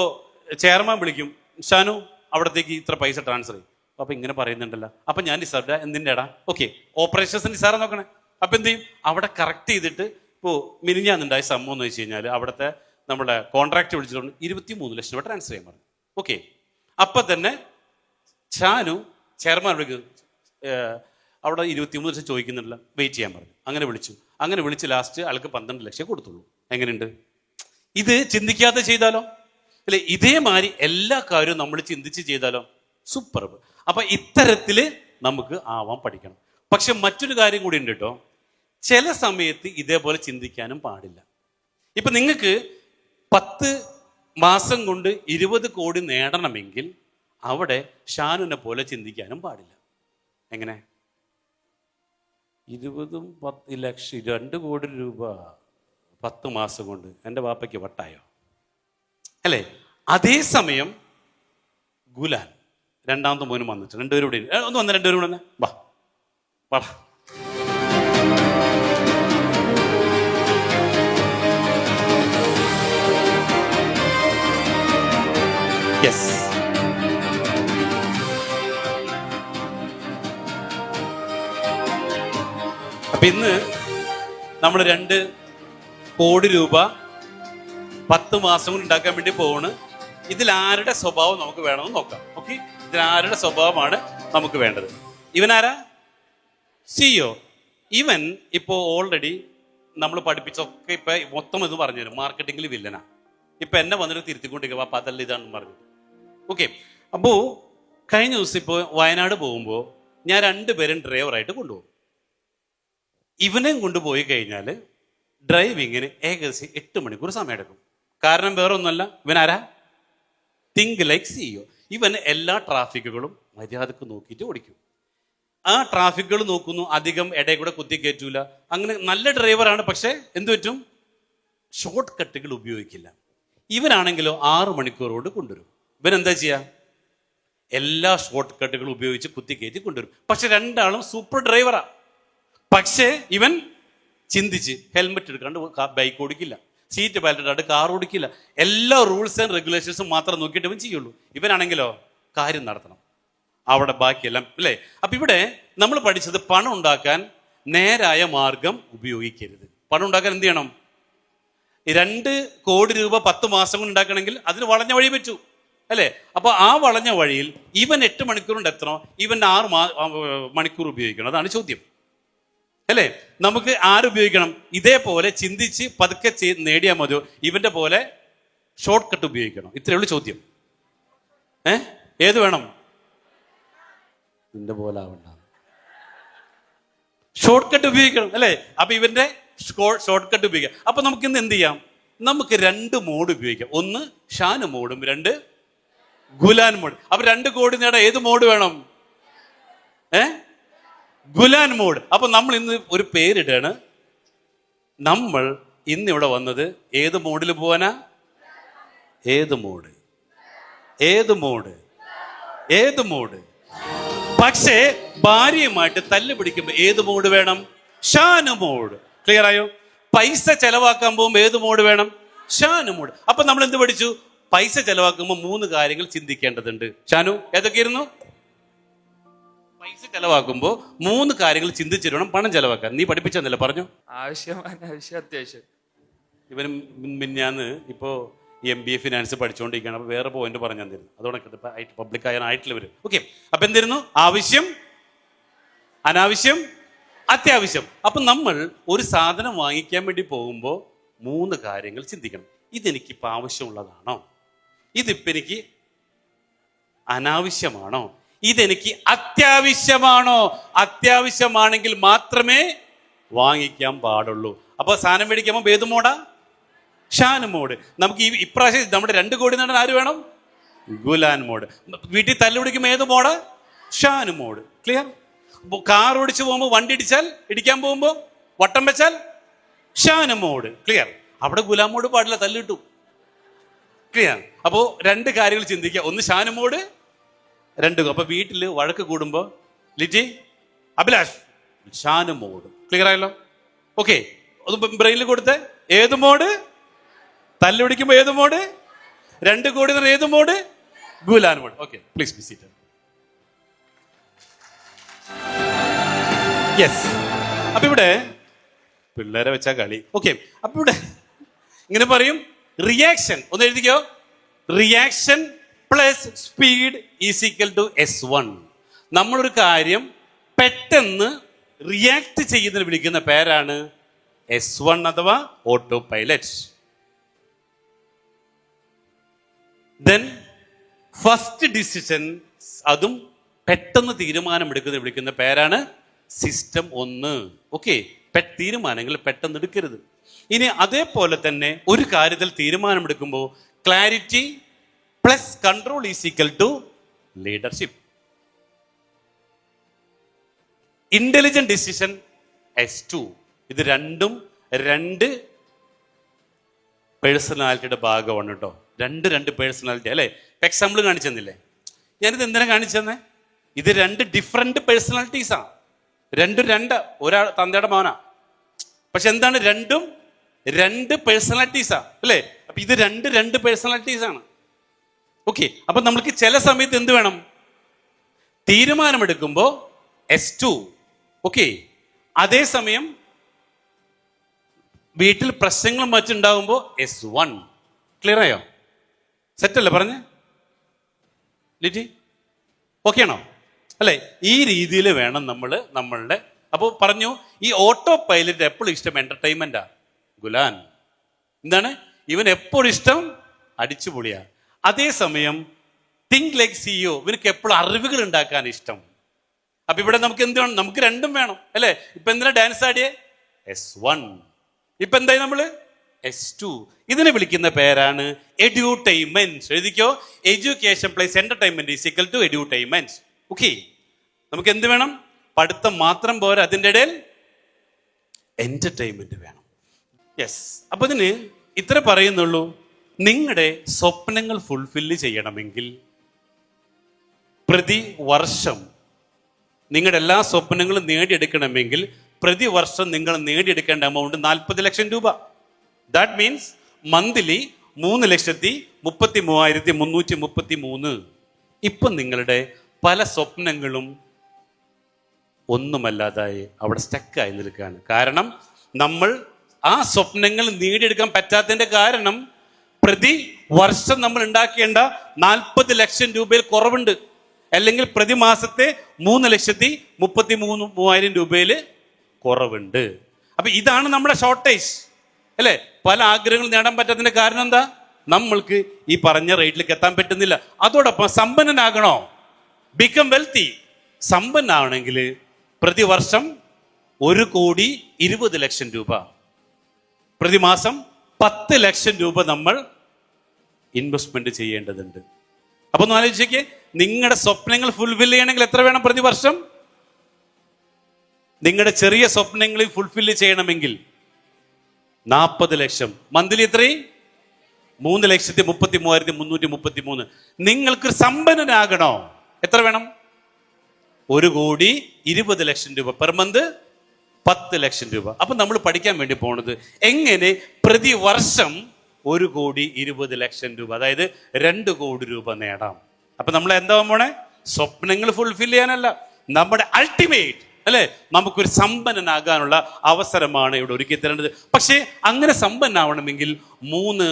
ചെയർമാൻ വിളിക്കും, ഷാനു അവിടത്തേക്ക് ഇത്ര പൈസ ട്രാൻസ്ഫർ ചെയ്യും. അപ്പൊ ഇങ്ങനെ പറയുന്നുണ്ടല്ലോ, അപ്പൊ ഞാൻ നിസാറിന്റെ എന്തിൻ്റെ ഇടാ, ഓക്കെ ഓപ്പറേഷൻസ് നിസാറെ നോക്കണേ. അപ്പൊ എന്ത് ചെയ്യും? അവിടെ കറക്റ്റ് ചെയ്തിട്ട്, ഇപ്പോ മിനിഞ്ഞാന്നുണ്ടായ സംഭവം എന്ന് വെച്ച് കഴിഞ്ഞാൽ, അവിടുത്തെ നമ്മുടെ കോൺട്രാക്ട് വിളിച്ചിട്ടുണ്ട് 23 ലക്ഷം രൂപ ട്രാൻസ്ഫർ ചെയ്യാൻ പറഞ്ഞു. ഓക്കെ, അപ്പൊ തന്നെ ഷാനു ചെയർമാൻ വിളിക്കും, അവിടെ 23 ലക്ഷം ചോദിക്കുന്നില്ല, വെയിറ്റ് ചെയ്യാൻ പറഞ്ഞു. അങ്ങനെ വിളിച്ച് ലാസ്റ്റ് ആൾക്ക് 12 ലക്ഷം കൊടുത്തുള്ളൂ. എങ്ങനെയുണ്ട്? ഇത് ചിന്തിക്കാതെ ചെയ്താലോ? അല്ലെ? ഇതേമാതിരി എല്ലാ കാര്യവും നമ്മൾ ചിന്തിച്ച് ചെയ്താലോ? സൂപ്പർബ്. അപ്പൊ ഇത്തരത്തില് നമുക്ക് ആവാൻ പഠിക്കണം. പക്ഷെ മറ്റൊരു കാര്യം കൂടി ഉണ്ട് കേട്ടോ, ചില സമയത്ത് ഇതേപോലെ ചിന്തിക്കാനും പാടില്ല. ഇപ്പൊ നിങ്ങൾക്ക് 10 മാസം കൊണ്ട് 20 കോടി നേടണമെങ്കിൽ അവിടെ ഷാനുവിനെ പോലെ ചിന്തിക്കാനും പാടില്ല. എങ്ങനെ? 20 ലക്ഷം 2 കോടി രൂപ 10 മാസം കൊണ്ട് എൻ്റെ വാപ്പയ്ക്ക് വട്ടായോ? അല്ലേ? അതേസമയം ഗുലാൻ രണ്ടാമത്തെ മോനും വന്നിട്ട്, രണ്ടുപേരും ഇവിടെ ഒന്ന് വന്ന, രണ്ടുപേരും കൂടെ വാ വാ. യെസ്, അപ്പൊ ഇന്ന് നമ്മൾ 2 കോടി രൂപ 10 മാസം കൊണ്ട് ഉണ്ടാക്കാൻ വേണ്ടി പോവാണ്. ഇതിൽ ആരുടെ സ്വഭാവം നമുക്ക് വേണമെന്ന് നോക്കാം. ഓക്കെ, ഇതിൽ ആരുടെ സ്വഭാവമാണ് നമുക്ക് വേണ്ടത്? ഇവനാരാ? CEO. ഇവൻ ഇപ്പോ ഓൾറെഡി നമ്മൾ പഠിപ്പിച്ചൊക്കെ ഇപ്പൊ മൊത്തം ഇത് പറഞ്ഞുതരും. മാർക്കറ്റിംഗിൽ വില്ലനാ. ഇപ്പൊ എന്നെ വന്നിട്ട് തിരുത്തിക്കൊണ്ടിരിക്കുക, അപ്പൊ അതല്ല ഇതാണെന്ന് പറഞ്ഞു. ഓക്കെ, അപ്പോ കഴിഞ്ഞ ദിവസം ഇപ്പോ വയനാട് പോകുമ്പോൾ ഞാൻ 2 പേരും ഡ്രൈവറായിട്ട് കൊണ്ടുപോകും. ഇവനെയും കൊണ്ടുപോയി കഴിഞ്ഞാൽ ഡ്രൈവിങ്ങിന് ഏകദേശം 8 മണിക്കൂർ സമയം എടുക്കും. കാരണം വേറെ ഒന്നുമല്ല, ഇവനാരാ? Think like CEO. ഇവൻ എല്ലാ ട്രാഫിക്കുകളും മര്യാദക്ക് നോക്കിയിട്ട് ഓടിക്കും. ആ ട്രാഫിക്കുകൾ നോക്കുന്നു, അധികം ഇടയിൽ കൂടെ കുത്തി കയറ്റൂല. അങ്ങനെ നല്ല ഡ്രൈവറാണ്. പക്ഷെ എന്തു പറ്റും? ഷോർട്ട് കട്ടുകൾ ഉപയോഗിക്കില്ല. ഇവനാണെങ്കിലോ 6 മണിക്കൂർ കൊണ്ട് കൊണ്ടുവരും. ഇവൻ എന്താ ചെയ്യാ? എല്ലാ ഷോർട്ട് കട്ടുകളും ഉപയോഗിച്ച് കുത്തി കയറ്റി കൊണ്ടുവരും. പക്ഷെ രണ്ടാളും സൂപ്പർ ഡ്രൈവറാ. പക്ഷേ ഇവൻ ചിന്തിച്ച് ഹെൽമെറ്റ് എടുക്കാണ്ട് ബൈക്ക് ഓടിക്കില്ല, സീറ്റ് ബെൽറ്റ് ഇടാണ്ട് കാർ ഓടിക്കില്ല. എല്ലാ റൂൾസ് ആൻഡ് റെഗുലേഷൻസും മാത്രം നോക്കിയിട്ട് ഇവൻ ചെയ്യുള്ളൂ. ഇവനാണെങ്കിലോ കാര്യം നടത്തണം, അവിടെ ബാക്കിയെല്ലാം അല്ലേ. അപ്പൊ ഇവിടെ നമ്മൾ പഠിച്ചത്, പണം ഉണ്ടാക്കാൻ നേരായ മാർഗം ഉപയോഗിക്കരുത്. പണം ഉണ്ടാക്കാൻ എന്ത് ചെയ്യണം? 2 കോടി രൂപ 10 മാസം കൊണ്ട് ഉണ്ടാക്കണമെങ്കിൽ അതിന് വളഞ്ഞ വഴി പറ്റൂ അല്ലേ. അപ്പൊ ആ വളഞ്ഞ വഴിയിൽ ഇവൻ 8 മണിക്കൂർ കൊണ്ട് എത്തണോ, ഇവൻ 6 മണിക്കൂർ ഉപയോഗിക്കണം? അതാണ് ചോദ്യം. അല്ലേ? നമുക്ക് ആരുപയോഗിക്കണം? ഇതേപോലെ ചിന്തിച്ച് പതുക്കെ നേടിയാൽ മതിയോ? ഇവന്റെ പോലെ ഷോർട്ട് കട്ട് ഉപയോഗിക്കണം? ഇത്രയേ ഉള്ളൂ ചോദ്യം. ഏത് വേണം? നിന്റെ പോലെ ആവണ്ട, ഷോർട്ട് കട്ട് ഉപയോഗിക്കണം അല്ലേ? അപ്പൊ ഇവന്റെ ഷോർട്ട് കട്ട് ഉപയോഗിക്കാം. അപ്പൊ നമുക്ക് ഇന്ന് എന്ത് ചെയ്യാം? നമുക്ക് 2 മോഡ് ഉപയോഗിക്കാം. ഒന്ന് ഷാനു മോഡും 2 ഗുലാൻ മോഡ്. അപ്പൊ 2 കോടി നേടാൻ ഏത് മോഡ് വേണം? ഗുലാൻ മോഡ്. അപ്പൊ നമ്മൾ ഇന്ന് ഒരു പേരിടാണ്. നമ്മൾ ഇന്ന് ഇവിടെ വന്നത് ഏത് മോഡിൽ പോവാനാ? ഏത് മോഡ്? ഏത് മോഡ്? ഏത് മോഡ്? പക്ഷേ ഭാര്യയുമായിട്ട് തല്ല് പിടിക്കുമ്പോൾ ഏത് മോഡ് വേണം? ഷാനു മോഡ്. ക്ലിയർ ആയോ? പൈസ ചെലവാക്കാൻ പോകുമ്പോൾ ഏത് മോഡ് വേണം? ഷാനു മോഡ്. അപ്പൊ നമ്മൾ എന്ത് പഠിച്ചു? പൈസ ചെലവാക്കുമ്പോൾ 3 കാര്യങ്ങൾ ചിന്തിക്കേണ്ടതുണ്ട്. ഷാനു, ഏതൊക്കെയായിരുന്നു? പൈസ ചെലവാക്കുമ്പോൾ 3 കാര്യങ്ങൾ ചിന്തിച്ചിട്ട് വേണം പണം ചെലവാക്കാൻ. നീ പഠിപ്പിച്ചെന്നല്ലേ പറഞ്ഞു? ആവശ്യം, അനാവശ്യം, അത്യാവശ്യം. ഇവനും മിന്നാന്ന് ഇപ്പോ MBA ഫിനാൻസ് പഠിച്ചുകൊണ്ടിരിക്കുകയാണ്. അപ്പൊ വേറെ പോയിന്റ് പറഞ്ഞു തന്നിരുന്നു. അതോടെ പബ്ലിക് ആയിട്ടില്ല ഇവര്. ഓക്കെ, അപ്പൊ എന്തായിരുന്നു? ആവശ്യം, അനാവശ്യം, അത്യാവശ്യം. അപ്പൊ നമ്മൾ ഒരു സാധനം വാങ്ങിക്കാൻ വേണ്ടി പോകുമ്പോൾ 3 കാര്യങ്ങൾ ചിന്തിക്കണം. ഇതെനിക്കിപ്പോൾ ആവശ്യമുള്ളതാണോ? ഇതിപ്പോ എനിക്ക് അനാവശ്യമാണോ? ഇതെനിക്ക് അത്യാവശ്യമാണോ? അത്യാവശ്യമാണെങ്കിൽ മാത്രമേ വാങ്ങിക്കാൻ പാടുള്ളൂ. അപ്പൊ സാധനം മേടിക്കുമ്പോൾ ഏത് മോഡാ? ഷാനു മോഡ്. നമുക്ക് ഇപ്രാവശ്യം നമ്മുടെ 2 കോടി നേടാൻ ആര് വേണം? ഗുലാൻ മോഡ്. വീട്ടിൽ തല്ല് പിടിക്കുമ്പോൾ ഏത് mode? Shanu mode. Clear? Car ഓടിച്ചു പോകുമ്പോൾ, വണ്ടി ഇടിക്കാൻ പോകുമ്പോൾ, വട്ടം വെച്ചാൽ ഷാനു മോഡ്. ക്ലിയർ? അവിടെ ഗുലാൻ മോഡ് പാടില്ല, തല്ല് കിട്ടും. ക്ലിയർ? അപ്പോ 2 കാര്യങ്ങൾ ചിന്തിക്കുക. ഒന്ന് ഷാനു മോഡ്, 2. അപ്പൊ വീട്ടില് വഴക്ക് കൂടുമ്പോ ലിറ്റി, അഭിലാഷ്, ഷാനു മോഡ്. ക്ലിയർ ആയല്ലോ? ഓക്കെ, ഒന്ന് ബ്രെയിനിൽ കൊടുത്തേ. ഏത് മോഡ്? തല്ല് പിടിക്കുമ്പോ ഏത് മോഡ്? 2 കോടി ഏത് മോഡ്? ഗുലാൻ mode. Okay, please be seated. Yes. അപ്പൊ ഇവിടെ പിള്ളേരെ വെച്ചാ കളി. ഓക്കെ, അപ്പൊ ഇവിടെ ഇങ്ങനെ പറയും, റിയാക്ഷൻ ഒന്ന് എഴുതിക്കോ. Reaction plus speed is equal to S1. നമ്മളൊരു കാര്യം പെട്ടെന്ന് റിയാക്ട് ചെയ്യുന്നതിന് വിളിക്കുന്ന പേരാണ് S1 അഥവാ auto pilot. Then first decision, അതും പെട്ടെന്ന് തീരുമാനമെടുക്കുന്നതിന് വിളിക്കുന്ന പേരാണ് സിസ്റ്റം 1. ഓക്കെ, തീരുമാനങ്ങൾ പെട്ടെന്ന് എടുക്കരുത്. ഇനി അതേപോലെ തന്നെ ഒരു കാര്യത്തിൽ തീരുമാനമെടുക്കുമ്പോൾ clarity plus control is equal to leadership. Intelligent decision S2. ഇത് രണ്ടും 2 പേഴ്സണാലിറ്റിയുടെ ഭാഗമാണ് കേട്ടോ. 2 പേഴ്സണാലിറ്റി അല്ലേ? എക്സാമ്പിൾ കാണിച്ചെന്നില്ലേ? ഞാനിത് എന്തിനാ കാണിച്ചെന്നേ? ഇത് 2 ഡിഫറെന്റ് പേഴ്സണാലിറ്റീസാ. 2 ഒരാൾ തന്തയുടെ മോനാ. പക്ഷെ എന്താണ്? 2 പേഴ്സണാലിറ്റീസാ അല്ലേ? അപ്പൊ ഇത് 2 പേഴ്സണാലിറ്റീസ് ആണ്. ഓക്കെ, അപ്പൊ നമ്മൾക്ക് ചില സമയത്ത് എന്ത് വേണം? തീരുമാനമെടുക്കുമ്പോ S2. ഓക്കെ, അതേസമയം വീട്ടിൽ പ്രശ്നങ്ങളും മറ്റുണ്ടാകുമ്പോൾ S1. ക്ലിയർ ആയോ? സെറ്റല്ലേ പറഞ്ഞേ ലിറ്റി? ഓക്കെ ആണോ? അല്ലേ? ഈ രീതിയിൽ വേണം നമ്മളുടെ. അപ്പോൾ പറഞ്ഞു, ഈ ഓട്ടോ പൈലറ്റ് എപ്പോഴും ഇഷ്ടം എന്റർടൈൻമെന്റാ. ഗുലാൻ എന്താണ്? ഇവൻ എപ്പോഴും ഇഷ്ടം അടിച്ചുപൊളിയാ. അതേസമയം തിങ്ക് ലൈക്ക് CEO, ഇവനക്ക് എപ്പോഴും അറിവുകൾ ഉണ്ടാക്കാൻ ഇഷ്ടം. അപ്പൊ ഇവിടെ നമുക്ക് എന്ത് വേണം? നമുക്ക് 2 വേണം അല്ലേ? ഇപ്പൊ എന്തിനാ ഡാൻസ് ആടിയേ? S1. ഇപ്പൊ എന്തായി നമ്മള്? S2. ഇതിനെ വിളിക്കുന്ന പേരാണ് എഡ്യൂട്ടൈൻമെന്റ്. എഴുതിക്കോ. Education plus entertainment is equal to edutainment. Okay, നമുക്ക് എന്ത് വേണം? പഠിത്തം മാത്രം പോരാ, അതിൻ്റെ ഇടയിൽ എന്റർടൈൻമെന്റ് വേണം. യെസ്. അപ്പൊ ഇതിന് ഇത്ര പറയുന്നുള്ളൂ. നിങ്ങളുടെ സ്വപ്നങ്ങൾ ഫുൾഫില്ല് ചെയ്യണമെങ്കിൽ പ്രതിവർഷം നിങ്ങളുടെ എല്ലാ സ്വപ്നങ്ങളും നേടിയെടുക്കണമെങ്കിൽ പ്രതിവർഷം നിങ്ങൾ നേടിയെടുക്കേണ്ട എമൗണ്ട് 40 ലക്ഷം രൂപ. That means monthly 3,33,333. ഇപ്പം നിങ്ങളുടെ പല സ്വപ്നങ്ങളും ഒന്നുമല്ലാതായി അവിടെ സ്റ്റക്കായി നിൽക്കുകയാണ്. കാരണം നമ്മൾ ആ സ്വപ്നങ്ങൾ നേടിയെടുക്കാൻ പറ്റാത്തതിന്റെ കാരണം പ്രതി വർഷം നമ്മൾ ഉണ്ടാക്കേണ്ട 40 ലക്ഷം രൂപയിൽ കുറവുണ്ട്. അല്ലെങ്കിൽ പ്രതിമാസത്തെ 3,33,000 രൂപയിൽ കുറവുണ്ട്. അപ്പൊ ഇതാണ് നമ്മുടെ ഷോർട്ടേജ് അല്ലെ. പല ആഗ്രഹങ്ങളും നേടാൻ പറ്റാത്തതിന്റെ കാരണം എന്താ? നമ്മൾക്ക് ഈ പറഞ്ഞ റേറ്റിലേക്ക് എത്താൻ പറ്റുന്നില്ല. അതോടൊപ്പം സമ്പന്നനാകണോ, ബിക്കം വെൽത്തി, സമ്പന്നാവണമെങ്കിൽ പ്രതിവർഷം 1,20,00,000 രൂപ, പ്രതിമാസം 10 ലക്ഷം രൂപ നമ്മൾ ഇൻവെസ്റ്റ്മെന്റ് ചെയ്യേണ്ടതുണ്ട്. അപ്പൊ ഒന്ന് ആലോചിച്ചേക്ക്, നിങ്ങളുടെ സ്വപ്നങ്ങൾ ഫുൾഫിൽ ചെയ്യണമെങ്കിൽ എത്ര വേണം പ്രതിവർഷം? നിങ്ങളുടെ ചെറിയ സ്വപ്നങ്ങളിൽ ഫുൾഫിൽ ചെയ്യണമെങ്കിൽ 40 ലക്ഷം. മന്ത്ലി എത്രയും? 3,33,333. നിങ്ങൾക്ക് സമ്പന്നനാകണോ എത്ര വേണം? 1,20,00,000 രൂപ പെർ മന്ത്, 10 ലക്ഷം രൂപ. അപ്പൊ നമ്മൾ പഠിക്കാൻ വേണ്ടി പോണത് എങ്ങനെ പ്രതിവർഷം 1,20,00,000 രൂപ, അതായത് 2 കോടി രൂപ നേടാം. അപ്പൊ നമ്മൾ എന്താ പോണേ? സ്വപ്നങ്ങൾ ഫുൾഫിൽ ചെയ്യാനല്ല, നമ്മുടെ അൾട്ടിമേറ്റ് അല്ലെ, നമുക്കൊരു സമ്പന്നനാകാനുള്ള അവസരമാണ് ഇവിടെ ഒരുക്കി തരേണ്ടത്. പക്ഷേ അങ്ങനെ സമ്പന്നാവണമെങ്കിൽ 3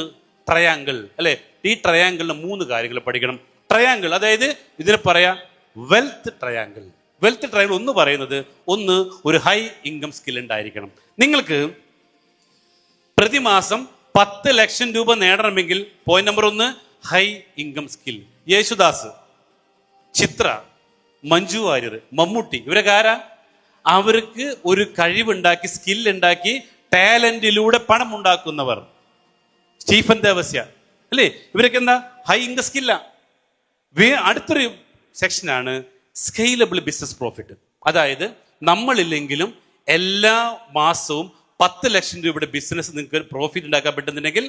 ട്രയാങ്കിൾ അല്ലെ, ഈ ട്രയാങ്കിളിന് 3 കാര്യങ്ങൾ പഠിക്കണം. ട്രയാങ്കിൾ അതായത് ഇതിനെ പറയാ വെൽത്ത് ട്രയാങ്കിൾ. വെൽത്ത് ട്രയാങ്കിൾ ഒന്ന് പറയുന്നത്, ഒന്ന് ഒരു ഹൈ ഇൻകം സ്കിൽ ഉണ്ടായിരിക്കണം. നിങ്ങൾക്ക് പ്രതിമാസം 10 ലക്ഷം രൂപ നേടണമെങ്കിൽ point number 1 high income skill. Yesudas, Chithra, Manju Warrier, Mammootty, ഇവരൊക്കെ ആരാ? അവർക്ക് ഒരു കഴിവുണ്ടാക്കി, സ്കില്ലുണ്ടാക്കി, ടാലന്റിലൂടെ പണം ഉണ്ടാക്കുന്നവർ. സ്റ്റീഫൻ ദേവസ്യ അല്ലേ, ഇവരൊക്കെ എന്താ? ഹൈ ഇൻകം സ്കില്ല. അടുത്തൊരു സെക്ഷനാണ് സ്കെയിലബിൾ ബിസിനസ് പ്രോഫിറ്റ്. അതായത് നമ്മളില്ലെങ്കിലും എല്ലാ മാസവും 10 ലക്ഷം രൂപയുടെ ബിസിനസ് നിങ്ങൾക്ക് പ്രോഫിറ്റ് ഉണ്ടാക്കാൻ പറ്റുന്നുണ്ടെങ്കിൽ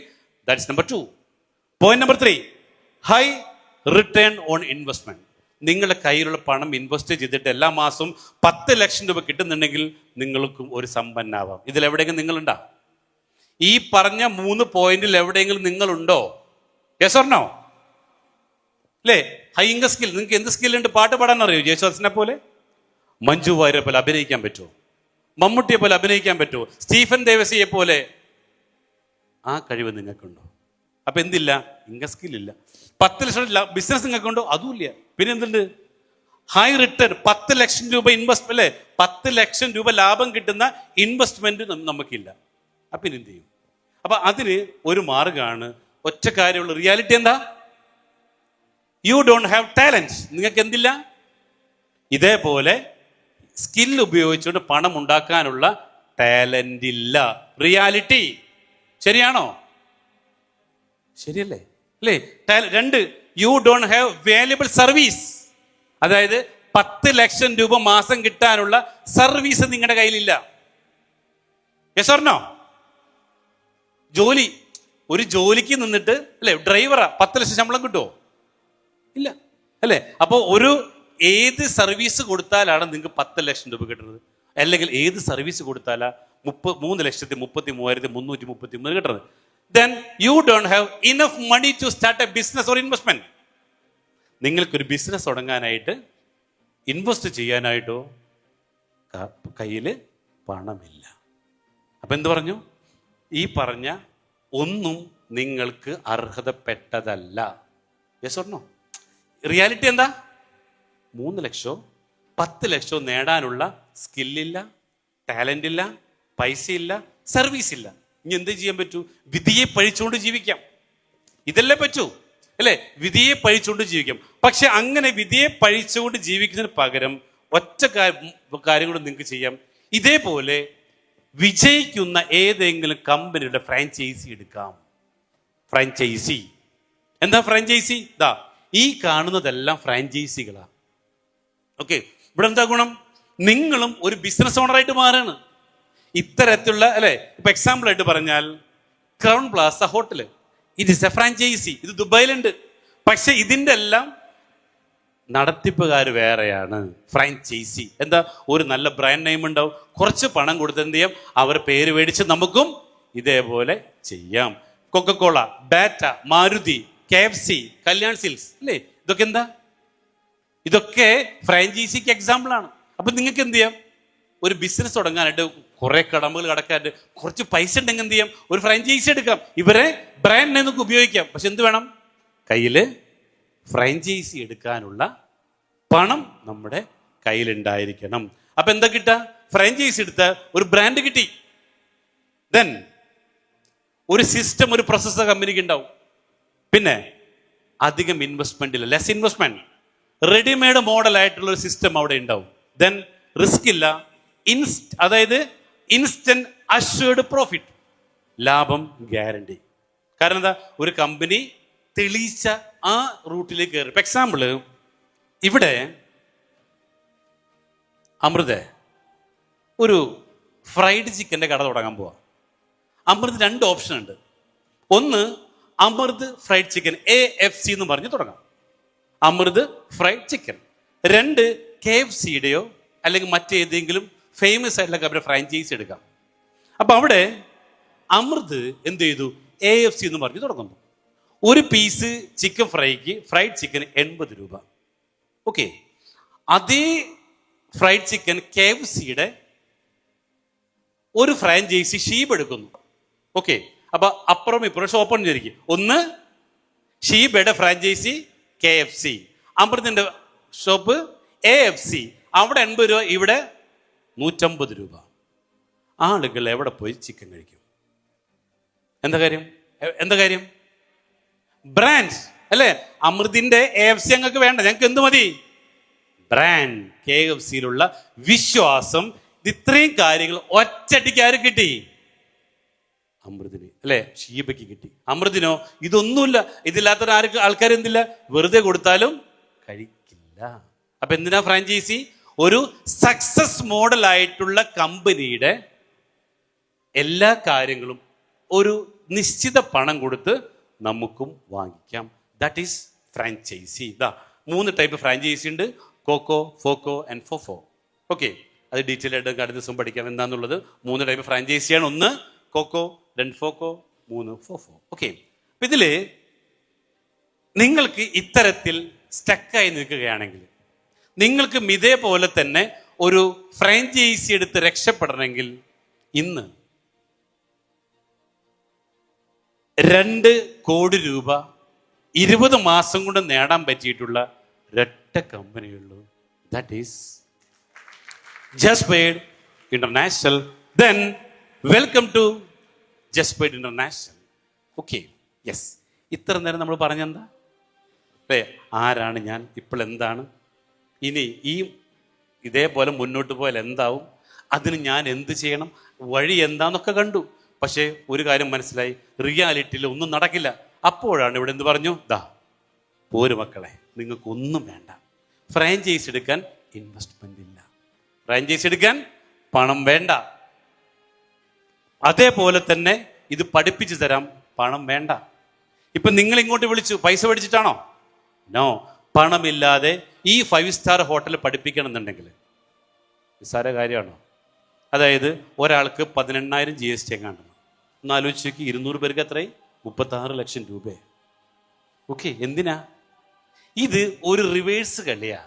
that's number 2. Point number 3 high return on investment. നിങ്ങളുടെ കയ്യിലുള്ള പണം ഇൻവെസ്റ്റ് ചെയ്തിട്ട് എല്ലാ മാസവും 10 ലക്ഷം രൂപ കിട്ടുന്നുണ്ടെങ്കിൽ നിങ്ങൾക്കും ഒരു സമ്പന്നാവാം. ഇതിലെവിടെയെങ്കിലും നിങ്ങളുണ്ടോ? ഈ പറഞ്ഞ 3 പോയിന്റിൽ എവിടെയെങ്കിലും നിങ്ങളുണ്ടോ? Yes or no? അല്ലേ? High income skill. നിങ്ങൾക്ക് എന്ത് സ്കില്ലുണ്ട്? പാട്ട് പാടാൻ അറിയോ? യേശുദാസിനെ പോലെ, മഞ്ജു വാര്യരെ പോലെ അഭിനയിക്കാൻ പറ്റുമോ? മമ്മൂട്ടിയെ പോലെ അഭിനയിക്കാൻ പറ്റുമോ? സ്റ്റീഫൻ ദേവസിയെ പോലെ ആ കഴിവ് നിങ്ങൾക്കുണ്ടോ? അപ്പൊ എന്തില്ല? ഇൻകം സ്കില്ലില്ല. 10 ലക്ഷം ബിസിനസ് നിങ്ങൾക്കുണ്ടോ? അതുമില്ല. പിന്നെ എന്തുണ്ട്? ഹൈ റിട്ടേൺ, 10 ലക്ഷം രൂപ ഇൻവെസ്റ്റ് അല്ലേ, 10 ലക്ഷം രൂപ ലാഭം കിട്ടുന്ന ഇൻവെസ്റ്റ്മെന്റ് നമുക്കില്ല. അപ്പൊ ഇനി എന്ത് ചെയ്യും? അപ്പൊ അതിന് ഒരു മാർഗമാണ്, ഒറ്റ കാര്യമുള്ള റിയാലിറ്റി എന്താ? U don't have talent. നിങ്ങൾക്ക് എന്തില്ല? ഇതേപോലെ സ്കിൽ ഉപയോഗിച്ചുകൊണ്ട് പണം ഉണ്ടാക്കാനുള്ള ടാലന്റ് ഇല്ല. റിയാലിറ്റി ശരിയാണോ? ശരിയല്ലേ? അല്ലേ? 2 you don't have valuable service. അതായത് 10 ലക്ഷം രൂപ മാസം കിട്ടാനുള്ള സർവീസ് നിങ്ങളുടെ കയ്യിലില്ല. Yes or no? ജോലി, ഒരു ജോലിക്ക് നിന്നിട്ട് അല്ലെ, ഡ്രൈവറാ, 10 ലക്ഷം ശമ്പളം കിട്ടുമോ? ഇല്ല അല്ലെ? അപ്പോൾ ഏത് സർവീസ് കൊടുത്താലാണ് നിങ്ങൾക്ക് 10 ലക്ഷം രൂപ കിട്ടുന്നത്? അല്ലെങ്കിൽ ഏത് സർവീസ് കൊടുത്താലാ 3,33,333 കിട്ടുന്നത്? Then you don't have enough money to start a business or investment. നിങ്ങൾക്കൊരു ബിസിനസ് തുടങ്ങാനായിട്ട്, ഇൻവെസ്റ്റ് ചെയ്യാനായിട്ടോ കയ്യിൽ പണമില്ല. അപ്പൊ എന്ത് പറഞ്ഞു? ഈ പറഞ്ഞ ഒന്നും നിങ്ങൾക്ക് അർഹതപ്പെട്ടതല്ല. Yes or no? റിയാലിറ്റി എന്താ? 3 ലക്ഷമോ 10 ലക്ഷമോ നേടാനുള്ള സ്കില്ലില്ല, ടാലന്റ് ഇല്ല, പൈസ ഇല്ല, സർവീസ് ഇല്ല. ഇനി എന്ത് ചെയ്യാൻ പറ്റൂ? വിധിയെ പഴിച്ചുകൊണ്ട് ജീവിക്കാം. ഇതല്ലേ പറ്റൂ അല്ലെ? വിധിയെ പഴിച്ചുകൊണ്ട് ജീവിക്കാം. പക്ഷെ അങ്ങനെ വിധിയെ പഴിച്ചുകൊണ്ട് ജീവിക്കുന്നതിന് പകരം ഒറ്റ കാര്യം കൂടെ നിങ്ങൾക്ക് ചെയ്യാം. ഇതേപോലെ വിജയിക്കുന്ന ഏതെങ്കിലും കമ്പനിയുടെ ഫ്രാഞ്ചൈസി എടുക്കാം. ഫ്രാഞ്ചൈസി എന്താ? ഫ്രാഞ്ചൈസി ദാ ഈ കാണുന്നതെല്ലാം ഫ്രാഞ്ചൈസികളാ. ഓക്കെ, ഇവിടെ എന്താ ഗുണം? നിങ്ങളും ഒരു ബിസിനസ് ഓണറായിട്ട് മാറാണ്. ഇത്തരത്തിലുള്ള അല്ലെ, ഇപ്പൊ എക്സാമ്പിൾ ആയിട്ട് പറഞ്ഞാൽ Crowne Plaza hotel, it is a franchise. ഇത് ദുബായിലുണ്ട്. പക്ഷെ ഇതിന്റെ എല്ലാം നടത്തിപ്പുകാർ വേറെയാണ്. ഫ്രാഞ്ചൈസി എന്താ? ഒരു നല്ല ബ്രാൻഡ് നെയിം ഉണ്ടാവും, കുറച്ച് പണം കൊടുത്ത് എന്ത് ചെയ്യാം, അവർ പേര് മേടിച്ച് നമുക്കും ഇതേപോലെ ചെയ്യാം. Coca Cola, batta, Maruti, KFC, Kalyan silks അല്ലേ, ഇതൊക്കെ എന്താ? ഇതൊക്കെ ഫ്രാഞ്ചൈസിക്ക് എക്സാമ്പിൾ ആണ്. അപ്പൊ നിങ്ങൾക്ക് എന്ത് ചെയ്യാം? ഒരു ബിസിനസ് തുടങ്ങാനായിട്ട്, കുറെ കടമകൾ കടക്കാനായിട്ട് കുറച്ച് പൈസ ഉണ്ടെങ്കിൽ എന്ത് ചെയ്യാം? ഒരു ഫ്രാഞ്ചൈസി എടുക്കാം. ഇവരെ ബ്രാൻഡ് നെയിം ഉപയോഗിക്കാം. പക്ഷെ എന്ത് വേണം? കയ്യിൽ ഫ്രാഞ്ചൈസി എടുക്കാനുള്ള പണം നമ്മുടെ കയ്യിലുണ്ടായിരിക്കണം. അപ്പൊ എന്താ കിട്ടുക? ഫ്രാഞ്ചൈസി എടുത്ത ഒരു ബ്രാൻഡ് കിട്ടി. ദെൻ ഒരു സിസ്റ്റം, ഒരു പ്രോസസ്സർ കമ്പനിക്ക് ഉണ്ടാവും. പിന്നെ അധികം ഇൻവെസ്റ്റ്മെന്റ് ഇല്ല, ലെസ് ഇൻവെസ്റ്റ്മെന്റ്. റെഡിമെയ്ഡ് മോഡൽ ആയിട്ടുള്ള ഒരു സിസ്റ്റം അവിടെ ഉണ്ടാവും. ദെൻ റിസ്ക് ഇല്ല, അതായത് ഇൻസ്റ്റന്റ് അഷ്വേർഡ് പ്രോഫിറ്റ്, ലാഭം ഗ്യാരണ്ടി. കാരണം എന്താ? ഒരു കമ്പനി തെളിയിച്ച ആ റൂട്ടിലേക്ക് കയറി. ഇപ്പൊ എക്സാമ്പിള്, ഇവിടെ അമൃത് ഒരു ഫ്രൈഡ് ചിക്കൻ്റെ കട തുടങ്ങാൻ പോവാ. അമൃത് 2 ഓപ്ഷൻ ഉണ്ട്. ഒന്ന്, അമൃത് ഫ്രൈഡ് ചിക്കൻ AFC എന്ന് പറഞ്ഞ് തുടങ്ങാം, അമൃത് ഫ്രൈഡ് ചിക്കൻ. 2, KFCയുടെയോ അല്ലെങ്കിൽ മറ്റേതെങ്കിലും ഫേമസ് ആയിട്ടുള്ള കമ്പനി ഫ്രാഞ്ചൈസി എടുക്കാം. അപ്പൊ അവിടെ അമൃത് എന്ത് ചെയ്തു? AFC എന്ന് പറഞ്ഞ് തുടങ്ങുന്നു. ഒരു പീസ് ചിക്കൻ ഫ്രൈക്ക്, ഫ്രൈഡ് ചിക്കന് 80 രൂപ. ഓക്കെ, അതേ ഫ്രൈഡ് ചിക്കൻ KFCയുടെ ഒരു ഫ്രാഞ്ചൈസി ഷീബ് എടുക്കുന്നു. ഓക്കെ, അപ്പൊ അപ്പുറം ഇപ്പുറം ഷോപ്പ് വിചാരിക്കും. ഒന്ന് ഷീബയുടെ ഫ്രാഞ്ചൈസി KFC, അമൃതിന്റെ ഷോപ്പ് AFC. അവിടെ 80 രൂപ, ഇവിടെ 150 രൂപ. ആളുകൾ എവിടെ പോയി ചിക്കൻ കഴിക്കും? എന്താ കാര്യം? ബ്രാൻഡ് അല്ലേ? അമൃതിന്റെ AFC ഞങ്ങൾക്ക് വേണ്ട, ഞങ്ങൾക്ക് എന്ത് മതി? ബ്രാൻഡ്. KFCയിലുള്ള വിശ്വാസം, ഇത്രയും കാര്യങ്ങൾ ഒറ്റയടിക്ക് ആര് കിട്ടി? അമൃതിന് അല്ലെ, ഷീബയ്ക്ക് കിട്ടി. അമൃതിനോ ഇതൊന്നുമില്ല, ഇതില്ലാത്ത ആൾക്കാർ എന്തില്ല, വെറുതെ കൊടുത്താലും കഴിക്കില്ല. അപ്പൊ എന്തിനാ ഫ്രാഞ്ചൈസി? ഒരു സക്സസ് മോഡൽ ആയിട്ടുള്ള കമ്പനിയുടെ എല്ലാ കാര്യങ്ങളും ഒരു നിശ്ചിത പണം കൊടുത്ത് നമുക്കും വാങ്ങിക്കാം. That is franchise. ഇതാ 3 ടൈപ്പ് ഫ്രാഞ്ചൈസി ഉണ്ട്: COCO, FOCO and FOFO. Okay, അത് ഡീറ്റെയിൽ ആയിട്ട് അടുത്ത ദിവസം പഠിക്കാം എന്താന്നുള്ളത്. 3 ടൈപ്പ് ഫ്രാഞ്ചൈസിയാണ്. 1 കോക്കോ, 2 ഫോക്കോ, 3 ഫോഫോ. ഓക്കെ, അപ്പൊ ഇതില് നിങ്ങൾക്ക് ഇത്തരത്തിൽ സ്റ്റക്കായി നിൽക്കുകയാണെങ്കിൽ, നിങ്ങൾക്ക് ഇതേപോലെ തന്നെ ഒരു ഫ്രാഞ്ചൈസി എടുത്ത് രക്ഷപ്പെടണമെങ്കിൽ, ഇന്ന് 2 കോടി രൂപ 20 മാസം കൊണ്ട് നേടാൻ പറ്റിയിട്ടുള്ള ഒരൊറ്റ കമ്പനിയുള്ളൂ. That is Jaspaid international. Then welcome to Jaspaid international. Okay, yes. ഇത്ര നേരം നമ്മൾ പറഞ്ഞെന്താ? അല്ലേ, ആരാണ് ഞാൻ, ഇപ്പോൾ എന്താണ്, ഇനി ഇതേപോലെ മുന്നോട്ട് പോയാൽ എന്താവും, അതിന് ഞാൻ എന്ത് ചെയ്യണം, വഴി എന്താന്നൊക്കെ കണ്ടു. പക്ഷേ ഒരു കാര്യം മനസ്സിലായി, റിയാലിറ്റിയിൽ ഒന്നും നടക്കില്ല. അപ്പോഴാണ് ഇവിടെ എന്ത് പറഞ്ഞു? ദാ പോര് മക്കളെ, നിങ്ങൾക്കൊന്നും വേണ്ട, ഫ്രാഞ്ചൈസി എടുക്കാൻ ഇൻവെസ്റ്റ്മെന്റ് ഇല്ല, ഫ്രാഞ്ചൈസി എടുക്കാൻ പണം വേണ്ട, അതേപോലെ തന്നെ ഇത് പഠിപ്പിച്ചു തരാം, പണം വേണ്ട. ഇപ്പൊ നിങ്ങൾ ഇങ്ങോട്ട് വിളിച്ചു, പൈസ മേടിച്ചിട്ടാണോ? നോ. പണമില്ലാതെ ഈ 5 സ്റ്റാർ ഹോട്ടൽ പഠിപ്പിക്കണം എന്നുണ്ടെങ്കിൽ നിസ്സാര കാര്യമാണോ? അതായത് ഒരാൾക്ക് 18,000 GST എങ്ങാണ്ടെന്ന് ഒന്ന് ആലോചിച്ച് 200 പേർക്ക് എത്രയും 36 ലക്ഷം രൂപ. ഓക്കെ, എന്തിനാ? ഇത് ഒരു റിവേഴ്സ് കളിയാ.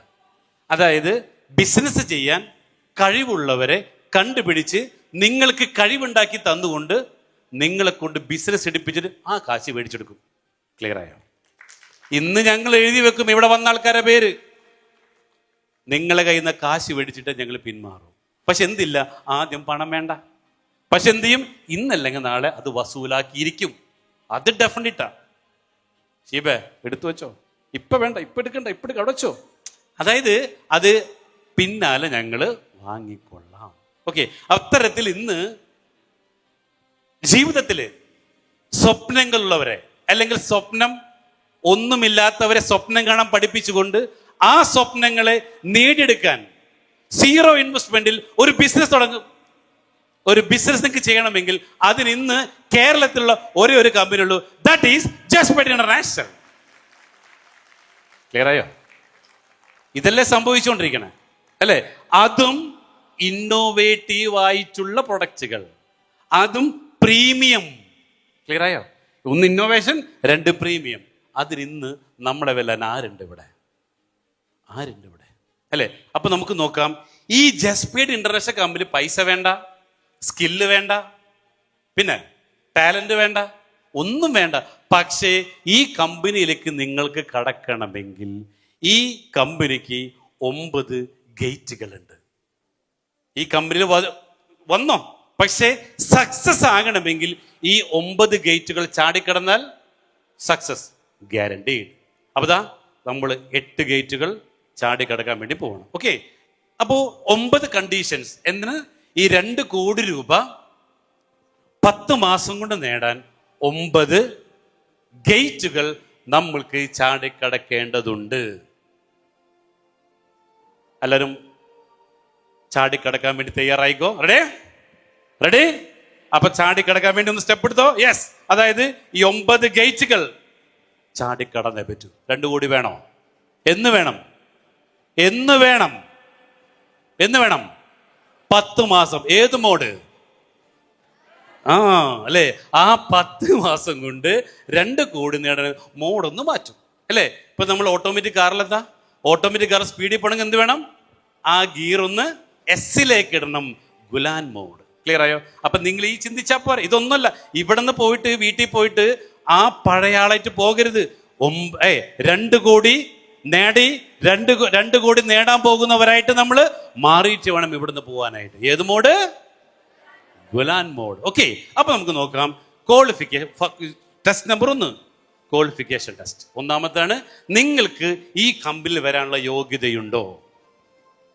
അതായത് ബിസിനസ് ചെയ്യാൻ കഴിവുള്ളവരെ കണ്ടുപിടിച്ച് നിങ്ങൾക്ക് കഴിവുണ്ടാക്കി തന്നുകൊണ്ട് നിങ്ങളെ കൊണ്ട് ബിസിനസ് എടുപ്പിച്ചിട്ട് ആ കാശ് മേടിച്ചെടുക്കും. ക്ലിയർ ആയോ? ഇന്ന് ഞങ്ങൾ എഴുതി വെക്കും ഇവിടെ വന്ന ആൾക്കാരുടെ പേര്. നിങ്ങളെ കയ്യിൽ നിന്ന് കാശ് മേടിച്ചിട്ട് ഞങ്ങൾ പിന്മാറും. പക്ഷെ എന്തില്ല, ആദ്യം പണം വേണ്ട. പക്ഷെ എന്ത് ചെയ്യും? ഇന്നല്ലെങ്കിൽ നാളെ അത് വസൂലാക്കിയിരിക്കും. അത് ഡെഫിനറ്റാ. ശീബേ എടുത്തു വെച്ചോ, ഇപ്പൊ വേണ്ട, ഇപ്പൊ എടുക്കണ്ട, ഇപ്പൊ അടച്ചോ. അതായത് അത് പിന്നാലെ ഞങ്ങള് വാങ്ങിക്കൊള്ളാം. ഓക്കെ, അത്തരത്തിൽ ഇന്ന് ജീവിതത്തില് സ്വപ്നങ്ങളുള്ളവരെ അല്ലെങ്കിൽ സ്വപ്നം ഒന്നുമില്ലാത്തവരെ സ്വപ്നം കാണാൻ പഠിപ്പിച്ചുകൊണ്ട് ആ സ്വപ്നങ്ങളെ നേടിയെടുക്കാൻ 0 ഇൻവെസ്റ്റ്മെന്റിൽ ഒരു ബിസിനസ് തുടങ്ങും. ഒരു ബിസിനസ് നിങ്ങൾക്ക് ചെയ്യണമെങ്കിൽ അതിന് ഇന്ന് കേരളത്തിലുള്ള ഒരേ ഒരു കമ്പനി ഉള്ളൂ. That is Jaspaid international. Clear ആയോ? ഇതല്ലേ സംഭവിച്ചുകൊണ്ടിരിക്കണേ അല്ലേ? അതും ഇന്നോവേറ്റീവ് ആയിട്ടുള്ള പ്രൊഡക്റ്റുകൾ, അതും പ്രീമിയം. ക്ലിയർ ആയോ? 1 ഇന്നോവേഷൻ, 2 പ്രീമിയം. അതിനിന്ന് നമ്മുടെ വില ആരുണ്ട് ഇവിടെ അല്ലേ? അപ്പൊ നമുക്ക് നോക്കാം. ഈ ജസ്പെയ്ഡ് ഇന്റർനാഷണൽ കമ്പനി പൈസ വേണ്ട, സ്കില്ല് വേണ്ട, പിന്നെ ടാലന്റ് വേണ്ട, ഒന്നും വേണ്ട. പക്ഷേ ഈ കമ്പനിയിലേക്ക് നിങ്ങൾക്ക് കടക്കണമെങ്കിൽ ഈ കമ്പനിക്ക് 9 ഗേറ്റുകളുണ്ട്. ഈ കമ്പനിയിൽ വന്നോ, പക്ഷേ സക്സസ് ആകണമെങ്കിൽ ഈ 9 ഗേറ്റുകൾ ചാടിക്കടന്നാൽ സക്സസ് ഗ്യാരണ്ടീഡ്. അപ്പതാ നമ്മൾ 8 ഗേറ്റുകൾ ചാടിക്കടക്കാൻ വേണ്ടി പോകണം. ഓക്കെ, അപ്പോ 9 കണ്ടീഷൻസ്. എന്തിന്? ഈ 2 കോടി രൂപ 10 മാസം കൊണ്ട് നേടാൻ 9 ഗേറ്റുകൾ നമ്മൾക്ക് ചാടിക്കടക്കേണ്ടതുണ്ട്. എല്ലാവരും ചാടിക്കടക്കാൻ വേണ്ടി തയ്യാറായിക്കോ. Ready ready? അപ്പൊ ചാടിക്കടക്കാൻ വേണ്ടി ഒന്ന് സ്റ്റെപ്പ് എടുത്തോ. യെസ്, അതായത് ഈ 9 ഗേറ്റുകൾ ചാടിക്കടന്നേ പറ്റൂ. 2 കോടി വേണോ? എന്ന് വേണം, എന്ന് വേണം, എന്ന് വേണം. 10 മാസം. ഏത് മോഡ്? അല്ലേ? ആ 10 മാസം കൊണ്ട് 2 കോടി നേടാൻ മോഡൊന്ന് മാറ്റും അല്ലേ? ഇപ്പൊ നമ്മൾ ഓട്ടോമാറ്റിക് കാറിലെന്താ, ഓട്ടോമാറ്റിക് കാർ സ്പീഡിൽ പോകണമെങ്കിൽ എന്ത് വേണം? ആ ഗിയർ ഒന്ന് എസ്സിലേക്ക് ഇടണം. ഗുലാൻ മോഡ്. ക്ലിയർ ആയോ? അപ്പൊ നിങ്ങൾ ഈ ചിന്തിച്ചാ പോരെ. ഇതൊന്നുമല്ല, ഇവിടെ നിന്ന് പോയിട്ട് വീട്ടിൽ പോയിട്ട് ആ പഴയ ആളായിട്ട് പോകരുത്. 2 കോടി നേടി 2 കോടി നേടാൻ പോകുന്നവരായിട്ട് നമ്മൾ മാറിയിട്ട് വേണം ഇവിടുന്ന് പോകാനായിട്ട്. ഏത് മോഡ്? ഗുലാൻ മോഡ്. ഓക്കെ, അപ്പൊ നമുക്ക് നോക്കാം. Qualification test number 1, qualification test. ഒന്നാമത്താണ്, നിങ്ങൾക്ക് ഈ കമ്പനിയിൽ വരാനുള്ള യോഗ്യതയുണ്ടോ?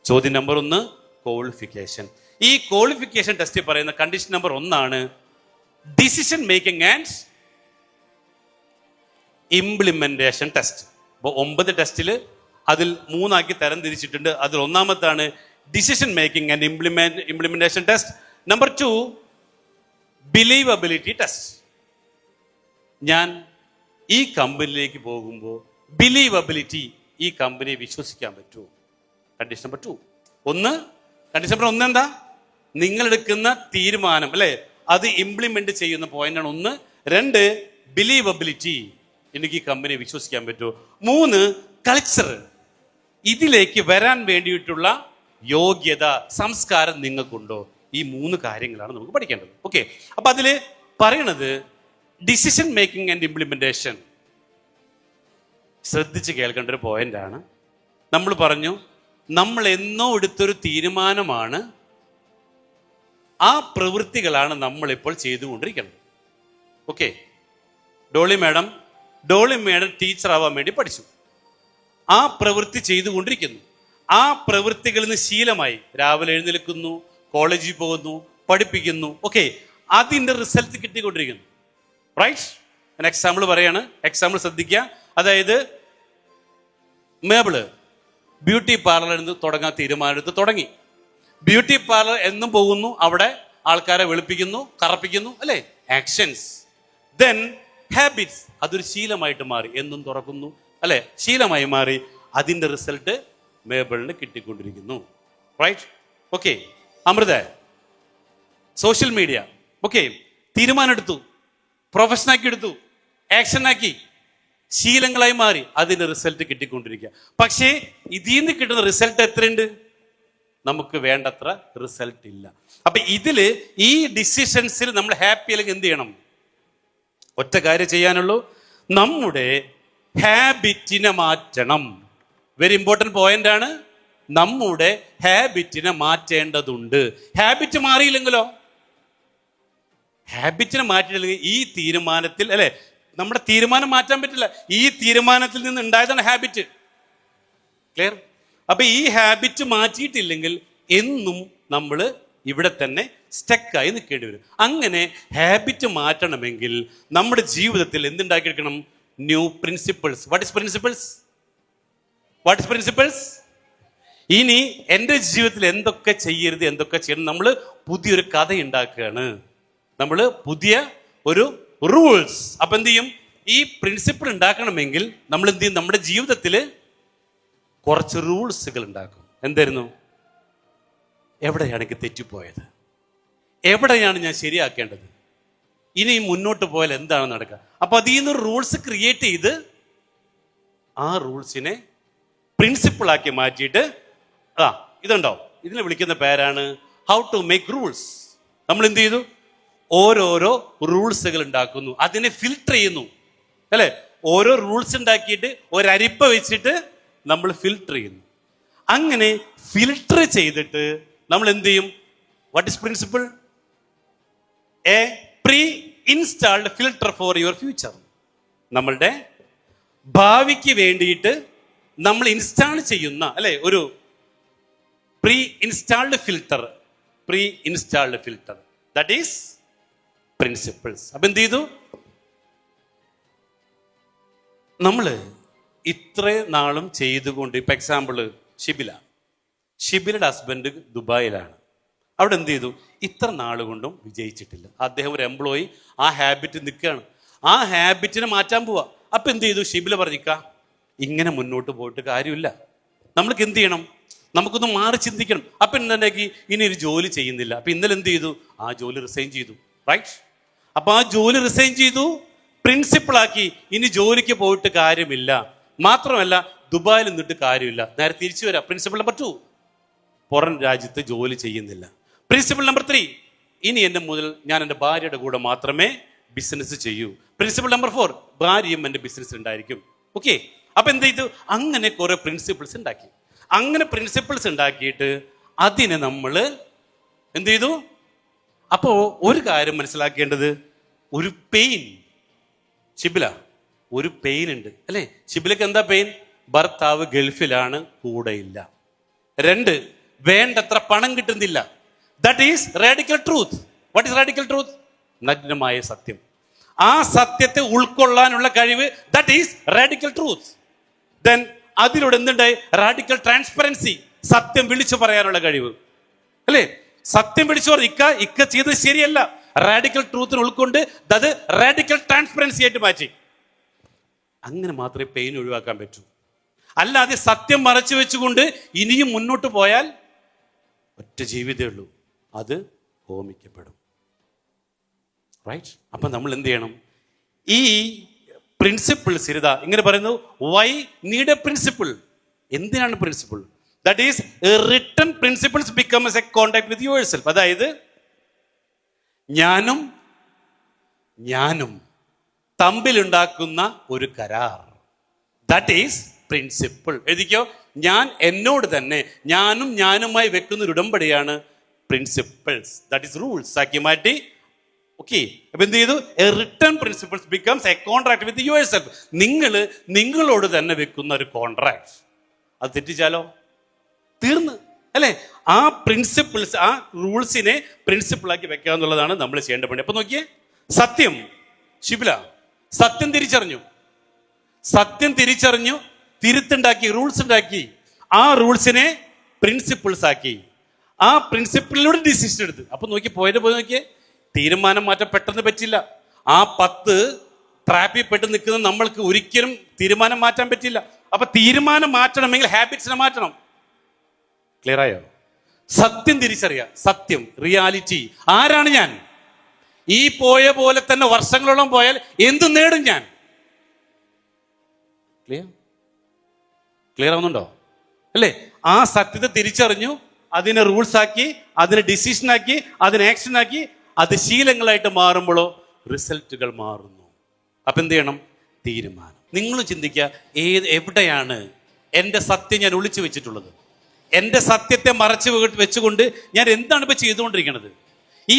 ചോദ്യം നമ്പർ 1, ക്വാളിഫിക്കേഷൻ. ഈ ക്വാളിഫിക്കേഷൻ ടെസ്റ്റിൽ പറയുന്ന കണ്ടീഷൻ നമ്പർ 1 ആണ് decision making and implementation test. അപ്പോൾ 9 ടെസ്റ്റിൽ അതിൽ 3 ആക്കി തരം തിരിച്ചിട്ടുണ്ട്. അതിൽ ഒന്നാമത്താണ് decision making and implementation test. Number 2, believability test. ഞാൻ ഈ കമ്പനിയിലേക്ക് പോകുമ്പോൾ ബിലീവബിലിറ്റി, ഈ കമ്പനിയെ വിശ്വസിക്കാൻ പറ്റുമോ? Condition number 2. കണ്ടീഷൻ നമ്പർ 1 എന്താ? നിങ്ങൾ എടുക്കുന്ന തീരുമാനം അല്ലെ, അത് ഇംപ്ലിമെന്റ് ചെയ്യുന്ന പോയിന്റാണ് 1. 2, ബിലീവബിലിറ്റി, എനിക്ക് ഈ കമ്പനിയെ വിശ്വസിക്കാൻ പറ്റുമോ? 3, കൾച്ചർ, ഇതിലേക്ക് വരാൻ വേണ്ടിയിട്ടുള്ള യോഗ്യത, സംസ്കാരം നിങ്ങൾക്കുണ്ടോ? ഈ 3 കാര്യങ്ങളാണ് നമുക്ക് പഠിക്കേണ്ടത്. ഓക്കെ, അപ്പൊ അതില് പറയണത് ഡിസിഷൻ മേക്കിംഗ് ആൻഡ് ഇംപ്ലിമെന്റേഷൻ. ശ്രദ്ധിച്ച് കേൾക്കേണ്ട ഒരു പോയിന്റ് ആണ്. നമ്മൾ പറഞ്ഞു, നമ്മൾ എന്നോ എടുത്തൊരു തീരുമാനമാണ്, ആ പ്രവൃത്തികളാണ് നമ്മളിപ്പോൾ ചെയ്തുകൊണ്ടിരിക്കുന്നത്. ഓക്കെ, ഡോളി മേഡം ടീച്ചർ ആവാൻ വേണ്ടി പഠിച്ചു. ആ പ്രവൃത്തി ചെയ്തുകൊണ്ടിരിക്കുന്നു. ആ പ്രവൃത്തികളിൽ നിന്ന് ശീലമായി രാവിലെ എഴുന്നേൽക്കുന്നു, കോളേജിൽ പോകുന്നു, പഠിപ്പിക്കുന്നു. ഓക്കെ, അതിൻ്റെ റിസൾട്ട് കിട്ടിക്കൊണ്ടിരിക്കുന്നു. റൈറ്റ്? ഞാൻ എക്സാമ്പിൾ പറയാണ്. എക്സാമ്പിൾ ശ്രദ്ധിക്കുക. അതായത് മേബിള് ബ്യൂട്ടി പാർലറിൽ നിന്ന് തുടങ്ങാൻ തീരുമാനമെടുത്ത് തുടങ്ങി. ബ്യൂട്ടി പാർലർ എന്നും പോകുന്നു, അവിടെ ആൾക്കാരെ വെളുപ്പിക്കുന്നു, കറപ്പിക്കുന്നു അല്ലേ? ആക്ഷൻസ്. ദെൻ ഹാബിറ്റ്സ്, അതൊരു ശീലമായിട്ട് മാറി. എന്നും തുറക്കുന്നു അല്ലെ? ശീലമായി മാറി. അതിൻ്റെ റിസൾട്ട് മേബിളിന് കിട്ടിക്കൊണ്ടിരിക്കുന്നു. Right? Okay, Amrutha social media okay തീരുമാനം എടുത്തു, പ്രൊഫഷനാക്കി എടുത്തു, ആക്ഷനാക്കി, ശീലങ്ങളായി മാറി. അതിന്റെ റിസൾട്ട് കിട്ടിക്കൊണ്ടിരിക്കുക. പക്ഷേ ഇതിൽ നിന്ന് കിട്ടുന്ന റിസൾട്ട് എത്രയുണ്ട്? നമുക്ക് വേണ്ടത്ര റിസൾട്ട് ഇല്ല. അപ്പൊ ഇതില് ഈ ഡിസിഷൻസിൽ നമ്മൾ ഹാപ്പി അല്ലെങ്കിൽ എന്ത് ചെയ്യണം? ഒറ്റ കാര്യം ചെയ്യാനുള്ളൂ, നമ്മുടെ ഹാബിറ്റിനെ മാറ്റണം. വെരി ഇമ്പോർട്ടൻറ്റ് പോയിന്റ് ആണ്. നമ്മുടെ ഹാബിറ്റിനെ മാറ്റേണ്ടതുണ്ട്. ഹാബിറ്റ് മാറിയില്ലെങ്കിലോ? ഹാബിറ്റിനെ മാറ്റിയില്ലെങ്കിൽ ഈ തീരുമാനത്തിൽ അല്ലെ, നമ്മുടെ തീരുമാനം മാറ്റാൻ പറ്റില്ല. ഈ തീരുമാനത്തിൽ നിന്ന് ഉണ്ടായതാണ് ഹാബിറ്റ്. ക്ലിയർ? അപ്പൊ ഈ ഹാബിറ്റ് മാറ്റിയിട്ടില്ലെങ്കിൽ എന്നും നമ്മൾ ഇവിടെ തന്നെ സ്റ്റക്കായി നിൽക്കേണ്ടി വരും. അങ്ങനെ ഹാബിറ്റ് മാറ്റണമെങ്കിൽ നമ്മുടെ ജീവിതത്തിൽ എന്തുണ്ടാക്കിയെടുക്കണം? New principles. What is principles? What is principles? ഇനി എൻ്റെ ജീവിതത്തിൽ എന്തൊക്കെ ചെയ്യരുത്, എന്തൊക്കെ ചെയ്യണം, നമ്മൾ പുതിയൊരു കഥ ഉണ്ടാക്കുകയാണ്. നമ്മൾ പുതിയ ഒരു റൂൾസ്. അപ്പൊ എന്ത് ചെയ്യും? ഈ പ്രിൻസിപ്പിൾ ഉണ്ടാക്കണമെങ്കിൽ നമ്മൾ എന്ത് ചെയ്യും? നമ്മുടെ ജീവിതത്തിൽ കുറച്ച് റൂൾസുകൾ ഉണ്ടാക്കും. എന്തായിരുന്നു? എവിടെയാണ് എനിക്ക് തെറ്റിപ്പോയത്? എവിടെയാണ് ഞാൻ ശരിയാക്കേണ്ടത്? ഇനി മുന്നോട്ട് പോയാൽ എന്താണ് നടക്കുക? അപ്പൊ അതിൽ നിന്ന് റൂൾസ് ക്രിയേറ്റ് ചെയ്ത് ആ റൂൾസിനെ പ്രിൻസിപ്പിൾ ആക്കി മാറ്റിയിട്ട് ഇതുണ്ടോ, ഇതിനെ വിളിക്കുന്ന പേരാണ് ഹൗ ടു മേക്ക് റൂൾസ്. നമ്മൾ എന്ത് ചെയ്തു? ഓരോരോ റൂൾസുകൾ ഉണ്ടാക്കുന്നു, അതിനെ ഫിൽട്ടർ ചെയ്യുന്നു അല്ലെ? ഓരോ റൂൾസ് ഉണ്ടാക്കിയിട്ട് ഒരരിപ്പ വെച്ചിട്ട് നമ്മൾ ഫിൽട്ടർ ചെയ്യുന്നു. അങ്ങനെ ഫിൽട്ടർ ചെയ്തിട്ട് നമ്മൾ എന്ത് ചെയ്യും? What is principle? A pre installed filter for your future. നമ്മളുടെ ഭാവിക്ക് വേണ്ടിയിട്ട് നമ്മൾ ഇൻസ്റ്റാൾ ചെയ്യുന്ന അല്ലെ ഒരു pre installed filter, that is principles. അപ്പൊ എന്ത് ചെയ്തു? നമ്മള് ഇത്ര നാളും ചെയ്തുകൊണ്ട്, ഇപ്പൊ എക്സാമ്പിള് ഷിബിലയുടെ ഹസ്ബൻഡ് ദുബായിലാണ്. അവിടെ എന്ത് ചെയ്തു? ഇത്ര നാളുകൊണ്ടും വിജയിച്ചിട്ടില്ല. അദ്ദേഹം ഒരു എംപ്ലോയി, ആ ഹാബിറ്റ് നിൽക്കുകയാണ്. ആ ഹാബിറ്റിനെ മാറ്റാൻ പോവാ. അപ്പൊ എന്ത് ചെയ്തു? ഷിബില പറഞ്ഞിക്ക, ഇങ്ങനെ മുന്നോട്ട് പോയിട്ട് കാര്യമില്ല, നമ്മൾക്ക് എന്ത് ചെയ്യണം? നമുക്കൊന്ന് മാറി ചിന്തിക്കണം. അപ്പൊ എന്താക്കി? ഇനി ഒരു ജോലി ചെയ്യുന്നില്ല. അപ്പൊ ഇന്നലെ എന്ത് ചെയ്തു? ആ ജോലി റിസൈൻ ചെയ്തു. റൈറ്റ്? അപ്പൊ ആ ജോലി റിസൈൻ ചെയ്തു, പ്രിൻസിപ്പിളാക്കി. ഇനി ജോലിക്ക് പോയിട്ട് കാര്യമില്ല, മാത്രമല്ല ദുബായിൽ നിന്നിട്ട് കാര്യമില്ല, നേരെ തിരിച്ചു വരാം. പ്രിൻസിപ്പിൾ നമ്പർ 2, പുറം രാജ്യത്ത് ജോലി ചെയ്യുന്നില്ല. പ്രിൻസിപ്പിൾ നമ്പർ 3, ഇനി എന്റെ മുതൽ ഞാൻ എൻ്റെ ഭാര്യയുടെ കൂടെ മാത്രമേ ബിസിനസ് ചെയ്യൂ. പ്രിൻസിപ്പിൾ നമ്പർ 4, ഭാര്യയും എൻ്റെ ബിസിനസ് ഉണ്ടായിരിക്കും. ഓക്കെ? അപ്പൊ എന്ത് ചെയ്തു? അങ്ങനെ കുറെ പ്രിൻസിപ്പിൾസ് ഉണ്ടാക്കി. അങ്ങനെ പ്രിൻസിപ്പിൾസ് ഉണ്ടാക്കിയിട്ട് അതിനെ നമ്മൾ എന്ത് ചെയ്തു? അപ്പോ ഒരു കാര്യം മനസ്സിലാക്കേണ്ടത്, ഒരു പെയിൻ, ഷിബില ഒരു പെയിൻ ഉണ്ട് അല്ലേ? ഷിബിലക്ക് എന്താ പെയിൻ? ഭർത്താവ് ഗൾഫിലാണ്, കൂടെയില്ല. 2, വേണ്ടത്ര പണം കിട്ടുന്നില്ല. That is radical truth. What is radical truth? നഗ്നമായ സത്യം. ആ സത്യത്തെ ഉൾക്കൊള്ളാനുള്ള കഴിവ്, that is radical truth. Then അതിലൂടെ എന്തുണ്ടായി? റാഡിക്കൽ ട്രാൻസ്പെറൻസി, സത്യം വിളിച്ചു പറയാനുള്ള കഴിവ് അല്ലേ? സത്യം വിളിച്ചു പറഞ്ഞ ഇക്ക ചെയ്തത് ശരിയല്ല, റാഡിക്കൽ ട്രൂത്തിനെ ഉൾക്കൊണ്ട് അത് റാഡിക്കൽ ട്രാൻസ്പെറൻസി ആയിട്ട് മാറ്റി. അങ്ങനെ മാത്രമേ പെയിൻ ഒഴിവാക്കാൻ പറ്റൂ. അല്ലാതെ സത്യം മറച്ചു വെച്ചുകൊണ്ട് ഇനിയും മുന്നോട്ട് പോയാൽ ഒറ്റ ജീവിതമേ ഉള്ളൂ, അത് ഹോമിക്കപ്പെടും. റൈറ്റ്? അപ്പൊ നമ്മൾ എന്ത് ചെയ്യണം? ഈ പ്രിൻസിപ്പിൾസ് ഇങ്ങനെ പറയുന്നു. Why need a principle? എന്തിനാണ് principle? That is written principles becomes a contact with your self. അതായത് ഞാനും തമ്മിലുണ്ടാക്കുന്ന ഒരു കരാർ, ദാറ്റ് ഈസ് പ്രിൻസിപ്പിൾ. എഴുതിക്കോ, ഞാൻ എന്നോട് തന്നെ, ഞാനുമായി വെക്കുന്ന ഒരു ഉടമ്പടിയാണ് പ്രിൻസിപ്പിൾസ്. ദാറ്റ് ഈസ് റൂൾസ് ആക്കി മാറ്റി. ഓക്കെ? അപ്പൊ എന്ത് ചെയ്തു? A written principles becomes A contract with your self. നിങ്ങളോട് തന്നെ വെക്കുന്ന ഒരു കോൺട്രാക്ട്. അത് തെറ്റിച്ചാലോ തീർന്ന് അല്ലെ? ആ പ്രിൻസിപ്പിൾസ്, ആ റൂൾസിനെ പ്രിൻസിപ്പിളാക്കി വെക്കുക എന്നുള്ളതാണ് നമ്മൾ ചെയ്യേണ്ട പണി. അപ്പൊ നോക്കിയേ, സത്യം ഷിബില സത്യം തിരിച്ചറിഞ്ഞു, തിരുത്തുണ്ടാക്കി, റൂൾസ് ഉണ്ടാക്കി. ആ റൂൾസിനെ പ്രിൻസിപ്പിൾസ് ആക്കി. ആ പ്രിൻസിപ്പിളിലൂടെ ഡിസിഷൻ എടുത്ത്. അപ്പൊ പോയി നോക്കിയേ, തീരുമാനം മാറ്റാൻ പെട്ടെന്ന് പറ്റില്ല. ആ 10 ട്രാപ്പിൽ പെട്ട് നിൽക്കുന്ന നമ്മൾക്ക് ഒരിക്കലും തീരുമാനം മാറ്റാൻ പറ്റില്ല. അപ്പൊ തീരുമാനം മാറ്റണമെങ്കിൽ ഹാബിറ്റ്സിനെ മാറ്റണം. ക്ലിയർ ആയോ? സത്യം തിരിച്ചറിയാം, സത്യം, റിയാലിറ്റി. ആരാണ് ഞാൻ? ഈ പോയ പോലെ തന്നെ വർഷങ്ങളോളം പോയാൽ എന്ത് നേടും ഞാൻ? ക്ലിയർ ആവുന്നുണ്ടോ അല്ലേ? ആ സത്യത്തെ തിരിച്ചറിഞ്ഞു, അതിനെ റൂൾസ് ആക്കി, അതിനെ ഡിസിഷൻ ആക്കി, അതിനെ ആക്ഷൻ ആക്കി. അത് ശീലങ്ങളായിട്ട് മാറുമ്പോഴോ റിസൾട്ടുകൾ മാറുന്നു. അപ്പൊ എന്ത് ചെയ്യണം? തീരുമാനം. നിങ്ങൾ ചിന്തിക്കുക, എവിടെയാണ് എൻ്റെ സത്യം ഞാൻ ഒളിച്ചു വെച്ചിട്ടുള്ളത്? എൻ്റെ സത്യത്തെ മറച്ചു വെച്ചുകൊണ്ട് ഞാൻ എന്താണ് ഇപ്പൊ ചെയ്തുകൊണ്ടിരിക്കുന്നത്? ഈ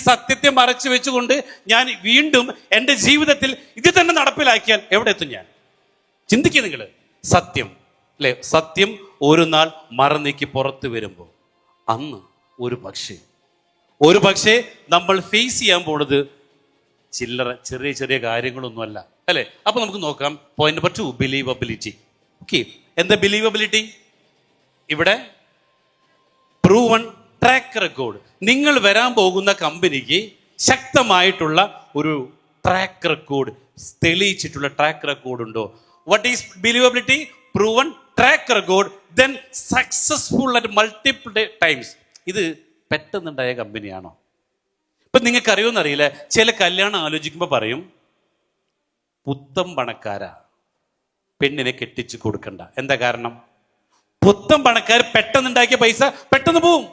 സത്യത്തെ മറച്ചു വെച്ചുകൊണ്ട് ഞാൻ വീണ്ടും എൻ്റെ ജീവിതത്തിൽ ഇത് തന്നെ നടപ്പിലാക്കിയാൽ എവിടെ എത്തും ഞാൻ? ചിന്തിക്കുക നിങ്ങൾ. സത്യം അല്ലെ? സത്യം ഒരു നാൾ മറന്നേക്ക് പുറത്തു വരുമ്പോൾ അന്ന് ഒരു പക്ഷേ നമ്മൾ ഫേസ് ചെയ്യാൻ പോണത് ചെറിയ കാര്യങ്ങളൊന്നുമല്ല അല്ലെ? അപ്പൊ നമുക്ക് നോക്കാം. Point number 2, ബിലീവബിലിറ്റി. ഓക്കെ, എന്താ ബിലീവബിലിറ്റി? ഇവിടെ പ്രൂവൺ ട്രാക്ക് റെക്കോർഡ്. നിങ്ങൾ വരാൻ പോകുന്ന കമ്പനിക്ക് ശക്തമായിട്ടുള്ള ഒരു ട്രാക്ക് റെക്കോർഡ്, തെളിയിച്ചിട്ടുള്ള ട്രാക്ക് റെക്കോർഡ് ഉണ്ടോ? What is believability? Proven track record, then successful at multiple times. ഇത് പെട്ടെന്നുണ്ടായ കമ്പനിയാണോ? ഇപ്പൊ നിങ്ങൾക്ക് അറിയുമെന്നറിയില്ല, ചില കല്യാണം ആലോചിക്കുമ്പോൾ പറയും, പുത്തം പണക്കാരാ പെണ്ണിനെ കെട്ടിച്ചു കൊടുക്കണ്ട. എന്താ കാരണം? പുത്തം പണക്കാർ പെട്ടെന്നുണ്ടാക്കിയ പൈസ പെട്ടെന്ന് പോവും.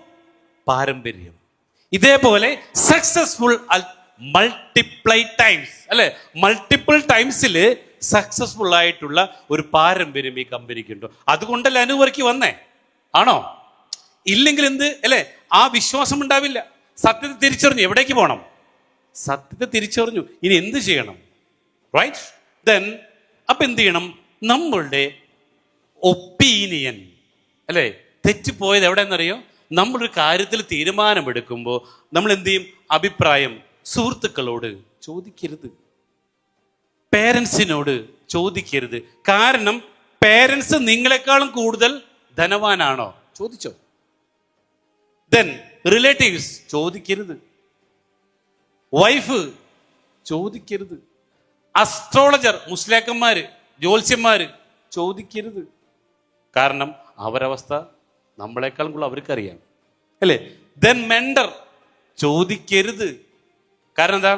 പാരമ്പര്യം. ഇതേപോലെ സക്സസ്ഫുൾ മൾട്ടിപ്ലൈ ടൈംസ് അല്ലെ? മൾട്ടിപ്പിൾ ടൈംസിൽ സക്സസ്ഫുൾ ആയിട്ടുള്ള ഒരു പാരമ്പര്യം ഈ കമ്പനിക്ക് ഉണ്ടോ? അതുകൊണ്ടല്ലേ അനുവർക്കി വന്നേ? ആണോ? ഇല്ലെങ്കിൽ എന്ത് അല്ലേ, ആ വിശ്വാസം ഉണ്ടാവില്ല. സത്യത്തെ തിരിച്ചറിഞ്ഞു, എവിടേക്ക് പോകണം? സത്യത്തെ തിരിച്ചറിഞ്ഞു, ഇനി എന്ത് ചെയ്യണം? റൈറ്റ്. ദെൻ അപ്പൊ എന്ത് ചെയ്യണം? നമ്മളുടെ ഒപ്പീനിയൻ അല്ലേ തെറ്റിപ്പോയത് എവിടെയെന്നറിയോ? നമ്മളൊരു കാര്യത്തിൽ തീരുമാനമെടുക്കുമ്പോൾ നമ്മൾ എന്ത് ചെയ്യും? അഭിപ്രായം സുഹൃത്തുക്കളോട് ചോദിക്കരുത്, പേരൻസിനോട് ചോദിക്കരുത്. കാരണം പേരൻസ് നിങ്ങളെക്കാളും കൂടുതൽ ധനവാനാണോ? ചോദിച്ചോ. ദെൻ റിലേറ്റീവ്സ് ചോദിക്കരുത്, വൈഫ് ചോദിക്കരുത്, അസ്ട്രോളജർ മുസ്ലിയാക്കന്മാര് ജ്യോത്സ്യന്മാര് ചോദിക്കരുത്. കാരണം അവരവസ്ഥ നമ്മളെക്കാളും കൂടുതൽ അവർക്കറിയാം അല്ലേ. ദെൻ മെൻഡർ ചോദിക്കരുത്. കാരണം എന്താ?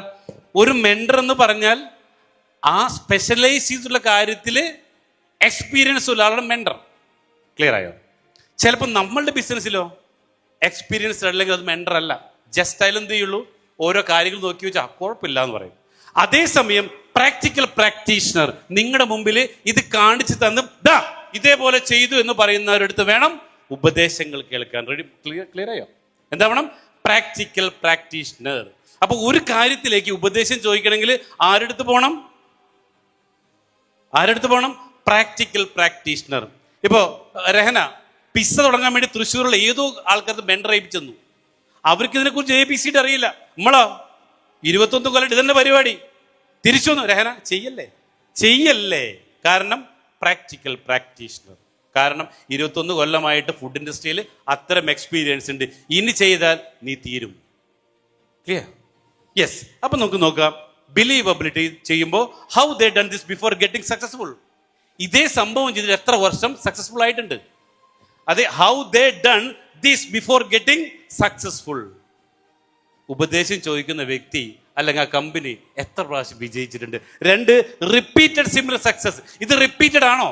ഒരു മെൻഡർ എന്ന് പറഞ്ഞാൽ ആ സ്പെഷ്യലൈസ് ചെയ്തിട്ടുള്ള കാര്യത്തിൽ എക്സ്പീരിയൻസ് ഉള്ള ആളുടെ മെൻഡർ. ക്ലിയർ ആയോ? ചിലപ്പോൾ നമ്മളുടെ ബിസിനസ്സിലോ എക്സ്പീരിയൻസ് അല്ലെങ്കിൽ അത് മെൻഡർ അല്ല, ജസ്റ്റ് അതിൽ എന്ത് ചെയ്യുള്ളൂ, ഓരോ കാര്യങ്ങൾ നോക്കി വെച്ചാൽ കുഴപ്പമില്ല എന്ന് പറയും. അതേസമയം പ്രാക്ടിക്കൽ പ്രാക്ടീഷണർ നിങ്ങളുടെ മുമ്പിൽ ഇത് കാണിച്ചു തന്ന് ദാ ഇതേപോലെ ചെയ്തു എന്ന് പറയുന്നവരടുത്ത് വേണം ഉപദേശങ്ങൾ കേൾക്കാൻ. റെഡി? ക്ലിയർ ആയോ? എന്താ വേണം? Practical practitioner. അപ്പൊ ഒരു കാര്യത്തിലേക്ക് ഉപദേശം ചോദിക്കണമെങ്കിൽ ആരെടുത്ത് പോകണം? ആരെടുത്ത് പോകണം? Practical practitioner. ഇപ്പോ രഹന പിസ്സ തുടങ്ങാൻ വേണ്ടി തൃശ്ശൂരിലുള്ള ഏതോ ആൾക്കാർക്ക് മെൻഡർ ഏൽപ്പിച്ചെന്നു. അവർക്ക് ഇതിനെക്കുറിച്ച് ABCD അറിയില്ല. നമ്മളോ 21 കൊല്ലം ഇതന്നെ പരിപാടി. തിരിച്ചു വന്നു, രഹന ചെയ്യല്ലേ. കാരണം പ്രാക്ടിക്കൽ പ്രാക്ടീഷണർ. കാരണം 21 കൊല്ലമായിട്ട് ഫുഡ് ഇൻഡസ്ട്രിയിൽ അത്തരം എക്സ്പീരിയൻസ് ഉണ്ട്. ഇനി ചെയ്താൽ നീ തീരും. ക്ലിയർ? യെസ്. അപ്പൊ നമുക്ക് നോക്കാം ബിലീവബിലിറ്റി ചെയ്യുമ്പോൾ how they done this before getting successful. ഇതേ സംഭവം ചെയ്തിട്ട് എത്ര വർഷം സക്സസ്ഫുൾ ആയിട്ടുണ്ട്. അതെ, how they done this before getting successful. ഉപദേശം ചോദിക്കുന്ന വ്യക്തി അല്ലെങ്കിൽ ആ കമ്പനി എത്ര പ്രാവശ്യം വിജയിച്ചിട്ടുണ്ട്. 2, റിപ്പീറ്റഡ് സിമിലർ സക്സസ്. ഇത് റിപ്പീറ്റഡ് ആണോ?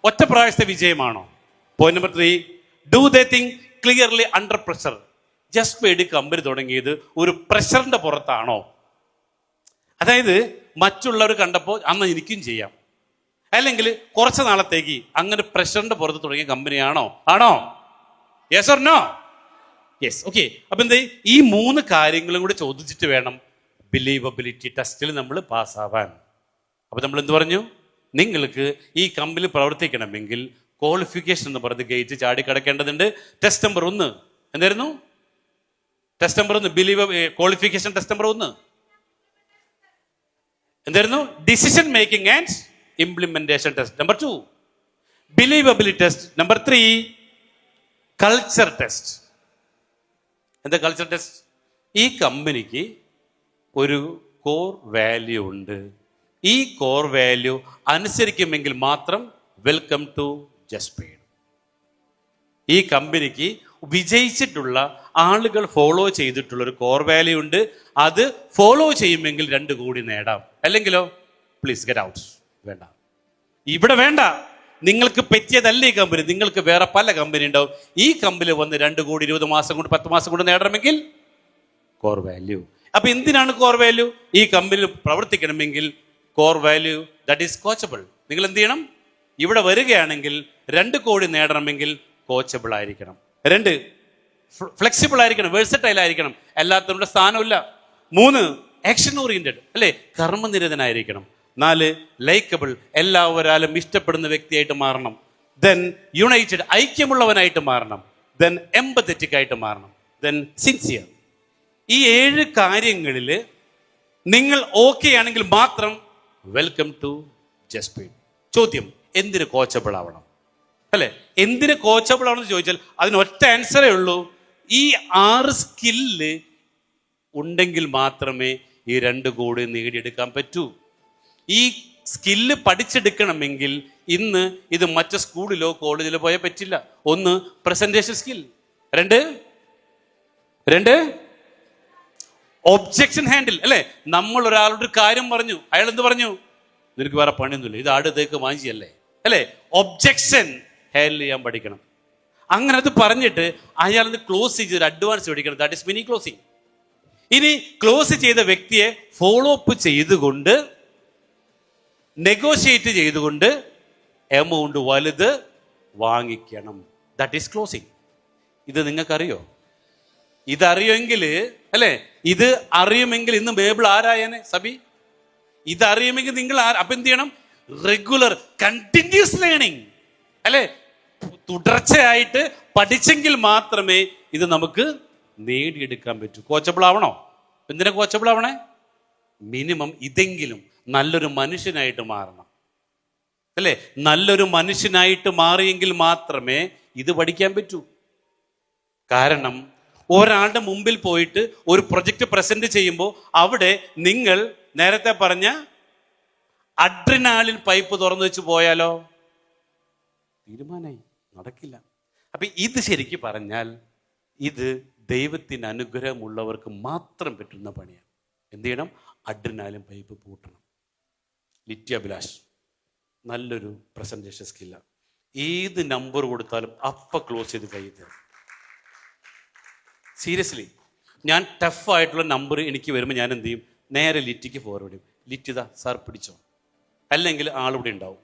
ഒറ്റ പ്രാവശ്യത്തെ വിജയമാണോ? Point number 3, do they think clearly under pressure. Just പേടി കമ്പനി തുടങ്ങിയത് ഒരു പ്രഷറിന്റെ പുറത്താണോ? അതായത് മറ്റുള്ളവർ കണ്ടപ്പോൾ അന്ന് എനിക്കും ചെയ്യാം, അല്ലെങ്കിൽ കുറച്ച് നാളത്തേക്ക് അങ്ങനെ പ്രഷറിന്റെ പുറത്ത് തുടങ്ങിയ കമ്പനിയാണോ? ആണോ? Yes or no? Yes. Okay. അപ്പൊ എന്താ, ഈ 3 കാര്യങ്ങളും കൂടെ ചോദിച്ചിട്ട് വേണം ബിലീവബിലിറ്റി ടെസ്റ്റിൽ നമ്മൾ പാസ്സാവാൻ. അപ്പൊ നമ്മൾ എന്ത് പറഞ്ഞു? നിങ്ങൾക്ക് ഈ കമ്പനി പ്രവർത്തിക്കണമെങ്കിൽ ക്വാളിഫിക്കേഷൻ എന്ന് പറഞ്ഞ് ഗേറ്റ് ചാടി കിടക്കേണ്ടതുണ്ട്. ടെസ്റ്റ് നമ്പർ 1 എന്തായിരുന്നു? Test number 1 qualification test number 1 എന്തായിരുന്നു? Decision making and implementation test. Number 2 believability test. Number 3 culture test. എന്താ കൾച്ചർ ടെസ്റ്റ്? ഈ കമ്പനിക്ക് ഒരു കോർ വാല്യൂ ഉണ്ട്. ഈ കോർ വാല്യൂ അനുസരിക്കുമെങ്കിൽ മാത്രം വെൽക്കം ടു ജസ്പീഡ്. ഈ കമ്പനിക്ക് വിജയിച്ചിട്ടുള്ള ആളുകൾ ഫോളോ ചെയ്തിട്ടുള്ള ഒരു കോർ വാല്യൂ ഉണ്ട്. അത് ഫോളോ ചെയ്യുമെങ്കിൽ 2 കോടി നേടാം. അല്ലെങ്കിലോ പ്ലീസ് ഗെറ്റ് ഔട്ട്. വേണ്ട, ഇവിടെ വേണ്ട. നിങ്ങൾക്ക് പറ്റിയതല്ല ഈ കമ്പനി. നിങ്ങൾക്ക് വേറെ പല കമ്പനി ഉണ്ടാവും. ഈ കമ്പനി വന്ന് 2 കോടി 20 മാസം കൊണ്ട് 10 മാസം കൊണ്ട് നേടണമെങ്കിൽ കോർ വാല്യൂ. അപ്പൊ എന്തിനാണ് കോർ വാല്യൂ? ഈ കമ്പനിയിൽ പ്രവർത്തിക്കണമെങ്കിൽ core value that is coachable. നിങ്ങൾ എന്ത് ചെയ്യണം? ഇവിടെ വരികയാണെങ്കിൽ 2 കോടി നേടണമെങ്കിൽ കോച്ചബിൾ ആയിരിക്കണം. 2 ഫ്ലെക്സിബിൾ ആയിരിക്കണം, വേഴ്സറ്റൈൽ ആയിരിക്കണം, എല്ലാത്തവരുടെ സ്ഥാനമില്ല. 3 ആക്ഷൻ ഓറിയന്റഡ് അല്ലെ, കർമ്മനിരതനായിരിക്കണം. 4 ലൈക്കബിൾ, എല്ലാവരാലും ഇഷ്ടപ്പെടുന്ന വ്യക്തിയായിട്ട് മാറണം. ദെൻ യുണൈറ്റഡ്, ഐക്യമുള്ളവനായിട്ട് മാറണം. ദെൻ എംപത്തറ്റിക് ആയിട്ട് മാറണം. Then sincere. ഈ 7 കാര്യങ്ങളിൽ നിങ്ങൾ ഓക്കെ ആണെങ്കിൽ മാത്രം വെൽക്കം ടു ജസ്പീഡ്. ചോദ്യം, എന്തിന് കോച്ചബിൾ ആവണം അല്ലെ? എന്തിന് കോച്ചബിൾ ആവണമെന്ന് ചോദിച്ചാൽ അതിന് ഒറ്റ ആൻസറേ ഉള്ളൂ. ഈ 6 സ്കില്ല് ഉണ്ടെങ്കിൽ മാത്രമേ ഈ 2 കോടി നേടിയെടുക്കാൻ പറ്റൂ. ഈ സ്കില്ല് പഠിച്ചെടുക്കണമെങ്കിൽ ഇന്ന് ഇത് മറ്റു സ്കൂളിലോ കോളേജിലോ പോയാൽ പറ്റില്ല. 1 പ്രസന്റേഷൻ സ്കിൽ. 2 ഒബ്ജക്ഷൻ ഹാൻഡിൽ അല്ലെ. നമ്മൾ ഒരാളോട് കാര്യം പറഞ്ഞു, അയാൾ എന്ത് പറഞ്ഞു? നിനക്ക് വേറെ പണിയൊന്നുമില്ല, ഇത് അടുത്തേക്ക് വാങ്ങിച്ചല്ലേ അല്ലെ. ഒബ്ജക്ഷൻ ഹാൻഡിൽ ചെയ്യാൻ പഠിക്കണം. അങ്ങനെ അത് പറഞ്ഞിട്ട് അയാൾ ക്ലോസ് ചെയ്ത് അഡ്വാൻസ് പഠിക്കണം. That is mini closing. ഇനി ക്ലോസ് ചെയ്ത വ്യക്തിയെ ഫോളോ അപ്പ് ചെയ്തുകൊണ്ട് നെഗോഷിയേറ്റ് ചെയ്തുകൊണ്ട് എമൗണ്ട് വലുത് വാങ്ങിക്കണം. That is closing. ഇത് നിങ്ങൾക്കറിയോ? ഇതറിയുമെങ്കിൽ അല്ലേ, ഇത് അറിയുമെങ്കിൽ ഇന്ന് ബൈബിൾ ആരായനെ സബി? ഇതറിയുമെങ്കിൽ നിങ്ങൾ അപ്പൊ എന്ത് ചെയ്യണം? റെഗുലർ കണ്ടിന്യൂസ് ലേണിംഗ് അല്ലെ, തുടർച്ചയായിട്ട് പഠിച്ചെങ്കിൽ മാത്രമേ ഇത് നമുക്ക് നേടിയെടുക്കാൻ പറ്റൂ. കോച്ചബിൾ ആവണോ? എന്തിനാ കോച്ചബിൾ ആവണേ? മിനിമം ഇതെങ്കിലും നല്ലൊരു മനുഷ്യനായിട്ട് മാറണം അല്ലേ? നല്ലൊരു മനുഷ്യനായിട്ട് മാറിയെങ്കിൽ മാത്രമേ ഇത് പഠിക്കാൻ പറ്റൂ. കാരണം ഒരാളുടെ മുമ്പിൽ പോയിട്ട് ഒരു പ്രൊജക്റ്റ് പ്രസന്റ് ചെയ്യുമ്പോൾ അവിടെ നിങ്ങൾ നേരത്തെ പറഞ്ഞ അഡ്രിനാലിൻ പൈപ്പ് തുറന്നു വെച്ച് പോയാലോ? തീരുമാനമായി, നടക്കില്ല. അപ്പൊ ഇത് ശരിക്ക് പറഞ്ഞാൽ ഇത് ദൈവത്തിന് അനുഗ്രഹമുള്ളവർക്ക് മാത്രം പറ്റുന്ന പണിയാണ്. എന്ത് ചെയ്യണം? അഡ്രിനാലിൻ പൈപ്പ് പൂട്ടണം. ലിറ്റി അഭിലാഷ് നല്ലൊരു പ്രസന്റേഷൻ സ്കില്ലാണ്. ഏത് നമ്പർ കൊടുത്താലും അപ്പ ക്ലോസ് ചെയ്ത് കൈ തരും. സീരിയസ്ലി, ഞാൻ ടഫായിട്ടുള്ള നമ്പർ എനിക്ക് വരുമ്പോൾ ഞാൻ എന്ത് ചെയ്യും? നേരെ ലിറ്റിക്ക് ഫോർവേഡ് ചെയ്യും. ലിറ്റ് ഇതാ സാർ പിടിച്ചോ, അല്ലെങ്കിൽ ആളിവിടെ ഉണ്ടാവും.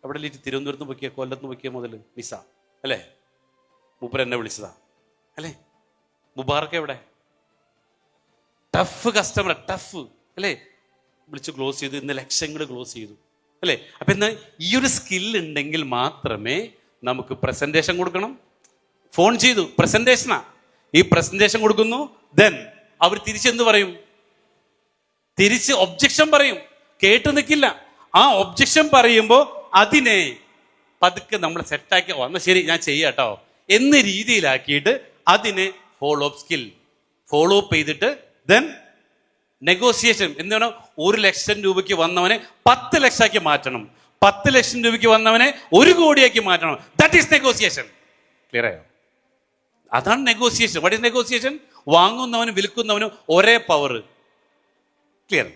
അവിടെ ലിറ്റ് തിരുവനന്തപുരത്ത് പൊക്കിയ, കൊല്ലത്ത് പൊക്കിയ മുതൽ മിസ്സാ അല്ലേ? മൂപ്പർ എന്നെ വിളിച്ചതാ അല്ലേ? മുബാർക്ക് എവിടെ? ടഫ് കസ്റ്റമർ, ടഫ് അല്ലേ? വിളിച്ച് ക്ലോസ് ചെയ്തു. ഇന്ന് ലക്ഷങ്ങൾ ക്ലോസ് ചെയ്തു അല്ലേ? അപ്പൊ എന്നാൽ ഈ ഒരു സ്കിൽ ഉണ്ടെങ്കിൽ മാത്രമേ നമുക്ക് പ്രസന്റേഷൻ കൊടുക്കണം. ഫോൺ ചെയ്തു, പ്രസന്റേഷനാ, ഈ പ്രസന്റേഷൻ കൊടുക്കുന്നു. ദെൻ അവർ തിരിച്ചെന്ത് പറയും? തിരിച്ച് ഒബ്ജക്ഷൻ പറയും. കേട്ടു നിൽക്കില്ല. ആ ഒബ്ജക്ഷൻ പറയുമ്പോൾ അതിനെ പതുക്കെ നമ്മൾ സെറ്റാക്കി വന്ന ശരി ഞാൻ ചെയ്യാട്ടോ എന്ന രീതിയിലാക്കിയിട്ട് അതിനെ follow up skill follow up ചെയ്തിട്ട് ദെൻ നെഗോസിയേഷൻ. എന്താണ്? 1,00,000 രൂപയ്ക്ക് വന്നവനെ 10 ലക്ഷമാക്കി മാറ്റണം. 10 ലക്ഷം രൂപയ്ക്ക് വന്നവനെ 1 കോടിയാക്കി മാറ്റണം. That is negotiation. ക്ലിയർ ആയോ? അതാണ് നെഗോസിയേഷൻ. What is negotiation? വാങ്ങുന്നവനും വിൽക്കുന്നവനും ഒരേ പവർ. ക്ലിയർ?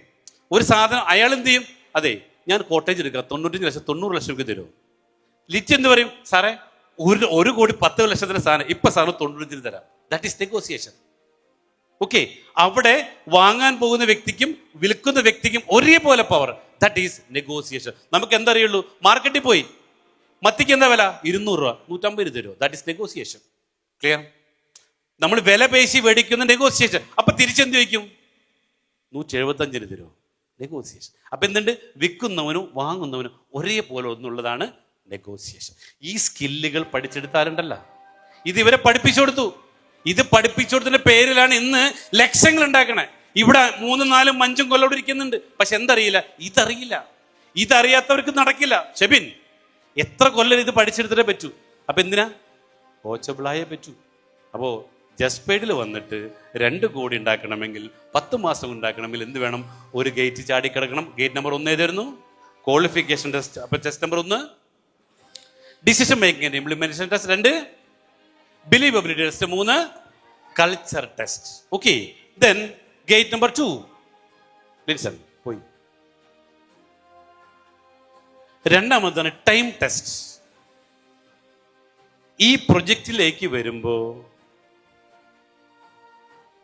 ഒരു സാധനം അയാൾ എന്ത് ചെയ്യും? അതെ, ഞാൻ കോട്ടേജ് എടുക്കാം, 95 ലക്ഷം 90 ലക്ഷം രൂപയ്ക്ക് തരുമോ? ലിറ്റ് എന്ത് പറയും? സാറേ 1 കോടി 10 ലക്ഷത്തിന്റെ സാധനം ഇപ്പൊ സാറിന് 95 തരാം. That is negotiation. ഓക്കെ, അവിടെ വാങ്ങാൻ പോകുന്ന വ്യക്തിക്കും വിൽക്കുന്ന വ്യക്തിക്കും ഒരേപോലെ പവർ. That is negotiation. നമുക്ക് എന്തറിയുള്ളൂ? മാർക്കറ്റിൽ പോയി മത്തിക്ക് എന്താ വില? 200 രൂപ, 150 തരുമോ? That is negotiation. ക്ലിയർ? നമ്മൾ വില പേശി മേടിക്കുന്ന നെഗോസിയേഷൻ. അപ്പൊ തിരിച്ചെന്ത് വയ്ക്കും? 175 തരുമോ? നെഗോസിയേഷൻ. അപ്പൊ എന്തുണ്ട്? വിൽക്കുന്നവനും വാങ്ങുന്നവനും ഒരേപോലെ ഒന്നുള്ളതാണ് നെഗോസിയേഷൻ. ഈ സ്കില്ലുകൾ പഠിച്ചെടുത്താലുണ്ടല്ല, ഇത് ഇവരെ പഠിപ്പിച്ചു കൊടുത്തു. ഇത് പഠിപ്പിച്ചു കൊടുത്തതിന്റെ പേരിലാണ് ഇന്ന് ലക്ഷങ്ങൾ ഉണ്ടാക്കണേ. ഇവിടെ 3, 4, 5 കൊല്ലോട് ഇരിക്കുന്നുണ്ട്. പക്ഷെ എന്തറിയില്ല? ഇതറിയില്ല. ഇതറിയാത്തവർക്ക് നടക്കില്ല. ഷെബിൻ, എത്ര കൊല്ലം ഇത് പഠിച്ചെടുത്തിട്ടേ പറ്റൂ. അപ്പൊ എന്തിനാ? കോച്ചബിളായേ പറ്റൂ. അപ്പോ ജസ്പേഡിൽ വന്നിട്ട് 2 കോടി ഉണ്ടാക്കണമെങ്കിൽ 10 മാസം ഉണ്ടാക്കണമെങ്കിൽ എന്ത് വേണം? ഒരു ഗേറ്റ് ചാടിക്കിടക്കണം. ഗേറ്റ് നമ്പർ 1 ഏതായിരുന്നു? Qualification test. അപ്പൊ test number 1 decision making and implementation test. 2 believability test. 3 culture test. Okay, then gate number 2 Linson പോയി. രണ്ടാമതാണ് ടൈം ടെസ്റ്റ്. ഈ പ്രൊജക്റ്റിലേക്ക് വരുമ്പോ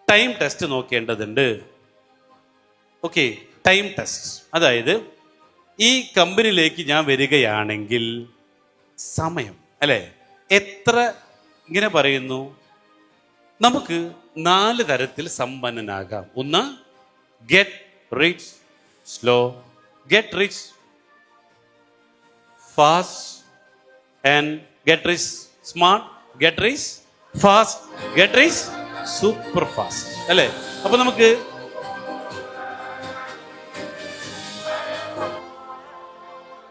ടൈം ടെസ്റ്റ് നോക്കേണ്ടതുണ്ട്. ഓക്കെ, ടൈം ടെസ്റ്റ് അതായത് ഈ കമ്പനിയിലേക്ക് ഞാൻ വരികയാണെങ്കിൽ സമയം അല്ലെ എത്ര? ഇങ്ങനെ പറയുന്നു, നമുക്ക് 4 തരത്തിൽ സമ്പന്നനാകാം. 1 get rich slow, get rich fast and get rich smart, get rich fast, get rich super fast അല്ലേ? അപ്പൊ നമുക്ക്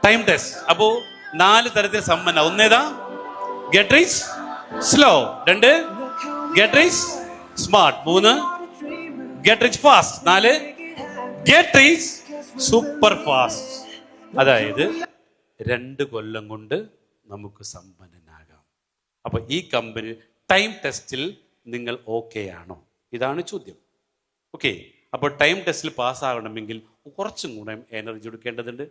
ടൈം ടെസ്റ്റ്. അപ്പോ 4 തരത്തിൽ സമ്പന്ന. 1 ഏതാ? Get rich slow. 2 get rich smart. 3 get rich fast. 4 get rich super fast. അതായത് 2 കൊല്ലം കൊണ്ട് നമുക്ക് സമ്പന്നനാകാം. അപ്പൊ ഈ കമ്പനി ടൈം ടെസ്റ്റിൽ നിങ്ങൾ ഓക്കെ ആണോ? ഇതാണ് ചോദ്യം. ഓക്കെ, അപ്പോൾ ടൈം ടെസ്റ്റിൽ പാസ്സാകണമെങ്കിൽ കുറച്ചും കൂടെ എനർജി എടുക്കേണ്ടതുണ്ട്.